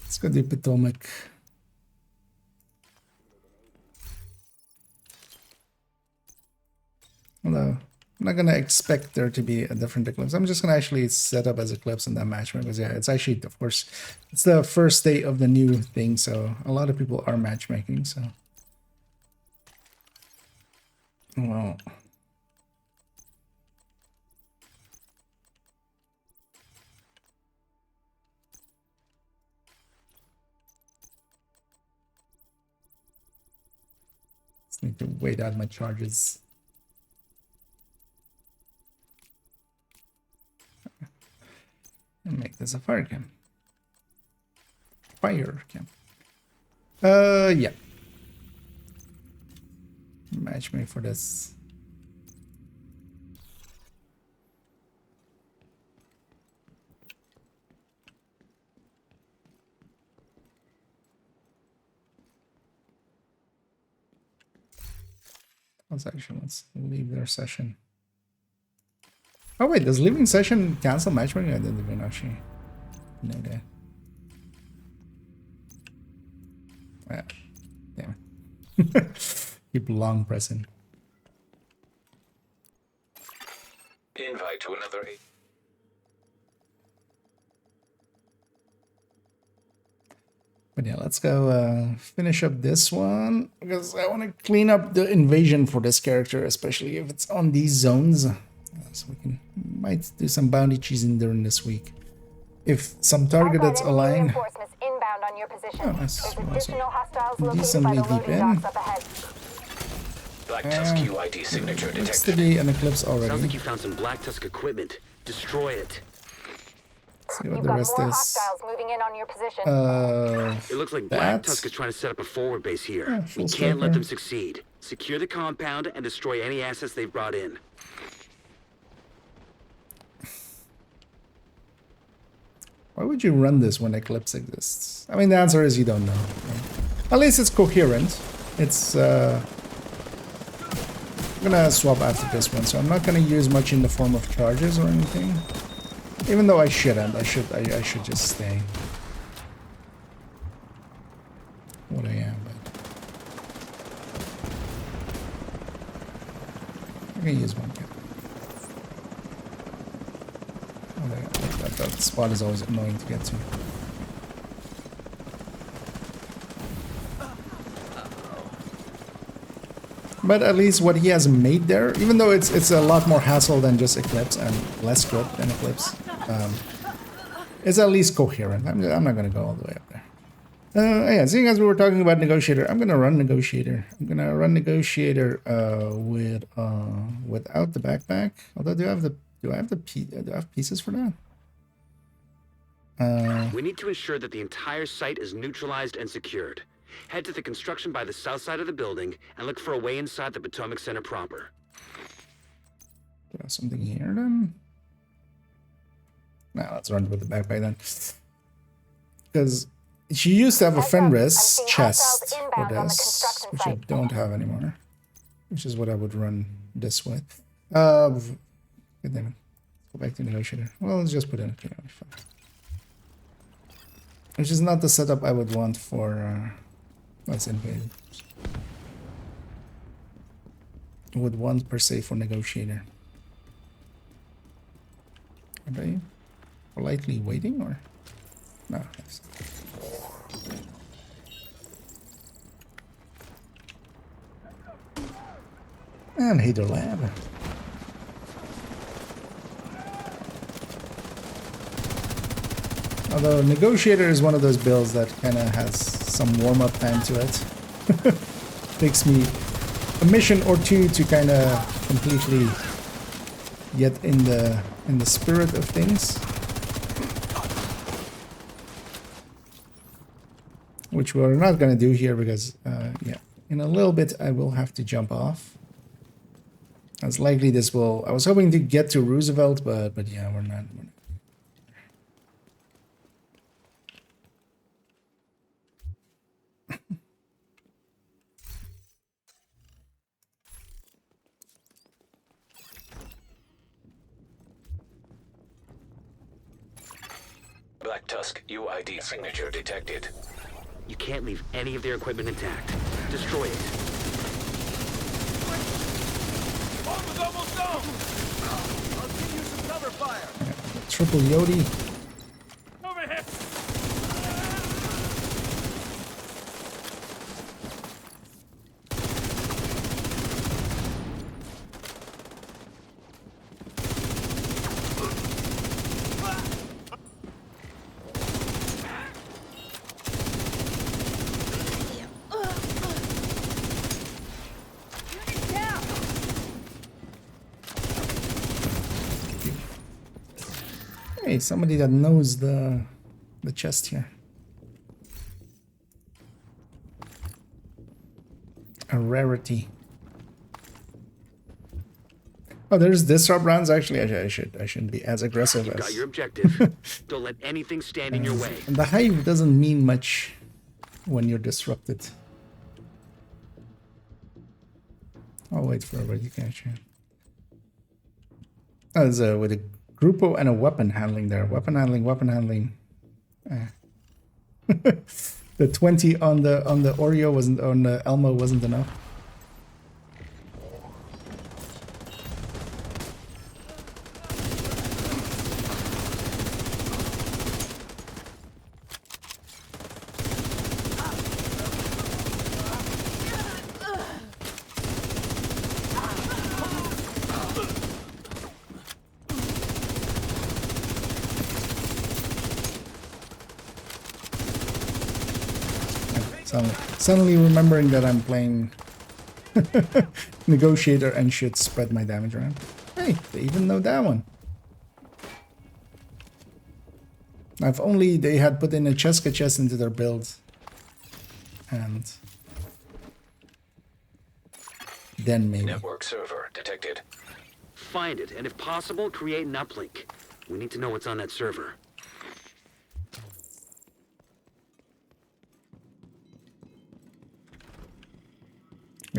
Let's go do Potomac. Although, I'm not gonna expect there to be a different Eclipse. I'm just gonna actually set up as Eclipse in that match because yeah, it's actually, of course, it's the first day of the new thing, so a lot of people are matchmaking, so. Well. Just need to wait out my charges. And make this a fire cam. Fire cam. Yeah. Match me for this. Let's leave their session. Oh wait, does leaving session cancel matchmaking? I didn't even actually know that. Yeah. Damn. Keep long pressing. Invite to another. But yeah, let's go finish up this one because I want to clean up the invasion for this character, especially if it's on these zones. So we might do some bounty cheesing during this week. If some target that's aligned. Inbound on your position. Oh, nice. There's additional hostiles located by Decently the deep loading in. docks up ahead. Black Tusk UID signature Looks to detected. be an Eclipse Sounds like already. you found some Black Tusk equipment. Destroy it. See what You've the got rest more is. hostiles moving in on your position. It looks like Black that. Tusk is trying to set up a forward base here. Yeah, We full can't let sniper. them succeed. Secure the compound and destroy any assets they've brought in. Why would you run this when Eclipse exists? I mean, the answer is you don't know. Right? At least it's coherent. It's I'm gonna swap after this one, so I'm not gonna use much in the form of charges or anything. Even though I shouldn't, I should just stay. What I am, but can use one. Yeah. Oh, that spot is always annoying to get to. But at least what he has made there, even though it's a lot more hassle than just Eclipse and less script than Eclipse, it's at least coherent. I'm not going to go all the way up there. Yeah, seeing as we were talking about Negotiator, I'm going to run Negotiator. I'm going to run Negotiator without the backpack. Although do I have pieces for that? We need to ensure that the entire site is neutralized and secured. Head to the construction by the south side of the building and look for a way inside the Potomac Center proper. Do I have something here then? Now let's run with the backpack then. Because she used to have a Fenris chest for this, which I don't have anymore. Which is what I would run this with. Good damn it. Go back to Negotiator. Well, let's just put in a KO. Which is not the setup I would want for let's invade. Would want per se for Negotiator. Are they politely waiting or no? Yes. And Hader Lab. Although Negotiator is one of those builds that kind of has some warm-up time to it. Takes me a mission or two to kind of completely get in the spirit of things. Which we're not going to do here because, yeah, in a little bit I will have to jump off. As likely this will... I was hoping to get to Roosevelt, but yeah, we're not. Black Tusk UID signature detected. You can't leave any of their equipment intact. Destroy it. Bomb is almost done. I'll give you some cover fire. Triple Yodi. Over here. Hey, somebody that knows the chest here. A rarity. Oh, there's disrupt rounds. Actually, I shouldn't be as aggressive. You as got your objective. Don't let anything stand in your way. And the hive doesn't mean much when you're disrupted. I'll wait for a ready catch. Oh, there's with a Grupo and a weapon handling there. Weapon handling. The 20 on the Oreo wasn't on the Elmo wasn't enough. Suddenly remembering that I'm playing Negotiator and should spread my damage around. Hey, they even know that one. If only they had put in a Cheska chest into their build. And then maybe. Network server detected. Find it, and if possible, create an uplink. We need to know what's on that server.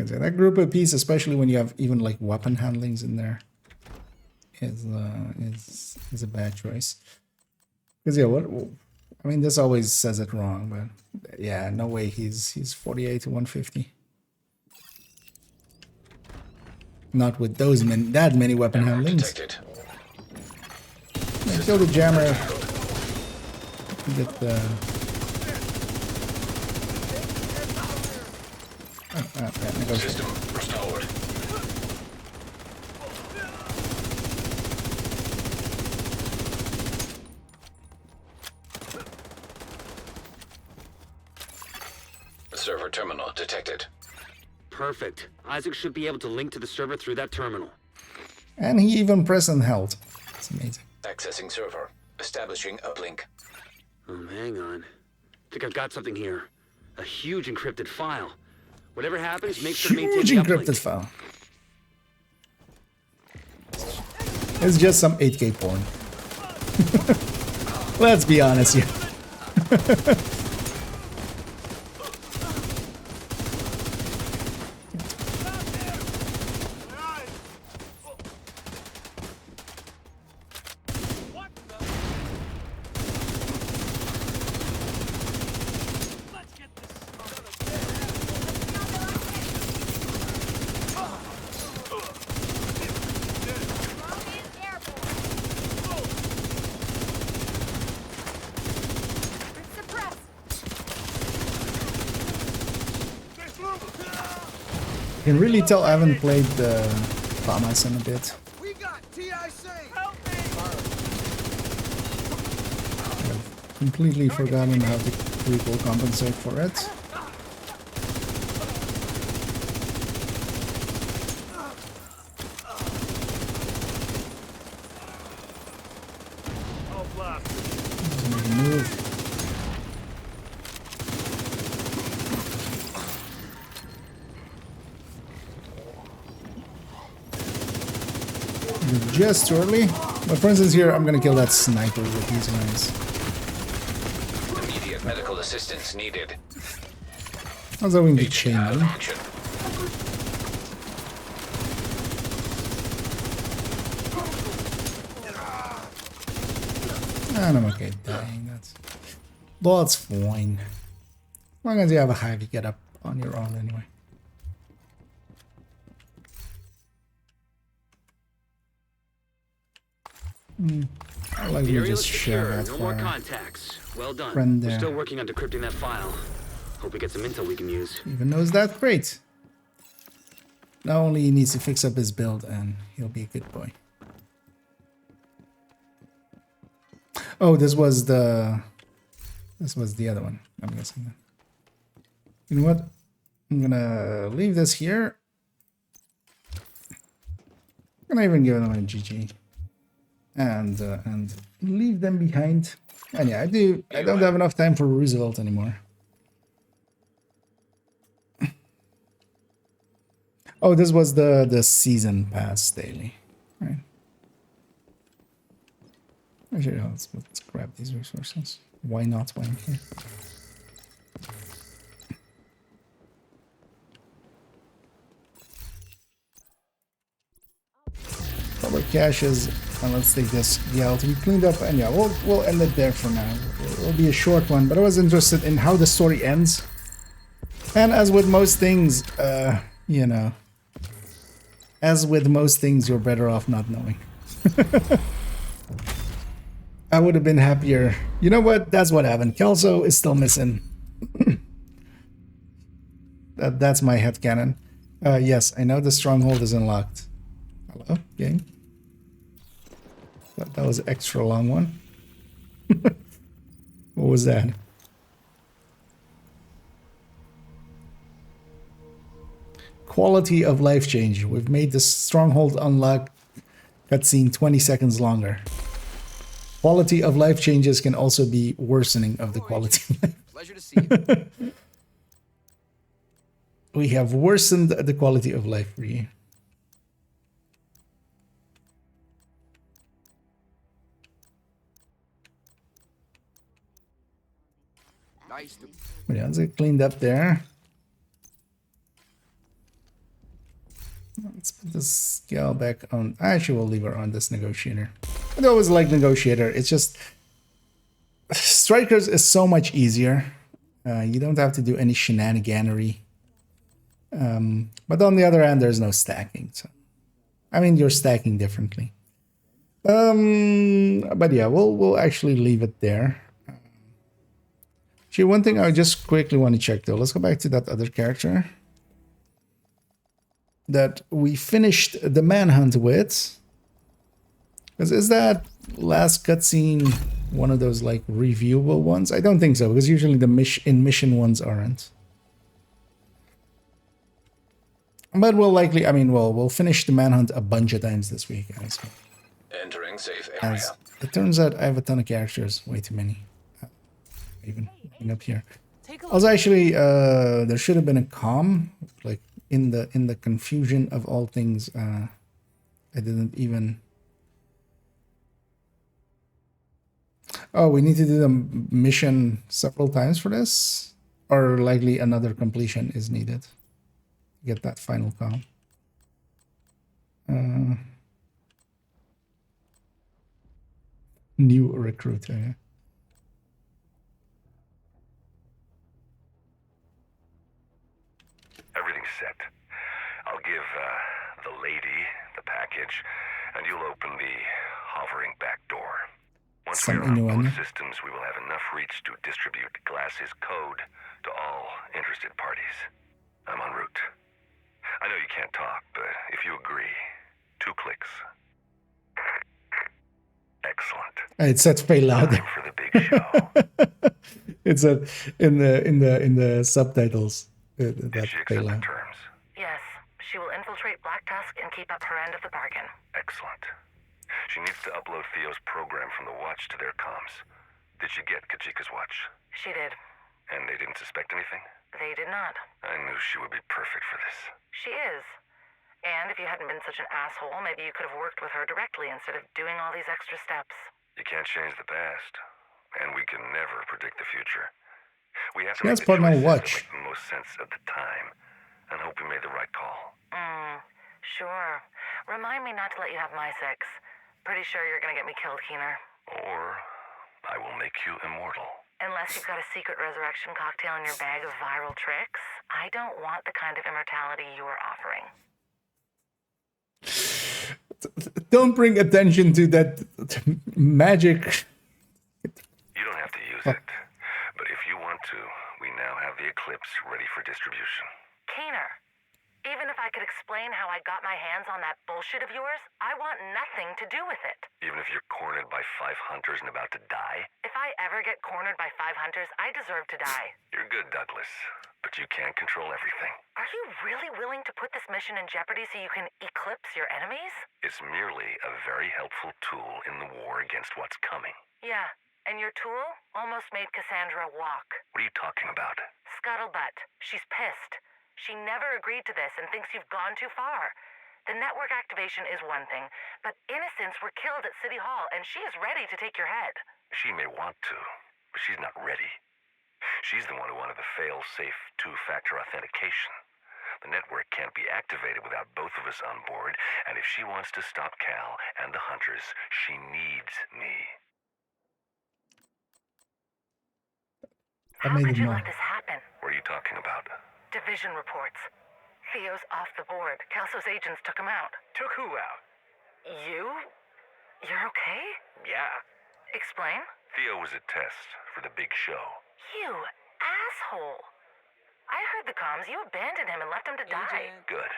That group of piece, especially when you have even like weapon handlings in there, is a bad choice. Because yeah, I mean, this always says it wrong, but yeah, no way he's 48 to 150. Not with those that many weapon Error handlings. detected. Yeah, kill the jammer. Get the. Yeah, negotiate. System restored. Server terminal detected. Perfect. Isaac should be able to link to the server through that terminal. And he even pressed and held. It's amazing. Accessing server. Establishing uplink. Hang on. Think I've got something here. A huge encrypted file. Whatever happens, make sure to maintain Huge the encrypted uplink. file. It's just some 8K porn. Let's be honest here. You can really tell I haven't played the Bamas in a bit. We got TIC. Completely forgotten how to recoil compensate for it. Doesn't make a move. Just too early. But for instance here, I'm gonna kill that sniper with these guys. Immediate medical assistance needed. I was hoping to Agent chain out of them. action. And I'm okay dying. That's fine. As long as you have a hive, you get up on your own anyway. I like The you area just looks share secure. that No for more our contacts. Well done. friend We're there. still working on decrypting that file. Hope we get some intel we can use. Even knows that, great. Now only he needs to fix up his build and he'll be a good boy. Oh, this was the other one, I'm guessing. You know what? I'm gonna leave this here. I'm gonna even give them a GG. And leave them behind. And yeah, I don't have enough time for Roosevelt anymore. Oh, this was the season pass daily, right? Actually, let's grab these resources. Why not? Why not? Public caches, and let's take this Yell to be cleaned up. And yeah, we'll end it there for now. It'll be a short one, but I was interested in how the story ends. And as with most things, you know, as with most things, you're better off not knowing. I would have been happier. You know what? That's what happened. Kelso is still missing. That's my headcanon. Yes, I know the stronghold is unlocked. Hello, game. That was an extra long one. What was that? Quality of life change. We've made the stronghold unlock cutscene 20 seconds longer. Quality of life changes can also be worsening of the quality of life. Pleasure to see you. We have worsened the quality of life for you. Nice to Yeah, let's get cleaned up there. Let's put this gal back on. Actually, we'll leave her on this negotiator. I always like negotiator. It's just strikers is so much easier. You don't have to do any shenaniganery. But on the other hand, there's no stacking. So I mean, you're stacking differently. But yeah, we'll actually leave it there. Actually, one thing I just quickly want to check though. Let's go back to that other character that we finished the manhunt with. Is that last cutscene one of those like reviewable ones? I don't think so, because usually the mission ones aren't. But we'll likely, I mean, we'll finish the manhunt a bunch of times this week. Entering safe area. As it turns out, I have a ton of characters, way too many. Even up here. Also, actually, there should have been a comm, like in the confusion of all things. I didn't even. Oh, we need to do the mission several times for this, or likely another completion is needed. Get that final comm. New recruit. Everything's set. I'll give the lady the package, and you'll open the hovering back door. Once we are on both systems, we will have enough reach to distribute Glass's code to all interested parties. I'm en route. I know you can't talk, but if you agree, 2 clicks. Excellent. It says very loud. Time for the big show. It's in the subtitles. Did she accept the terms? Yes, she will infiltrate Black Tusk and keep up her end of the bargain. Excellent. She needs to upload Theo's program from the watch to their comms. Did she get Kajika's watch? She did. And they didn't suspect anything? They did not. I knew she would be perfect for this. She is. And if you hadn't been such an asshole, maybe you could have worked with her directly instead of doing all these extra steps. You can't change the past, and we can never predict the future. We have to That's make part of my choices watch. that make the most sense at the time, and hope we made the right call. Sure. Remind me not to let you have my sex. Pretty sure you're gonna get me killed, Keener. Or I will make you immortal. Unless you've got a secret resurrection cocktail in your bag of viral tricks, I don't want the kind of immortality you're offering. Don't bring attention to that magic. You don't have to use it, but if you want to, we now have the Eclipse ready for distribution. Keener, even if I could explain how I got my hands on that bullshit of yours, I want nothing to do with it. Even if you're cornered by 5 hunters and about to die? If I ever get cornered by 5 hunters, I deserve to die. You're good, Douglas, but you can't control everything. Are you really willing to put this mission in jeopardy so you can eclipse your enemies? It's merely a very helpful tool in the war against what's coming. Yeah, and your tool almost made Cassandra walk. What are you talking about? Scuttlebutt. She's pissed. She never agreed to this and thinks you've gone too far. The network activation is one thing, but innocents were killed at City Hall, and she is ready to take your head. She may want to, but she's not ready. She's the one who wanted the fail-safe 2-factor authentication. The network can't be activated without both of us on board, and if she wants to stop Cal and the Hunters, she needs me. How could you let this happen? What are you talking about? Division reports. Theo's off the board. Kelso's agents took him out. Took who out? You? You're okay? Yeah. Explain? Theo was a test for the big show. You asshole. I heard the comms. You abandoned him and left him to die. Good.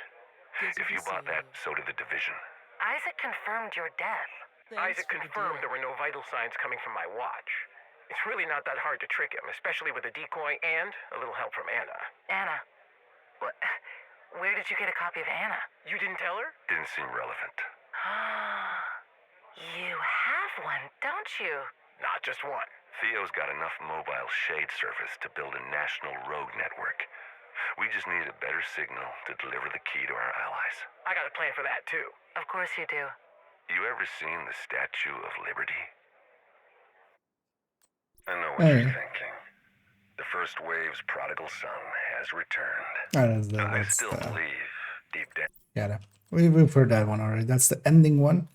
If you bought that, so did the Division. Isaac confirmed your death. Isaac confirmed there were no vital signs coming from my watch. It's really not that hard to trick him, especially with a decoy and a little help from Anna. Anna? What? Where did you get a copy of Anna? You didn't tell her? Didn't seem relevant. You have one, don't you? Not just one. Theo's got enough mobile shade service to build a national rogue network. We just need a better signal to deliver the key to our allies. I got a plan for that, too. Of course you do. You ever seen the Statue of Liberty? I know what you're thinking. The first wave's prodigal son has returned. I still believe, deep down. Yeah, we've heard that one already. That's the ending one.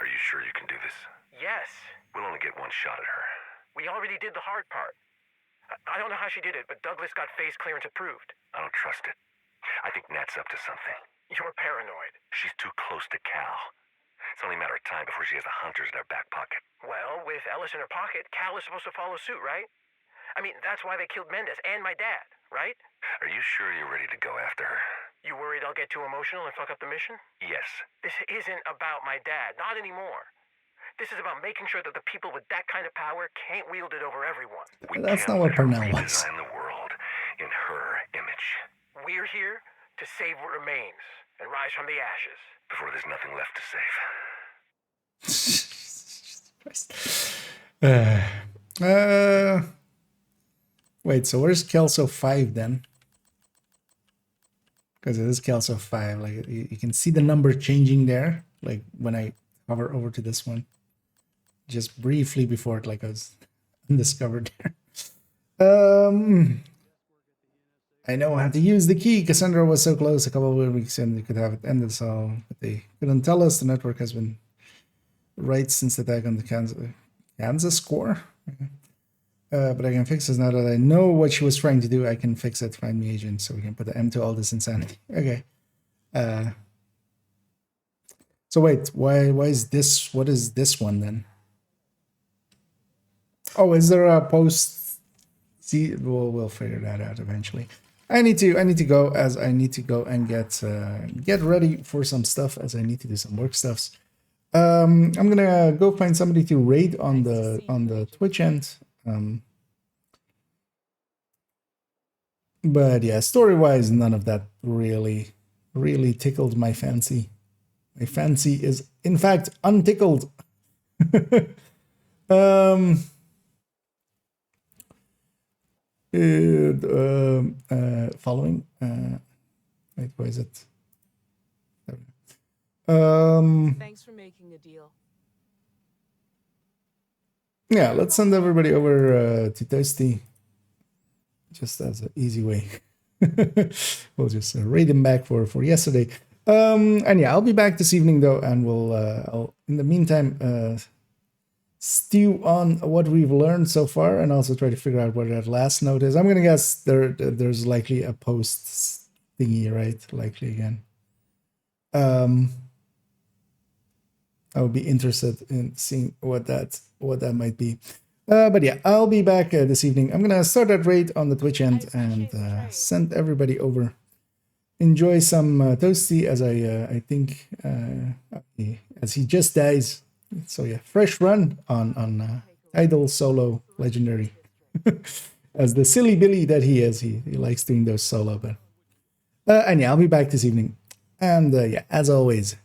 Are you sure you can do this? Yes. We'll only get one shot at her. We already did the hard part. I don't know how she did it, but Douglas got phase clearance approved. I don't trust it. I think Nat's up to something. You're paranoid. She's too close close to Cal. It's only a matter of time before she has the hunters in her back pocket. Well, with Ellis in her pocket, Cal is supposed to follow suit, right? I mean, that's why they killed Mendez and my dad, right? Are you sure you're ready to go after her? You worried I'll get too emotional and fuck up the mission? Yes. This isn't about my dad, not anymore. This is about making sure that the people with that kind of power can't wield it over everyone. That's not what Parnell wants. Redesign the world in her image. We're here to save what remains and rise from the ashes. Before there's nothing left to save. Wait, so where's Kelso 5 then? Because it is Kelso 5. Like you can see the number changing there. Like when I hover over to this one. Just briefly before it like I was undiscovered there. I know how to use the key. Cassandra was so close a couple of weeks and they could have it ended, so but they couldn't tell us. The network has been right since the attack on the Kansas core. But I can fix this now that I know what she was trying to do. I can fix it. Find me agent, so we can put an end to all this insanity. Okay. So wait, why is this? What is this one then? Oh, is there a post? See, we'll figure that out eventually. I need to go as I need to go and get ready for some stuff as I need to do some work stuffs. I'm gonna go find somebody to raid on the Twitch end. But yeah, story-wise, none of that really tickled my fancy. My fancy is in fact untickled. Following. Wait, where is it? Thanks for making a deal. Yeah, let's send everybody over to Toasty. Just as an easy way. We'll just raid him back for yesterday. And yeah, I'll be back this evening though, and I'll in the meantime stew on what we've learned so far, and also try to figure out what that last note is. I'm gonna guess there's likely a post thingy, right? Likely again. I would be interested in seeing what that might be. But yeah, I'll be back this evening. I'm gonna start that raid on the Twitch end and send everybody over. Enjoy some Toasty as I think as he just dies. So yeah, fresh run on Idle Solo Legendary. As the silly Billy that he is, he likes doing those solo. But and yeah, I'll be back this evening. And yeah, as always,